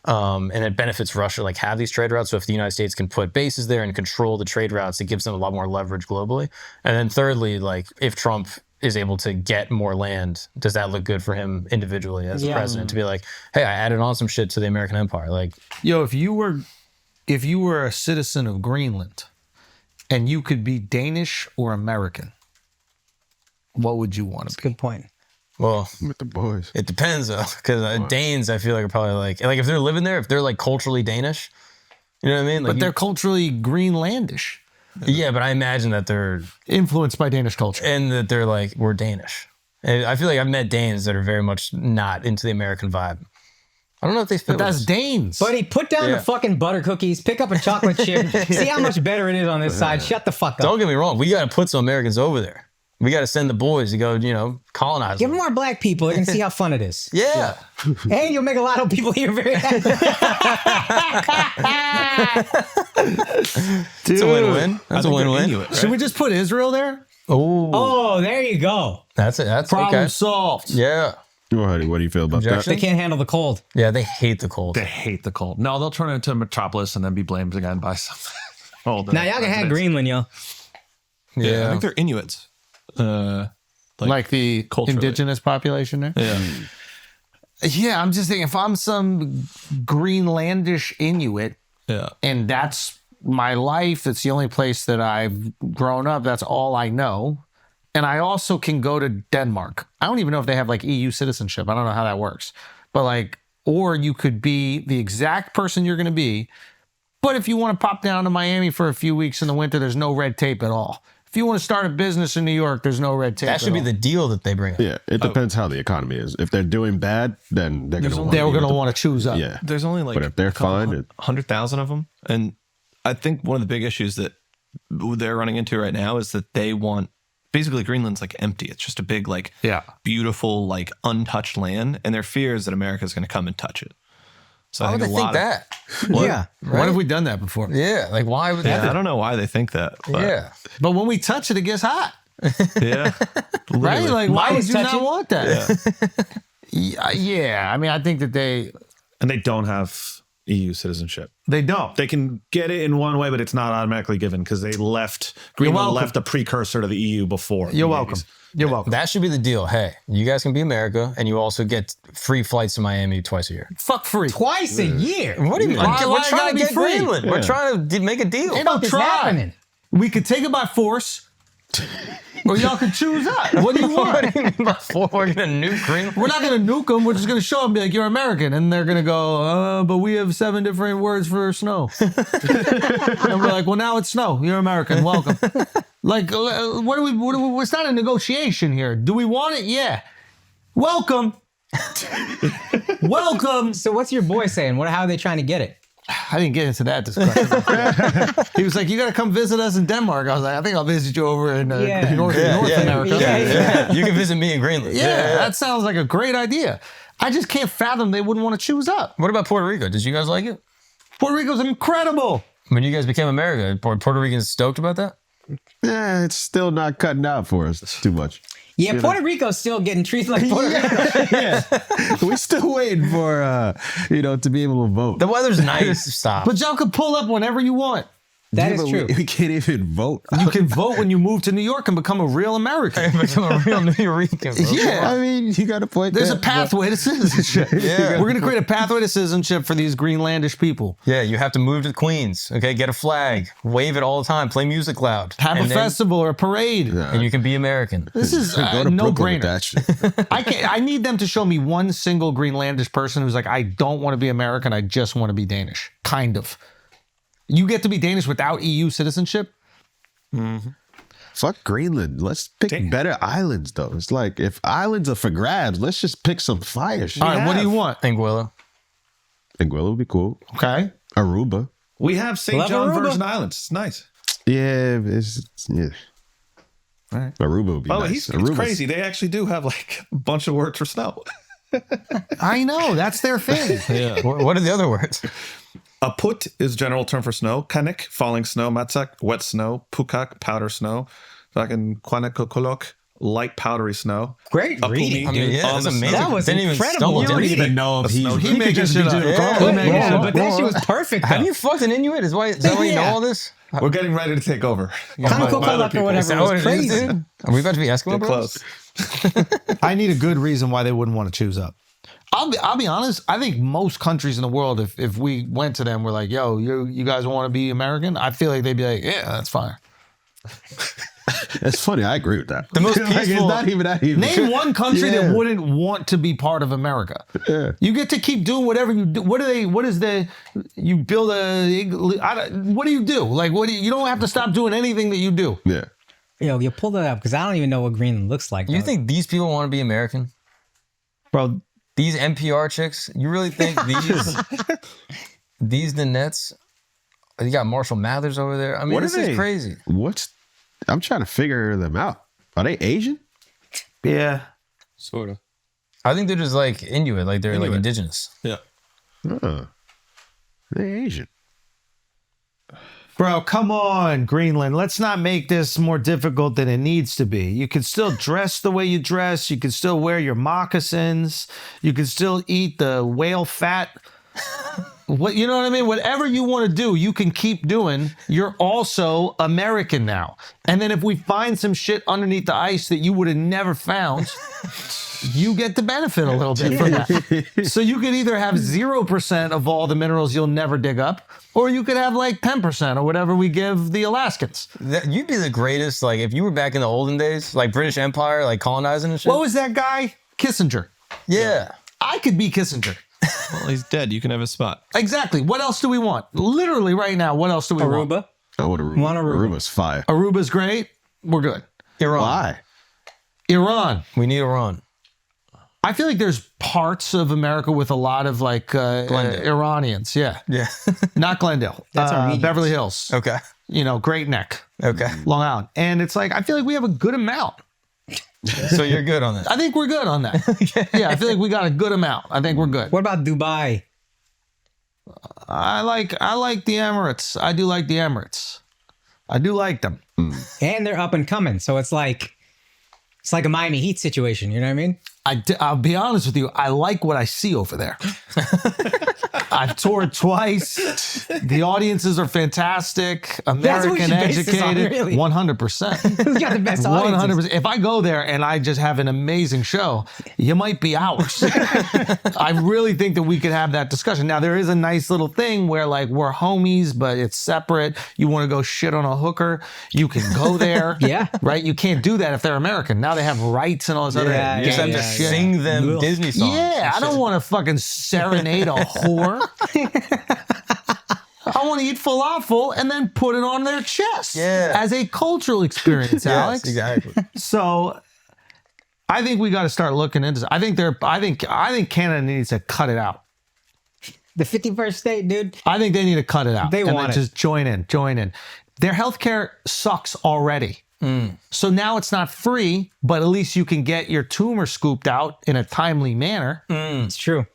And it benefits Russia like have these trade routes. So if the United States can put bases there and control the trade routes, it gives them a lot more leverage globally. And then thirdly, like if Trump is able to get more land, does that look good for him individually as a president to be like, hey, I added on some shit to the American empire? Like, if you were a citizen of Greenland and you could be Danish or American, what would you want to be? Good point. Well, with the boys, it depends though, because Danes, I feel like are probably like if they're living there, if they're like culturally Danish, you know what I mean? Like but they're culturally Greenlandish. Yeah, but I imagine that they're influenced by Danish culture and that they're like we're Danish. And I feel like I've met Danes that are very much not into the American vibe. I don't know if they fit. But that's Danes. Buddy, put down the fucking butter cookies, pick up a chocolate chip, see how much better it is on this side. Shut the fuck up. Don't get me wrong. We got to put some Americans over there. We got to send the boys to go, colonize. Give them more black people. They're going to see how fun it is. Yeah. And you'll make a lot of people here very happy. It's a win-win. That's a win-win. Right? Should we just put Israel there? Oh, there you go. That's it. That's problem solved. Yeah. Well, honey, what do you feel about that? They can't handle the cold. Yeah, they hate the cold. They hate the cold. No, they'll turn it into a metropolis and then be blamed again by something. Now, y'all can have Greenland, yo. Yeah, I think they're Inuits. Like the indigenous population there? Yeah, I'm just thinking if I'm some Greenlandish Inuit and that's my life, it's the only place that I've grown up, that's all I know. And I also can go to Denmark. I don't even know if they have like EU citizenship. I don't know how that works. But or you could be the exact person you're going to be. But if you want to pop down to Miami for a few weeks in the winter, there's no red tape at all. If you want to start a business in New York, there's no red tape. That should be the deal that they bring up. Yeah, it depends how the economy is. If they're doing bad, then they're going to want to choose up. Yeah, there's only but if they're fine, 100,000 of them, and I think one of the big issues that they're running into right now is that they want basically Greenland's like empty. It's just a big beautiful like untouched land, and their fear is that America is going to come and touch it. So why would they think that? Yeah. Right? When have we done that before? Yeah. Like, why would I don't know why they think that. But. Yeah. But when we touch it, it gets hot. Yeah. Right? Like, why would you not want that? Yeah. I mean, I think that And they don't have EU citizenship. They don't. They can get it in one way, but it's not automatically given because Greenland left a precursor to the EU before. You're welcome. You're welcome. That should be the deal. Hey, you guys can be America, and you also get free flights to Miami twice a year. Fuck free. Twice a year? What do you mean? We're trying to get Greenland. Yeah. We're trying to make a deal. Ain't no happening. We could take it by force. Or y'all can choose us. What do you want? What do you mean by force? We're going to nuke Greenland? We're not going to nuke them. We're just going to show them, be like, you're American. And they're going to go, but we have 7 different words for snow. And we're like, well, now it's snow. You're American. Welcome. Like, it's not a negotiation here. Do we want it? Yeah. welcome. Welcome. So what's your boy saying? How are they trying to get it? I didn't get into that discussion. He was like, you got to come visit us in Denmark. I was like, I think I'll visit you over in North America. Yeah. You can visit me in Greenland. Yeah, that sounds like a great idea. I just can't fathom they wouldn't want to choose up. What about Puerto Rico? Did you guys like it? Puerto Rico's incredible. When you guys became America, Puerto Ricans stoked about that? Yeah, it's still not cutting out for us too much. Yeah, Puerto Rico's still getting treated like Puerto Rico. Yeah. We're still waiting for, to be able to vote. The weather's nice. Stop. But y'all can pull up whenever you want. That is true. We can't even vote. You can vote when you move to New York and become a real American. Become a real New Yorican, bro. Yeah. I mean, you got to point There's a pathway to citizenship. Yeah. We're going to create a pathway to citizenship for these Greenlandish people. Yeah, you have to move to Queens. Okay, get a flag, wave it all the time, play music loud. Have a festival or a parade. And you can be American. This is a no-brainer. I need them to show me one single Greenlandish person who's like, I don't want to be American, I just want to be Danish. Kind of. You get to be Danish without EU citizenship? Mm-hmm. Fuck Greenland. Let's pick better islands, though. It's like, if islands are for grabs, let's just pick some fire shit. All right, what do you want? Anguilla. Anguilla would be cool. Okay. Aruba. We have St. John Virgin Islands. It's nice. Yeah, All right. Aruba would be nice. He's crazy. They actually do have like a bunch of words for snow. I know. That's their thing. Yeah. What are the other words? A put is general term for snow. Kanik, falling snow. Matsak, wet snow. Pukak, powder snow. Fucking Quanakokolok, light powdery snow. Great reading. I mean, yeah, that's amazing. That was incredible. You don't even know if he made just shit be up. doing But that shit was perfect. Have you fucked an Inuit? Is that why you know all this? We're getting ready to take over. Kokolok or whatever was crazy. Are we about to be Eskimo bros? Close. I need a good reason why they wouldn't want to choose up. I'll be honest. I think most countries in the world, if we went to them, we're like, "Yo, you guys want to be American?" I feel like they'd be like, "Yeah, that's fine." It's funny. I agree with that. The most peaceful. Like, it's not even that even. Name one country that wouldn't want to be part of America. Yeah. You get to keep doing whatever you do. You build what do you do? Like, you don't have to stop doing anything that you do. Yeah. Yo, you pull that up because I don't even know what Greenland looks like. You think these people want to be American? Bro, these NPR chicks, you really think these the Nets? You got Marshall Mathers over there. I mean, this is crazy. I'm trying to figure them out. Are they Asian? Yeah. Sort of. I think they're just like Inuit, like they're like indigenous. Yeah. They're Asian. Bro, come on, Greenland. Let's not make this more difficult than it needs to be. You can still dress the way you dress. You can still wear your moccasins. You can still eat the whale fat. You know what I mean? Whatever you want to do, you can keep doing. You're also American now. And then if we find some shit underneath the ice that you would have never found, you get the benefit a little bit from that. So you could either have 0% of all the minerals you'll never dig up, or you could have like 10% or whatever we give the Alaskans. You'd be the greatest, like if you were back in the olden days, like British Empire, like colonizing and shit. What was that guy? Kissinger. Yeah. I could be Kissinger. Well, he's dead. You can have a spot. Exactly. What else do we want? Literally right now, what else do we want? Aruba. Oh, what Aruba? Aruba's fire. Aruba's great. We're good. Iran. Why? Iran. We need Iran. I feel like there's parts of America with a lot of like Iranians. Yeah. Yeah. Not Glendale. That's Beverly Hills. Okay. Great Neck. Okay. Long Island. And it's like, I feel like we have a good amount. So you're good on that. I think we're good on that. Yeah, I feel like we got a good amount. I think we're good. What about Dubai? I like the Emirates. I do like the Emirates. I do like them. And they're up and coming. So it's like a Miami Heat situation. You know what I mean? I'll be honest with you. I like what I see over there. I've toured twice. The audiences are fantastic. American educated. 100%. Who's got the best audiences? 100%. If I go there and I just have an amazing show, you might be ours. I really think that we could have that discussion. Now, there is a nice little thing where like we're homies, but it's separate. You want to go shit on a hooker, you can go there. Yeah. Right? You can't do that if they're American. Now they have rights and all this other You just have to shit. sing them Disney songs. Yeah, I don't want to fucking serenade a whore. I want to eat falafel and then put it on their chest as a cultural experience, Alex. Yes, exactly. So I think we got to start looking into this. I think Canada needs to cut it out. The 51st state, dude. I think they need to cut it out. They want it. Just join in. Their healthcare sucks already. So now it's not free, but at least you can get your tumor scooped out in a timely manner. It's true.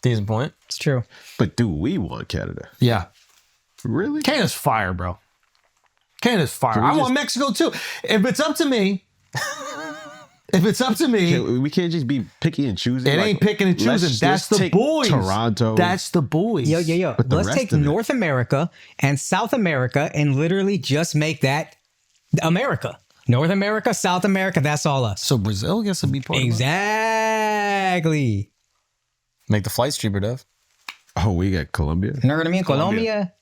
Decent point. It's true. But do we want Canada? Yeah. Really? Canada's fire, bro. Canada's fire. I want Mexico too. If it's up to me, we can't just be picky and choosing. It ain't picking and choosing. That's the boys. Toronto. That's the boys. Yo. Let's take North America and South America and literally just make that America. North America, South America, that's all us. So Brazil gets to be part of it. Exactly. Make the flights cheaper, Dev. Oh, we got Colombia. You know what I mean? Colombia.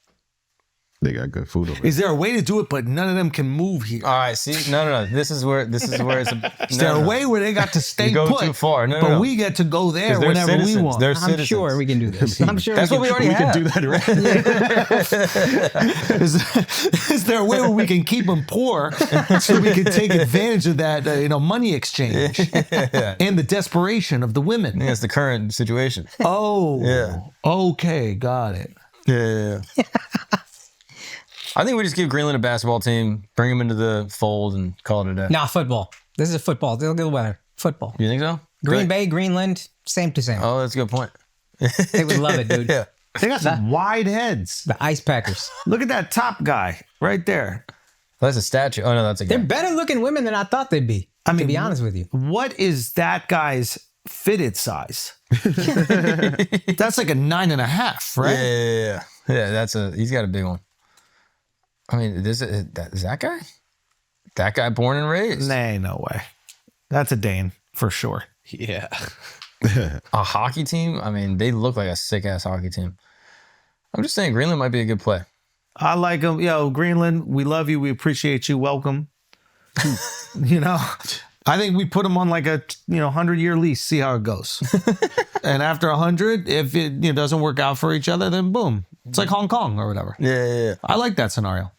They got good food over there. Is there a way to do it, but none of them can move here? All right, see, no. This is where it's. Is there a way where they got to stay You go put? too far. But we get to go there whenever we want. They're I'm citizens. sure we can do this. I'm sure That's what we already have. can do that, right? Is there a way where we can keep them poor so we can take advantage of that, money exchange and the desperation of the women? Yeah, it's the current situation. Oh, Yeah. Okay, got it. Yeah. I think we just give Greenland a basketball team, bring them into the fold, and call it a day. Nah, football. This is football. They'll get weather. Football. You think so? Green Bay, Greenland, same to same. Oh, that's a good point. They would love it, dude. Yeah. They got some wide heads. The Ice Packers. Look at that top guy right there. That's a statue. Oh, no, that's a guy. They're better looking women than I thought they'd be. To be honest with you. What is that guy's fitted size? That's like a 9.5, right? Yeah, he's got a big one. I mean, is that guy? That guy born and raised? Nah, no way. That's a Dane for sure. Yeah. A hockey team? I mean, they look like a sick-ass hockey team. I'm just saying Greenland might be a good play. I like them. Yo, Greenland, we love you. We appreciate you. Welcome. I think we put them on like a 100-year lease, see how it goes. And after 100, if it doesn't work out for each other, then boom. It's like Hong Kong or whatever. Yeah. I like that scenario.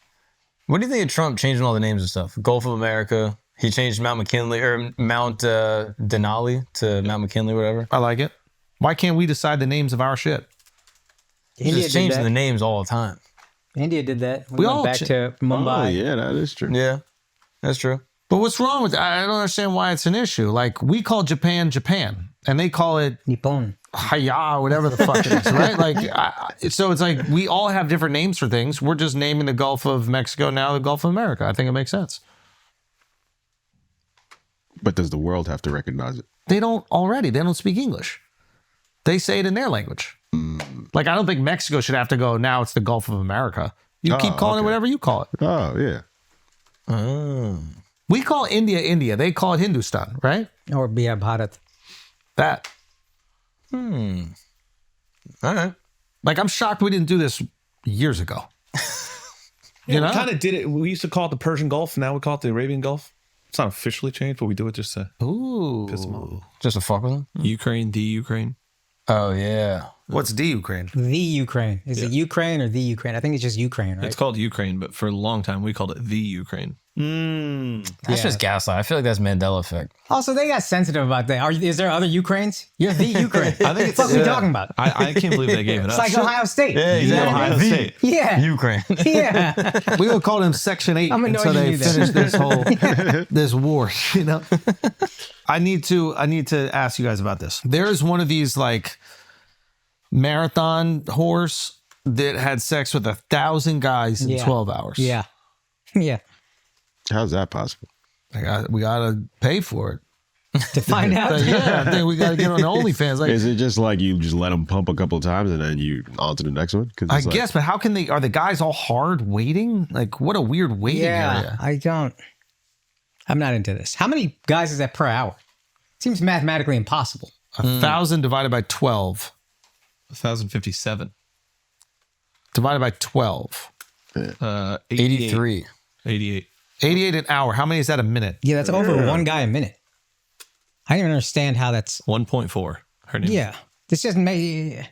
What do you think of Trump changing all the names and stuff? Gulf of America. He changed Mount McKinley or Mount Denali to Mount McKinley, whatever. I like it. Why can't we decide the names of our shit? He's just changing the names all the time. India did that. We all went back to Mumbai. Oh, yeah, that is true. Yeah, that's true. But what's wrong with that? I don't understand why it's an issue. Like, we call Japan, Japan, and they call it Nippon. Haya, whatever the fuck it is, right? Like, so it's like we all have different names for things. We're just naming the Gulf of Mexico now the Gulf of America. I think it makes sense. But does the world have to recognize it? They don't already. They don't speak English. They say it in their language. Like, I don't think Mexico should have to go, now it's the Gulf of America. You keep calling it whatever you call it. Oh, yeah. Oh. We call India, India. They call it Hindustan, right? Or Bia Bharat. That. All right. Like, I'm shocked we didn't do this years ago. We kind of did it. We used to call it the Persian Gulf. Now we call it the Arabian Gulf. It's not officially changed, but we do it just to piss them off. Just to fuck with them? Ukraine, the Ukraine. Oh, yeah. What's the Ukraine? The Ukraine. Is it Ukraine or the Ukraine? I think it's just Ukraine, right? It's called Ukraine, but for a long time we called it the Ukraine. That's just gaslight. I feel like that's Mandela effect. Also, they got sensitive about that. Is there other Ukraines? You're the Ukraine. I think it's what are we talking about? I can't believe they gave it It's up. like Ohio State. Yeah, exactly. Ohio State. Yeah. Ukraine. Yeah. We would call them Section 8 I'm annoyed until you they knew that. finish this whole this war, I need to ask you guys about this. There is one of these like marathon whores that had sex with 1,000 guys in 12 hours. Yeah. Yeah. How's that possible? We gotta pay for it. To find out. I think we gotta get on the OnlyFans. Like, is it just like you just let them pump a couple of times and then you on to the next one? I guess, but how can are the guys all hard waiting? Like, what a weird waiting area. I'm not into this. How many guys is that per hour? Seems mathematically impossible. 1,000 divided by 12. 1,057. Divided by 12. 83. 88. 88 an hour. How many is that a minute? Yeah, that's over one guy a minute. I don't even understand how that's 1.4. Her name. Yeah. This doesn't make.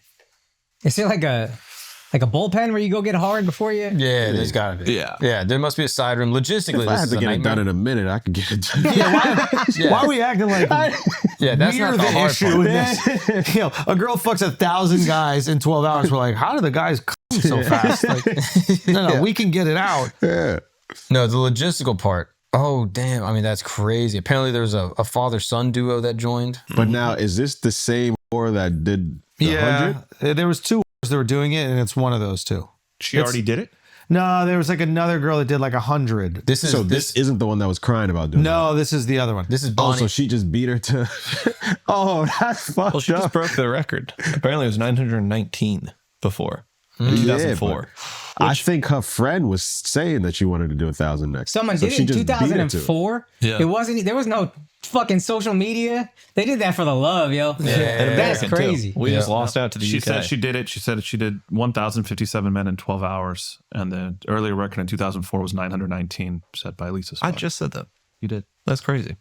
Is there like a Like a bullpen where you go get hard before you. Yeah, there's gotta be. Yeah, there must be a side room. Logistically, If I this had is to a get it nightmare. done in a minute, I could get it done. Why are we acting like Yeah, that's we're not the the hard issue part. in this? You know, a girl fucks 1,000 guys in 12 hours. We're like, how do the guys come so fast? Like, no, we can get it out. Yeah. No, the logistical part. Oh, damn. I mean, that's crazy. Apparently, there's a father-son duo that joined. But now, is this the same whore that did the 100? There was 2 whores that were doing it, and it's one of those 2. She already did it? No, there was like another girl that did like 100. This is This isn't the one that was crying about doing No, this is the other one. This is Oh, Bonnie. so she just beat her to... Oh, that's fucked Well, she just up. broke the record. Apparently, it was 919 before. In 2004. I think her friend was saying that she wanted to do 1,000 next. Someone So did she it in just beat her to it. 2004. Yeah. It wasn't. There was no fucking social media. They did that for the love, yo. And That's American, too. crazy. We just lost out to the She UK. said she did it. She said she did 1,057 men in 12 hours. And the earlier record in 2004 was 919, set by Lisa I Scott. just said that. You did. That's crazy.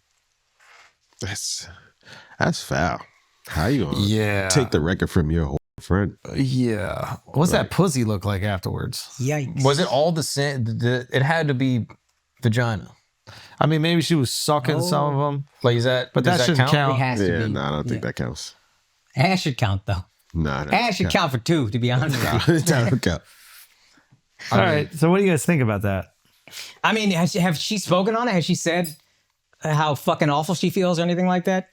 That's foul. How you gonna Yeah. take the record from your whore friend? Yeah. What's that pussy look like afterwards? Yikes. Was it all the same? It had to be vagina. I mean, maybe she was sucking some of them. Like, is that? But does that shouldn't It count. has to Yeah, be. no, I don't think that counts. Ass should count though. Nah, that Ass should count for 2. To be honest with you. That don't count. All right. So what do you guys think about that? I mean, have she spoken on it? Has she said how fucking awful she feels or anything like that?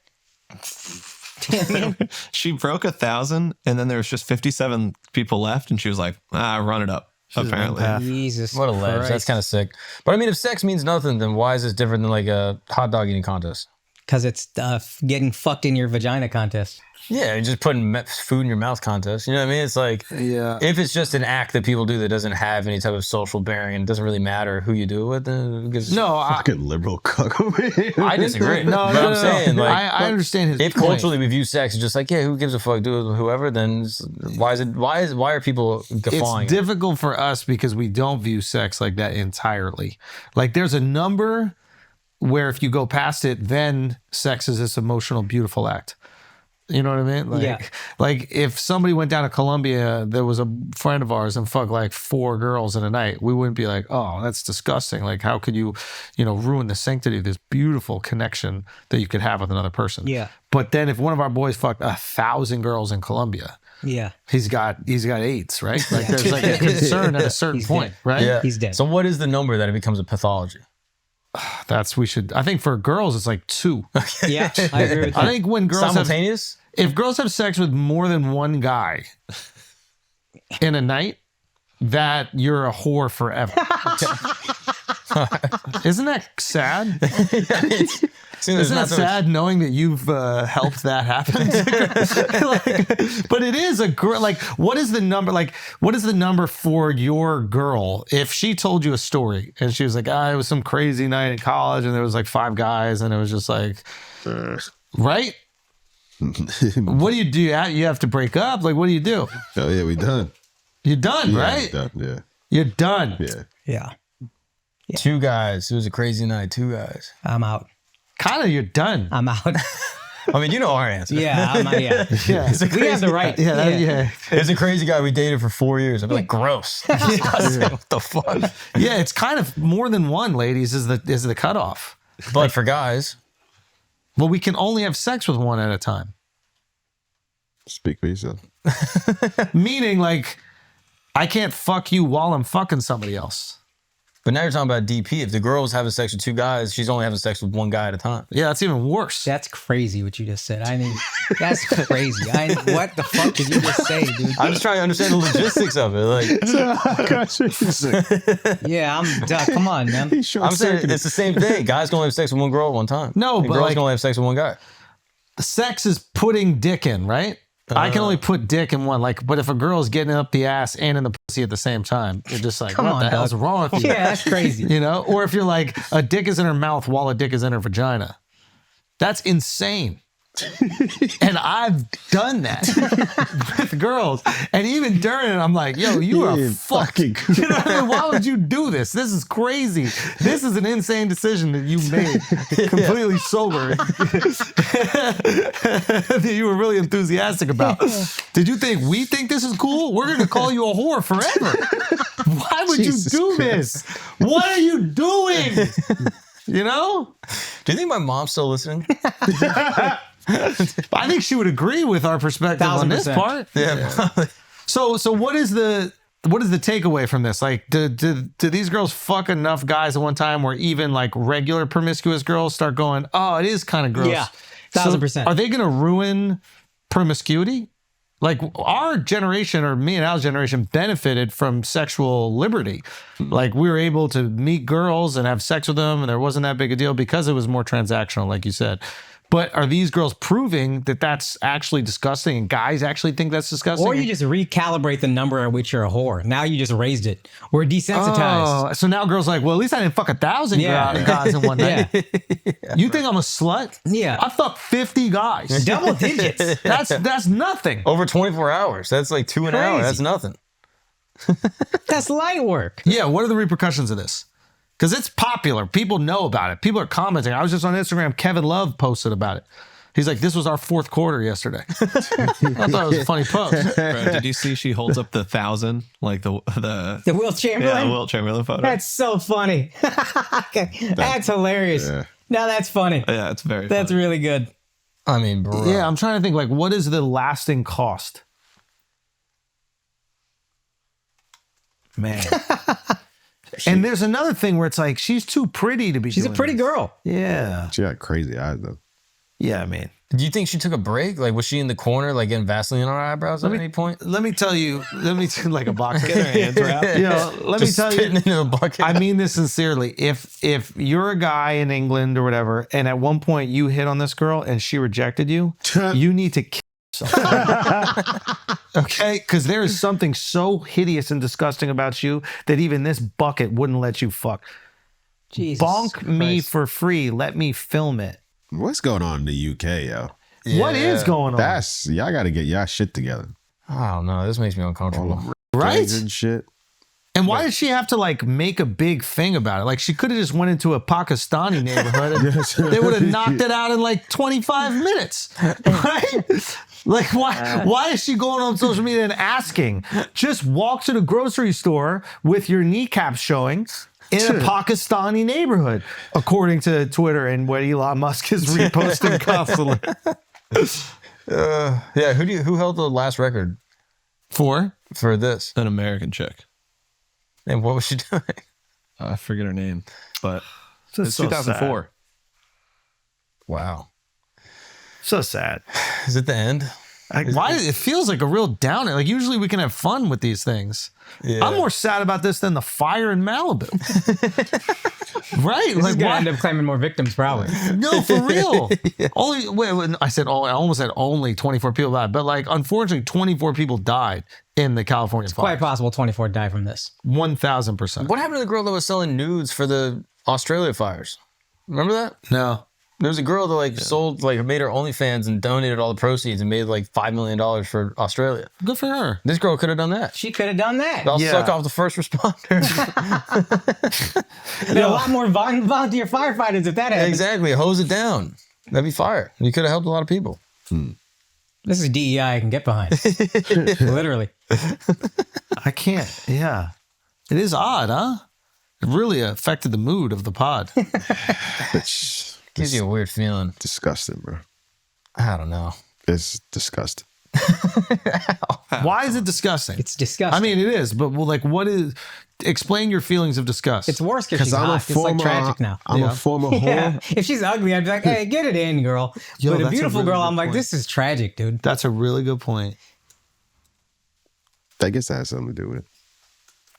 She broke 1,000, and then there was just 57 people left, and she was like, run it up, apparently. Jesus. What a ledge. Christ. That's kind of sick. But I mean, if sex means nothing, then why is this different than like a hot dog eating contest? Because it's getting fucked in your vagina contest. Yeah, you're just putting food in your mouth contest. You know what I mean? It's like, Yeah. if it's just an act that people do that doesn't have any type of social bearing and it doesn't really matter who you do it with, then who gives a No, I, Fucking liberal cuck over here. I disagree. No, but no, I'm no, saying, no. like, I understand his if point. culturally we view sex as just like, yeah, who gives a fuck, do it with whoever, then why are people guffawing It's it? difficult for us because we don't view sex like that entirely. Like there's a number where if you go past it, then sex is this emotional, beautiful act. You know what I mean? Like, Yeah. like if somebody went down to Colombia, there was a friend of ours and fucked like 4 girls in a night, we wouldn't be like, oh, that's disgusting. Like, how could you, ruin the sanctity of this beautiful connection that you could have with another person? Yeah. But then if one of our boys fucked 1,000 girls in Colombia, Yeah. he's got AIDS, right? Like there's like a concern at a certain He's point, dead. right? Yeah. He's dead. So what is the number that it becomes a pathology? I think for girls it's like 2. Yeah, I agree with that. I think when girls Simultaneous? if girls have sex with more than one guy in a night, that you're a whore forever. Isn't that sad? Isn't that sad knowing that you've helped that happen? But it is a girl. Like, what is the number? Like, what is the number for your girl? If she told you a story and she was like, it was some crazy night in college and there was like 5 guys and it was just like, right? What do? You have to break up? Like, what do you do? Oh yeah, we done. You're done, Yeah, right? Done. Yeah. You're done. Yeah. Yeah. 2 guys. It was a crazy night. 2 guys. I'm out. Kind of, you're done. I'm out. I mean, you know our answer. Yeah. Yeah. We have the right. Yeah. It's a crazy guy we dated for 4 years. I'd be like, gross. What the fuck? Yeah, it's kind of more than one, ladies, is the cutoff. But for guys, well, we can only have sex with one at a time. Speak for yourself. Meaning, like, I can't fuck you while I'm fucking somebody else. but now you're talking about DP. If the girl's having sex with 2 guys, she's only having sex with 1 guy at a time. Yeah, that's even worse. That's crazy what you just said. I mean, that's crazy. What the fuck did you just say, dude? I'm just trying to understand the logistics of it. Like, Yeah, come on, man. I'm saying it's the same thing. Guys can only have sex with 1 girl at one time. No, and but girls like- can only have sex with 1 guy. Sex is putting dick in, right? I can only put dick in one. Like, but if a girl's getting up the ass and in the pussy at the same time, you're just like, Come what on, the hell's dog. wrong with you? Yeah, that's crazy. You know? Or if you're like, a dick is in her mouth while a dick is in her vagina. That's insane. And I've done that with girls. And even during it, I'm like, yo, you are fucking. You know what I mean? Why would you do this? This is crazy. This is an insane decision that you made completely sober. That you were really enthusiastic about. Did you think we think this is cool? We're going to call you a whore forever. Why would you do this? What are you doing? You know? Do you think my mom's still listening? I think she would agree with our perspective on this part. Yeah. So what is the takeaway from this? Like, do these girls fuck enough guys at one time where even like regular promiscuous girls start going, oh, it is kind of gross? Yeah, 1000%. So are they going to ruin promiscuity? Like our generation, or me and Al's generation, benefited from sexual liberty. Like we were able to meet girls and have sex with them, and there wasn't that big a deal because it was more transactional, like you said. But are these girls proving that that's actually disgusting and guys actually think that's disgusting? Or you just recalibrate the number at which you're a whore. Now you just raised it. We're desensitized. Oh, so now girls are like, well, at least I didn't fuck 1,000 guys in one night. You think I'm a slut? Yeah. I fucked 50 guys. Double digits. That's nothing. Over 24 hours. That's like 2 an hour. That's nothing. That's light work. Yeah, what are the repercussions of this? Because it's popular. People know about it. People are commenting. I was just on Instagram. Kevin Love posted about it. He's like, this was our fourth quarter yesterday. I thought it was a funny post. Bro, did you see she holds up the 1,000? Like the Wilt Chamberlain? Yeah, the Wilt Chamberlain photo. That's so funny. That's hilarious. Yeah. No, that's funny. Yeah, it's very That's funny. really good. I mean, bro. Yeah, I'm trying to think, like, what is the lasting cost? Man. And there's another thing where it's like, she's too pretty to be She's a doing pretty this. girl. Yeah. She got crazy eyes though. Yeah, man. Do you think she took a break? Like, was she in the corner, like getting Vaseline on her eyebrows at any point? Let me tell you, like a boxer. Get her hands wrapped. You know, let me Just tell spitting you, into a bucket. I mean this sincerely. If you're a guy in England or whatever, and at one point you hit on this girl and she rejected you, you need to kill yourself. Okay? Because there is something so hideous and disgusting about you that even this bucket wouldn't let you fuck. Jesus Bonk me Christ. for free. Let me film it. What's going on in the UK, yo? What is going on? Y'all got to get y'all shit together. I don't know. This makes me uncomfortable. Right? And shit. And why did she have to like make a big thing about it? Like she could have just went into a Pakistani neighborhood and they would have knocked it out in like 25 minutes. Right? Like why is she going on social media and asking? Just walk to the grocery store with your kneecaps showing in a Pakistani neighborhood, according to Twitter and what Elon Musk is reposting constantly. Yeah, who held the last record For this? An American chick. And what was she doing? I forget her name, but It's it's so 2004. Wow. so sad. Is it the end? Why it feels like a real downer? Like usually we can have fun with these things. Yeah. I'm more sad about this than the fire in Malibu. Right? This is Like gonna why? end up claiming more victims, probably. No, for real. Only wait, I said all. I almost said only 24 people died, but like unfortunately 24 people died in the California fire. Quite possible 24 died from this. 1,000%. What happened to the girl that was selling nudes for the Australia fires? Remember that? No. There was a girl that sold, made her OnlyFans and donated all the proceeds and made like $5 million for Australia. Good for her. This girl could have done that. She could have done that. I'll Yeah. suck off the first responders. There are a lot more volunteer firefighters if that happens. Exactly. Hose it down. That'd be fire. You could have helped a lot of people. This is DEI I can get behind. Literally. I can't. Yeah. It is odd, huh? It really affected the mood of the pod. Gives you a weird feeling. Disgusting, bro. I don't know. It's disgusting. Why is it disgusting? It's disgusting. I mean, it is, but what is? Explain your feelings of disgust. It's worse because she's hot. It's like tragic now. I'm a former whore. Yeah. If she's ugly, I'd be like, hey, get it in, girl. Yo, but a that's a beautiful really girl, good I'm like, point. this is tragic, dude. That's a really good point. I guess that has something to do with it.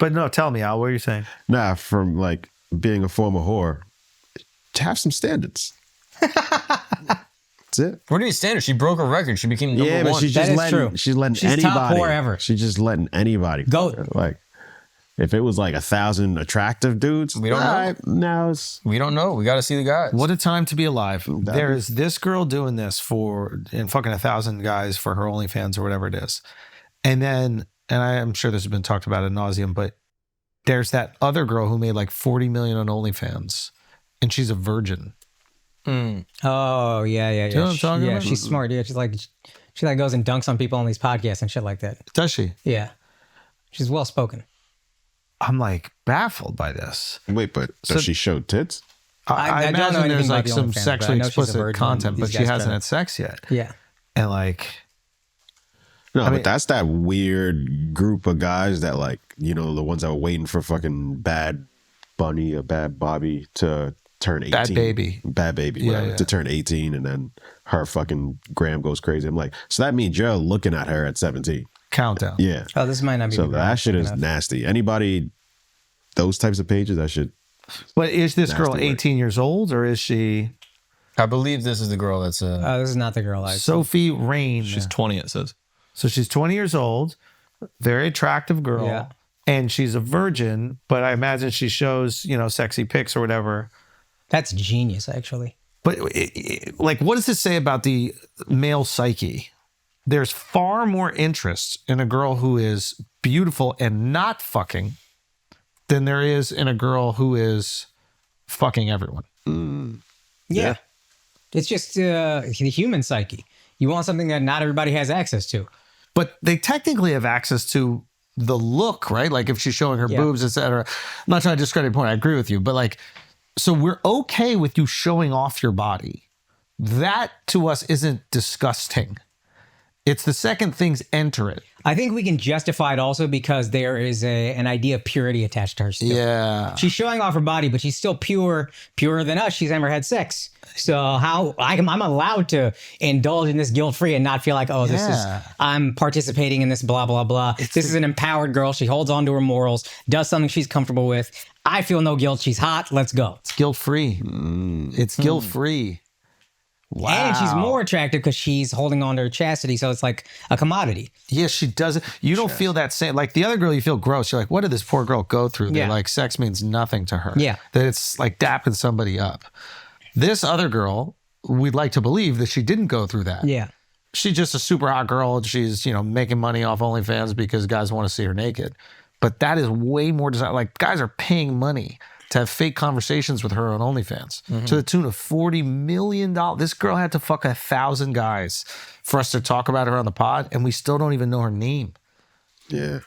But no, tell me, Al, what are you saying? Nah, from like being a former whore, to have some standards. That's it. What are you standards? She broke her record. She became number Yeah, one. but she's That just is letting true. she's letting She's anybody. top whore ever. She's just letting anybody Goat. like If it was like 1,000 attractive dudes, we don't know. Now we don't know. We got to see the guys. What a time to be alive. There's this girl doing this and fucking 1,000 guys for her OnlyFans or whatever it is. And then, and I'm sure this has been talked about ad nauseum, but there's that other girl who made like 40 million on OnlyFans and she's a virgin. Oh, yeah. Do you know what I'm talking about? She's smart. Yeah, she goes and dunks on people on these podcasts and shit like that. Does she? Yeah. She's well spoken. I'm like baffled by this. Wait, but does she show tits? I don't know imagine anything there's about like the some OnlyFans, sexually but I know she's a explicit virgin. content, but These she guys hasn't try to- had sex yet. Yeah. And like, No, I mean- but that's that weird group of guys that like, you know, the ones that were waiting for fucking Bad Bunny or Bad Bobby to turn 18. Bad Baby, whatever, to turn 18, and then her fucking gram goes crazy. I'm like, so that means you're looking at her at 17. Countdown. Yeah. Oh, this might not be. So the that shit is enough. nasty. Anybody, those types of pages, that shit. But is this girl Nasty work. 18 years old or is she I believe this is the girl that's This is not the girl I. Sophie Rain? She's 20, it says. So she's 20 years old, very attractive girl, Yeah. and she's a virgin, but I imagine she shows, sexy pics or whatever. That's genius, actually. But like, what does this say about the male psyche? There's far more interest in a girl who is beautiful and not fucking than there is in a girl who is fucking everyone. Yeah. It's just the human psyche. You want something that not everybody has access to. But they technically have access to the look, right? Like if she's showing her boobs, et cetera. I'm not trying to discredit your point. I agree with you. But like, so we're okay with you showing off your body. That to us isn't disgusting. It's the second things enter it. I think we can justify it also because there is an idea of purity attached to her still. Yeah. She's showing off her body, but she's still purer than us. She's never had sex. So how I'm allowed to indulge in this guilt-free and not feel like, I'm participating in this this is an empowered girl. She holds on to her morals, does something she's comfortable with. I feel no guilt. She's hot. Let's go. It's guilt-free. It's guilt-free. Wow. And she's more attractive because she's holding on to her chastity, so it's like a commodity. Yeah, she doesn't. You don't feel that same. Like the other girl, you feel gross. You're like, what did this poor girl go through? Yeah. That like sex means nothing to her. Yeah. That it's like dapping somebody up. This other girl, we'd like to believe that she didn't go through that. Yeah. She's just a super hot girl and she's, making money off OnlyFans because guys want to see her naked. But that is way more desire. Like guys are paying money to have fake conversations with her on OnlyFans to the tune of $40 million. This girl had to fuck 1,000 guys for us to talk about her on the pod, and we still don't even know her name. Yeah.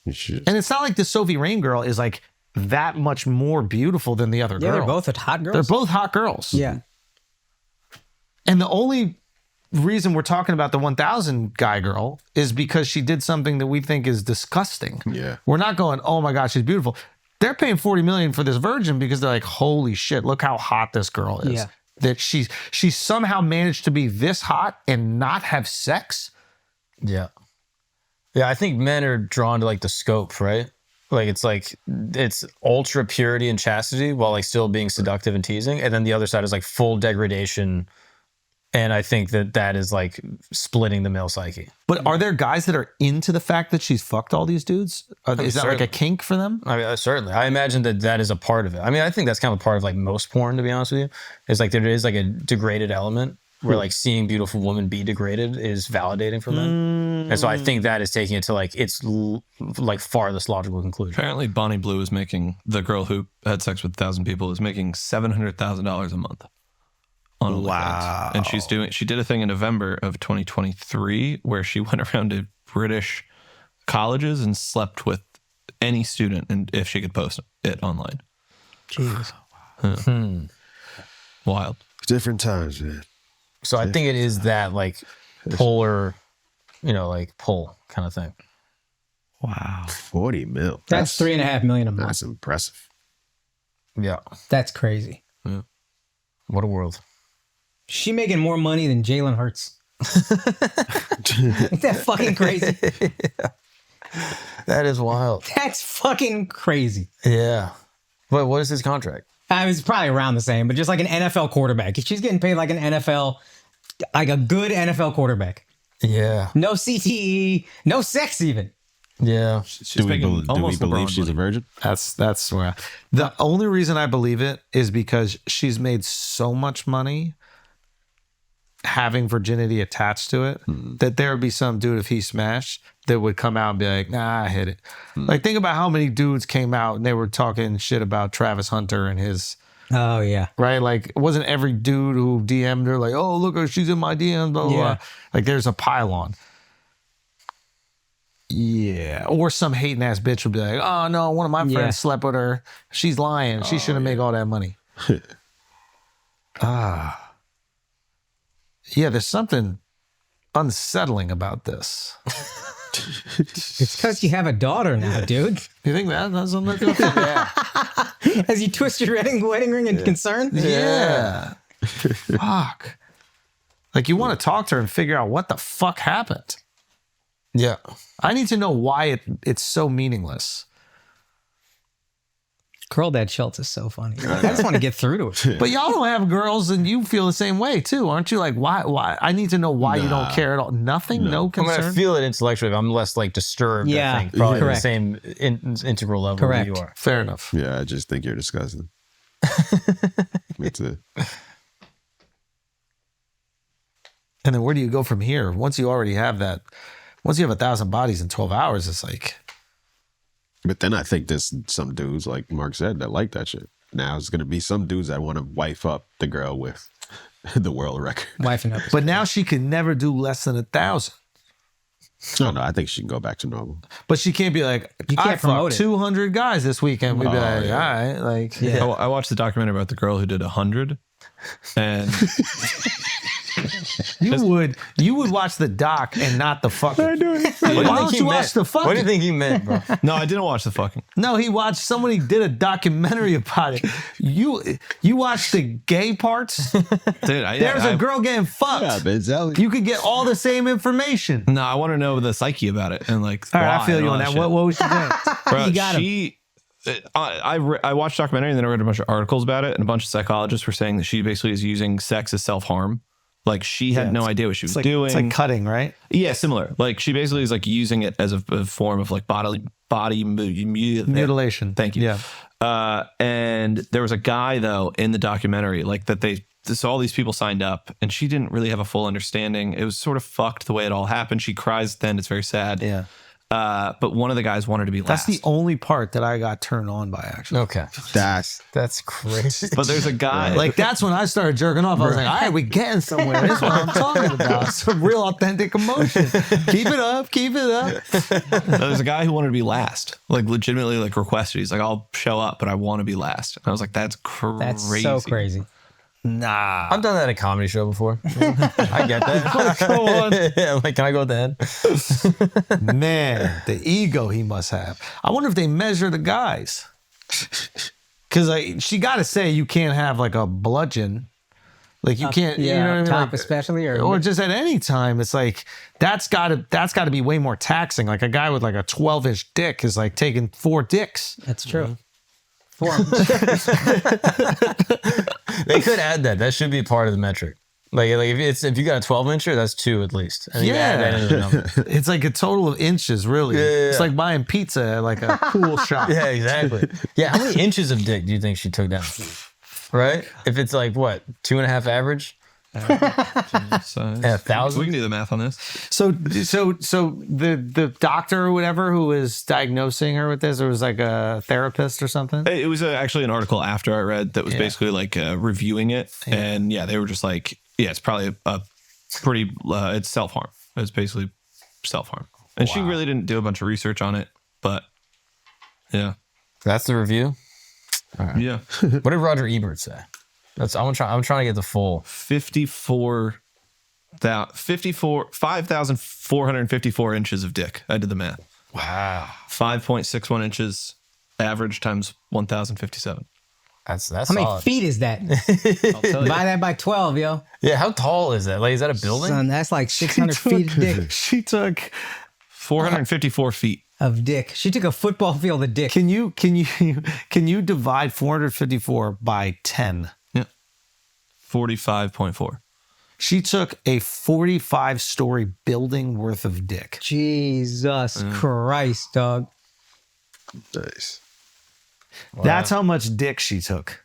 And it's not like the Sophie Rain girl is like that much more beautiful than the other girl. Yeah, they're both hot girls. They're both hot girls. Yeah. And the only reason we're talking about the 1,000 guy girl is because she did something that we think is disgusting. Yeah. We're not going, oh my gosh, she's beautiful. They're paying $40 million for this virgin because they're like, holy shit, look how hot this girl is. Yeah. That she somehow managed to be this hot and not have sex. Yeah. Yeah, I think men are drawn to like the scope, right? Like it's ultra purity and chastity while like still being seductive and teasing. And then the other side is like full degradation. And I think that is like splitting the male psyche. But are there guys that are into the fact that she's fucked all these dudes? Is that like a kink for them? I mean, certainly. I imagine that is a part of it. I mean, I think that's kind of a part of like most porn, to be honest with you. It's like there is like a degraded element where like seeing beautiful women be degraded is validating for men. And so I think that is taking it to like its like farthest logical conclusion. Apparently Bonnie Blue is making, the girl who had sex with 1,000 people is making $700,000 a month. On OnlyFans. Wow. And she did a thing in November of 2023 where she went around to British colleges and slept with any student and if she could post it online. Jeez. Wild. Different times, man. So I think it is that like polar, like pull kind of thing. Wow. 40 mil. That's $3.5 million a month. That's impressive. Yeah. That's crazy. Yeah. What a world. She making more money than Jalen Hurts. Ain't that fucking crazy? Yeah. That is wild. That's fucking crazy. Yeah. But what is his contract? I was probably around the same, but just like an NFL quarterback. If she's getting paid like an NFL, like a good NFL quarterback. Yeah. No CTE, no sex even. Yeah. Do we believe she's a virgin? That's where the only reason I believe it is because she's made so much money having virginity attached to it that there would be some dude, if he smashed, that would come out and be like, nah, I hit it. Like, think about how many dudes came out and they were talking shit about Travis Hunter and his. Oh, yeah. Right? Like, it wasn't every dude who DM'd her like, oh, look, she's in my DMs, blah, blah, blah. Like, there's a pylon. Yeah. Or some hating ass bitch would be like, oh, no, one of my friends slept with her. She's lying. She shouldn't make all that money. Yeah, there's something unsettling about this. It's because you have a daughter now, dude. You think that's something that's yeah. As you twist your wedding ring in concern? Yeah. Fuck. Like, you want to talk to her and figure out what the fuck happened. Yeah. I need to know why it's so meaningless. Girl Dad Schultz is so funny. I just want to get through to it. But y'all don't have girls and you feel the same way too, aren't you? Like, why? I need to know why you don't care at all. Nothing? No concern? I mean, I feel it intellectually. I'm less like disturbed, I think. Probably the same integral level that you are. Fair enough. Yeah, I just think you're disgusting. Me too. And then where do you go from here? Once you already have that, once you have 1,000 bodies in 12 hours, it's like... But then I think there's some dudes, like Mark said, that like that shit. Now it's going to be some dudes that want to wife up the girl with the world record. Wifing up. But now she can never do less than 1,000. No, I think she can go back to normal. But she can't be like, you can't promote it. 200 guys this weekend. We'd be like, all right. Like, I watched the documentary about the girl who did 100. And... You would watch the doc and not the fucking. Why don't you watch the fucking? What do you think he meant, bro? No, I didn't watch the fucking. No, he watched. Somebody did a documentary about it. You watched the gay parts. Dude, there's a girl getting fucked. You could get all the same information. No, I want to know the psyche about it and like. All right, I feel you on that. What was she doing? Bro, you got I watched a documentary and then I read a bunch of articles about it, and a bunch of psychologists were saying that she basically is using sex as self-harm. Like, she had no idea what she was doing. It's like cutting, right? Yeah, similar. Like, she basically is like using it as a form of like body mutilation. Thank you. Yeah. And there was a guy though in the documentary, like so all these people signed up, and she didn't really have a full understanding. It was sort of fucked the way it all happened. She cries then. It's very sad. Yeah. But one of the guys wanted to be last. That's the only part that I got turned on by, actually. Okay. That's crazy. But there's a guy. Like, that's when I started jerking off. I was like, all right, we're getting somewhere. That's what I'm talking about. Some real authentic emotion. Keep it up. Keep it up. There's a guy who wanted to be last. Like, legitimately, like, requested. He's like, I'll show up, but I want to be last. And I was like, that's crazy. That's so crazy. Nah. I've done that at a comedy show before. I get that. Go on. Yeah, like, can I go at the end? Man, the ego he must have. I wonder if they measure the guys. Because she got to say you can't have like a bludgeon. Like, you can't, you know what I mean? Top like, especially, or just at any time. It's like that's got to be way more taxing. Like, a guy with like a 12-inch dick is like taking 4 dicks. That's true. They could add that. That should be part of the metric. Like if you got a 12-incher, that's 2 at least. And you add that into the number. It's like a total of inches, really. Yeah. It's like buying pizza at like a cool shop. Yeah, exactly. Yeah, how many inches of dick do you think she took down? Right? If it's like what, 2.5 average? 1,000. We can do the math on this. So the doctor or whatever who was diagnosing her with this, or was like a therapist or something? It was actually an article after I read that was basically like reviewing it, and they were just like, it's probably a pretty it's self-harm. It's basically self-harm, and she really didn't do a bunch of research on it, but yeah, that's the review. All right. Yeah. What did Roger Ebert say? I'm trying to get the full 5,454 inches of dick. I did the math. Wow. 5.61 inches average times 1,057. That's how many feet is that? Divide that by 12, yo. Yeah, how tall is that? Like, is that a building? Son, that's like 600 feet of dick. She took 454 feet of dick. She took a football field of dick. Can you divide 454 by 10? 45.4. She took a 45-story building worth of dick. Jesus Christ, dog. Nice. Wow. That's how much dick she took.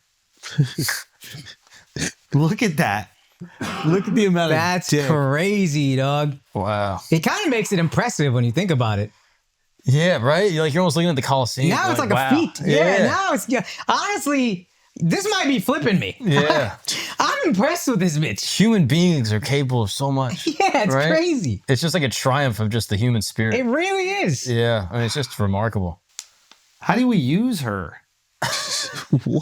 Look at that. Look at the amount That's of dick. crazy, dog. Wow. It kind of makes it impressive when you think about it. Yeah, right? You're almost looking at the Coliseum. Now it's like wow. a feat. Yeah, now it's... honestly... This might be flipping me. Yeah. I'm impressed with this bitch. Human beings are capable of so much. Yeah, it's crazy. It's just like a triumph of just the human spirit. It really is. Yeah. I mean, it's just remarkable. How do we use her?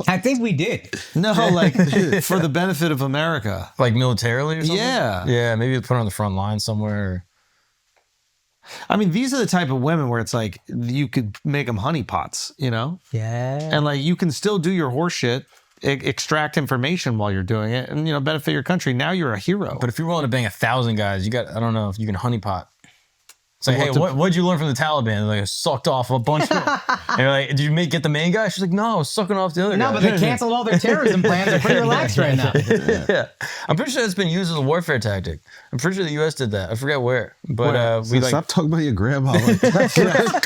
I think we did. No, like for the benefit of America. Like militarily or something? Yeah. Yeah, maybe put her on the front line somewhere. I mean, these are the type of women where it's like you could make them honeypots, you know? Yeah. And like you can still do your horse shit, extract information while you're doing it, and benefit your country. Now you're a hero. But if you're willing to bang 1,000 guys, I don't know if you can honeypot. It's like, hey, what'd you learn from the Taliban? They're like, I sucked off a bunch of them. And you're like, did you get the main guy? She's like, no, I was sucking off the other guy. No, but they canceled all their terrorism plans. They're pretty relaxed right now. Yeah. I'm pretty sure it's been used as a warfare tactic. I'm pretty sure the U.S. did that. I forget where. But stop talking about your grandma like that.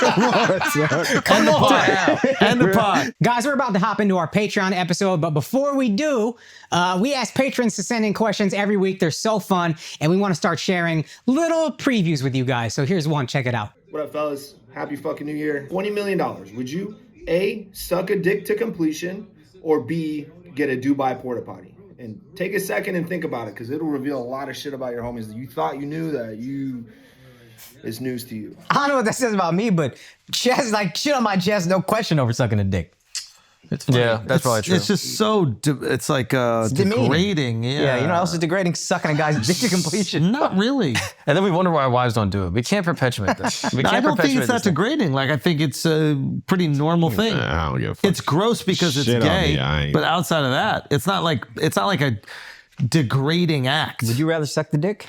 Come on. End the pod. Guys, we're about to hop into our Patreon episode, but before we do, we ask patrons to send in questions every week. They're so fun, and we want to start sharing little previews with you guys. So here's one. Check it out. What up, fellas? Happy fucking New Year. $20 million. Would you A, suck a dick to completion, or B, get a Dubai porta potty? And take a second and think about it, because it'll reveal a lot of shit about your homies that you thought you knew that it's news to you. I don't know what that says about me, but chest, like shit on my chest, no question over sucking a dick. Yeah, that's probably true. It's just so, it's like degrading. Yeah, you know what else is degrading? Sucking a guy's dick to completion. Not really. And then we wonder why our wives don't do it. We can't perpetuate this. I don't think it's that degrading. Like, I think it's a pretty normal thing. I don't give a fuck. It's gross because it's gay, but outside of that, it's not like a degrading act. Would you rather suck the dick?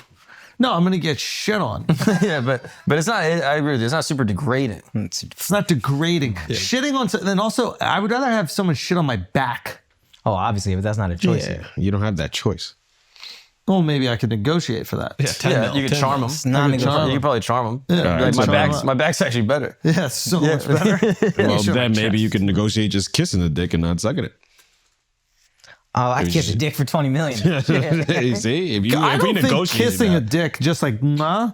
No, I'm gonna get shit on. Yeah, but it's not. I agree with you. It's not super degrading. It's not degrading. Yeah. Shitting on, and then also, I would rather have someone shit on my back. Oh, obviously, but that's not a choice. Yeah, you don't have that choice. Well, maybe I could negotiate for that. Yeah, you could charm them. You could probably charm them. Yeah, like my back's actually better. Yeah, so much better. Well, then maybe you could negotiate just kissing the dick and not sucking it. Oh, I'd kiss a dick for $20 million. See, I don't think kissing a dick, just like, nah,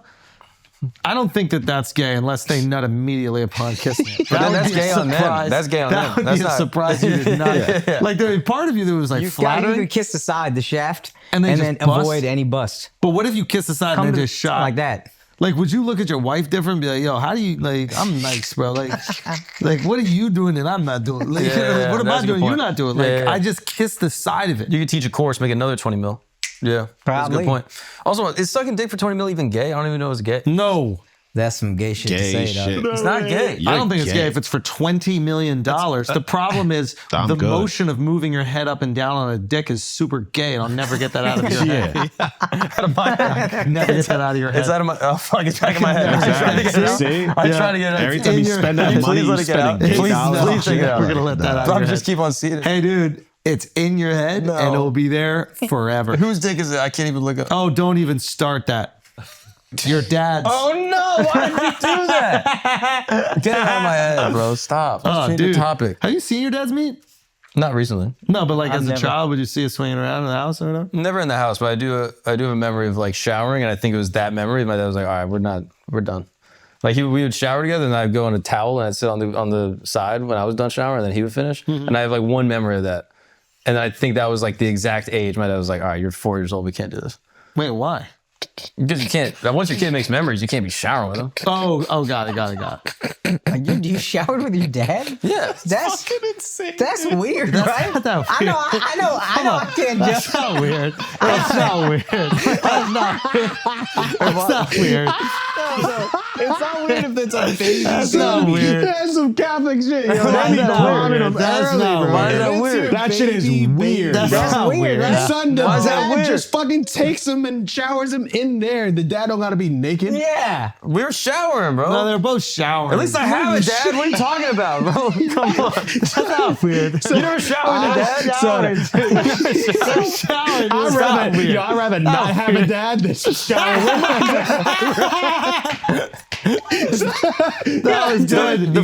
I don't think that's gay unless they nut immediately upon kissing it. That's gay on them. That's gay on them. That would be a surprise you did not. Like, there was part of you that was like flattering. You could kiss the side, the shaft, and then avoid any bust. But what if you kiss the side and then just shot? Like that. Like, would you look at your wife different and be like, yo, how do you, like, I'm nice, bro. Like, what are you doing that I'm not doing? Like, what am I doing you're not doing? Like, I just kissed the side of it. You could teach a course, make another 20 mil. Yeah. Probably. That's a good point. Also, is sucking dick for 20 mil even gay? I don't even know it's gay. No. That's some gay shit to say, dog. It's not gay. I don't think it's gay if it's for $20 million. The problem is the motion of moving your head up and down on a dick is super gay, and I'll never get that out of your head. Out of my head. Never get that out of your head. It's out of my, oh fuck, it's back in my head. See? I try to get it out. Every time you spend that money, you spend it. Please take it out. We're going to let that out. I'm just keep on seeing it. Hey, dude. It's in your head, and it will be there forever. Whose dick is it? I can't even look up. Oh, don't even start that. Your dad's. Oh no! Why did you do that? Get it out of my head, bro. Stop. Let's change the topic. Have you seen your dad's meat? Not recently. No, but like as a child, would you see it swinging around in the house or whatever? Never in the house, but I do have a memory of like showering, and I think it was that memory. My dad was like, "All right, we're done." Like we would shower together, and I'd go on a towel and I'd sit on the side when I was done showering, and then he would finish. Mm-hmm. And I have like one memory of that, and I think that was like the exact age. My dad was like, "All right, you're 4 years old. We can't do this." Wait, why? Because you can't. Once your kid makes memories, you can't be showering with him. Oh, got it. You showered with your dad? Yeah, that's fucking insane. That's weird, right? Not that weird. I know. I can't just. That's not weird. That's not weird. That's not weird. It's not weird if it's a baby. That's not weird. That's some Catholic shit. Yo, That's not weird. That's not Why is that weird? That shit is weird. That's not weird. That son, the Why is that dad weird? just fucking takes him and showers him in there. The dad don't gotta be naked. Yeah. We were showering, bro. No, they're both showering. At least I have a dad. What are you talking about, bro? Come on. That's not weird. You never showered with a dad? Showering. I'd rather not have a dad than shower with my dad. That was good. The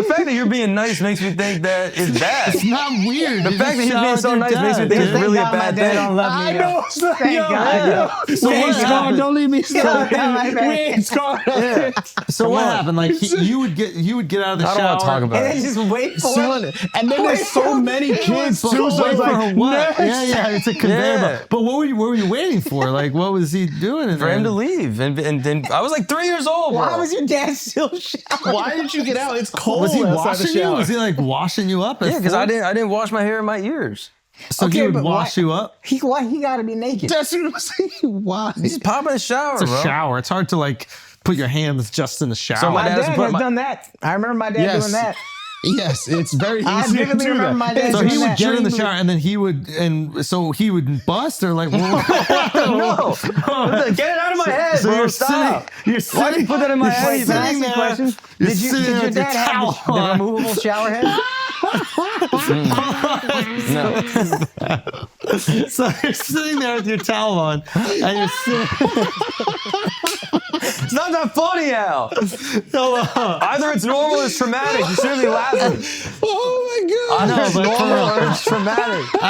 fact that you're being nice makes me think that it's bad. It's not weird. The fact that he's being so nice makes me think it's really a bad thing. I know. Thank God. So We what ain't scarred. happened? Don't leave me scarred. We ain't scarred. So what happened? Like you would get out of the I shower. don't want to talk about And then it. just wait for it. And then there's so many kids too. So Wait it's for like, what? next. Yeah, it's a conveyor Yeah. belt. But what were you waiting for? Like, what was he doing in For there? him to leave. And then I was like 3 years old, bro. Why was your dad still showering? Why didn't you get out? It's cold. Was he outside the washing you? shower. Was he like washing you up? Yeah, because I didn't wash my hair in my ears. So Okay, he would but wash you up? Why he gotta be naked? That's what I'm saying. Why? Just pop in the shower, It's a bro. shower. It's hard to like put your hands just in the shower. So My dad has dad to put has done that. I remember my dad doing that. Yes, it's very easy I to vividly do remember that. my dad So doing he would that. get in the shower and then he would bust or like No. Get it out of my head, So bro. you're Stop. You're Why did you put that in my you're head? Wait, can I ask sitting you a there- question? you're Did sitting your there with your dad have towel the on. removable shower head? So you're sitting there with your towel on, and you're sitting. It's not that funny, Al. Either it's normal or it's traumatic. You shouldn't be laughing. Oh my god! Either it's but for normal real. or it's traumatic.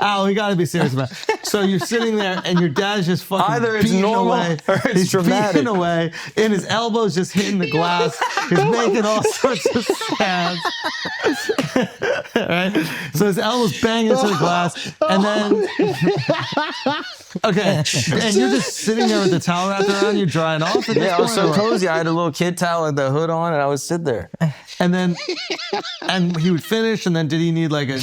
Al, we gotta be serious about it. So you're sitting there, and your dad's just fucking Either it's beating normal away. or it's He's traumatic. beating away, and his elbows just hitting the glass. He's making all sorts of sounds. Right? So his elbows banging into the glass, and then okay, and you're just sitting there with the towel wrapped around you, drying off. At this Yeah, I was so point, or- cozy. I had a little kid towel with the hood on, and I would sit there. And then, and he would finish, and then did he need like a?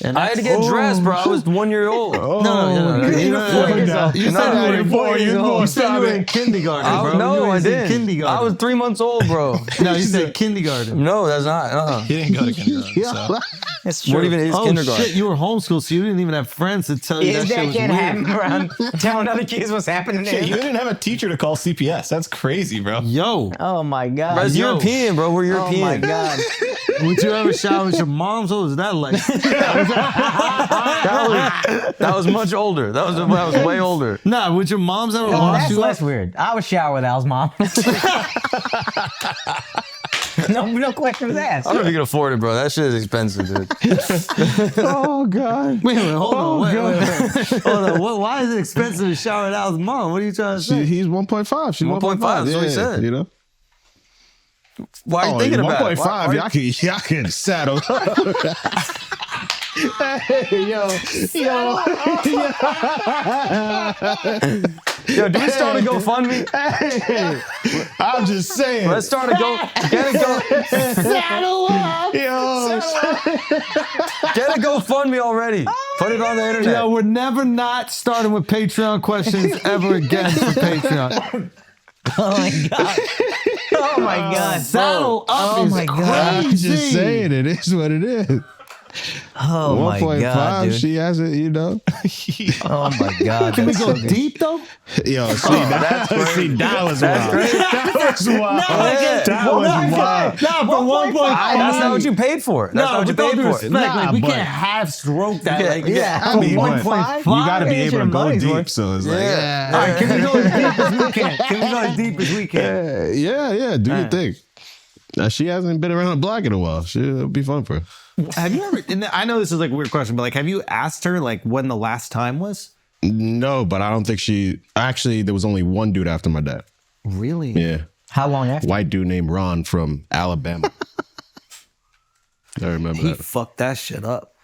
And I had to get dressed, bro. I was 1 year old. No. You were yourself. You said No, you were you were in kindergarten, bro. No, You were I in didn't. Kindergarten. I was 3 months old, bro. No, you said kindergarten. No, that's not. He didn't go to kindergarten. So. That's true. What even is Oh kindergarten? shit, you were homeschooled, so you didn't even have friends to tell you His that shit dad was can't have weird. him around telling other kids what's happening to Yeah, you him. didn't have a teacher to call CPS. That's crazy, bro. Yo, Oh my God. Bro, it's Yo. European, bro. We're Oh European. my God. would you ever shower with your moms? What was that like? That was much older. That was way older. Nah, would your moms ever Oh, wash that's you up? less weird. I would shower with Al's mom. No questions asked. I don't know if you can afford it, bro. That shit is expensive, dude. Oh god! Wait a minute, hold on. Wait. Hold on. Why is it expensive to shower with Al's mom? What are you trying to say? He's 1.5. She's 1.5, 1.5. that's what he said. You know. Why are you thinking about it? 1.5. Y'all can saddle. Hey, yo. Yo, do we start a GoFundMe? Hey, I'm just saying. Let's start a get a GoFundMe already. Put it on the internet. Yo, we're never not starting with Patreon questions ever again for Patreon. Oh my God. Oh my God. Saddle up Oh is my God. I'm crazy. just saying, it is what it is. Oh my 1.5, God, dude. she has it, you know. Oh my God. Can we that's go so good. deep though? Yo, see, that's crazy. see, that was wild. great. That was wild. That was wild. No, but 1.5. That's not what you paid for. That's not what you paid for. Like, we but- can't half stroke that. Yeah, Like, Yeah. I mean, but 1.5. you got to be Get able your to go money's deep. worth. So it's like, Yeah. All right, can we go as deep as we can? Can we go as deep as we can? yeah, do your thing. She hasn't been around the block in a while. It'll be fun for her. Have you ever? And I know this is like a weird question, but like, have you asked her like when the last time was? No, but I don't think actually, there was only one dude after my dad. Really? Yeah. How long after? White dude named Ron from Alabama. I remember He that. fucked that shit up.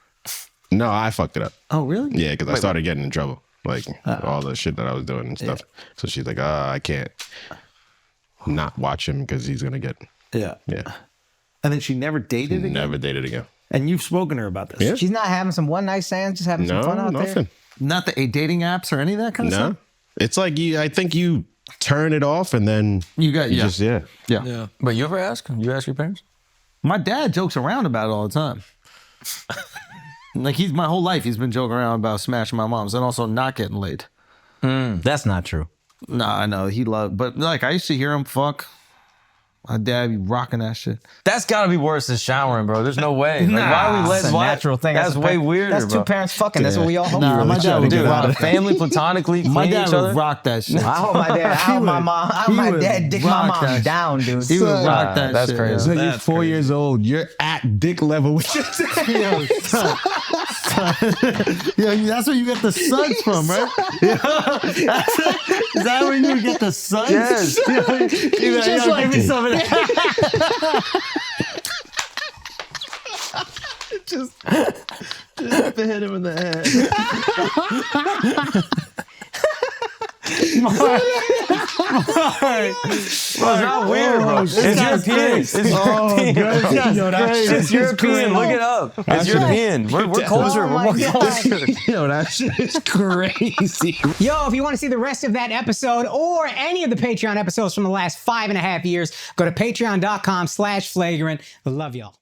No, I fucked it up. Oh, really? Yeah, because I started getting in trouble. Like all the shit that I was doing and stuff. So she's like, I can't not watch him because he's going to get. Yeah. Yeah. And then she never dated again? Never dated again. And you've spoken to her about this? Yeah. She's not having some one night stands, just having some No, fun out nothing. there. Not the dating apps or any of that kind of No. stuff? It's like I think you turn it off, and then you just yeah. But you ever ask? You ask your parents? My dad jokes around about it all the time. Like my whole life he's been joking around about smashing my moms and also not getting laid. That's not true. Nah, I know he loved, but like I used to hear him fuck. My dad be rocking that shit. That's gotta be worse than showering, bro. There's no way. Like, why are we That's a natural thing. That's way weirder. That's bro. two parents fucking. That's what we all hope. Nah, my dad would Dude, family platonically my clean dad each other. would rock that shit. I hope my dad. I hope my mom. I hope my dad dick my mom down, dude. He would rock that that's shit. crazy. So you're 4 years old. You're at dick level with your dad. Yo, son. Yeah, that's where you get the suds from, right? Is that where you get the suds? Yes. He's just like, give me some of that. just hit him in the head. It's not weird, bro. It's European. It's European. It's European. Look it up. It's European. We're culture. We're more culture. Yo, that shit is crazy. Yo, if you want to see the rest of that episode or any of the Patreon episodes from the last 5.5 years, go to patreon.com/flagrant. I love y'all.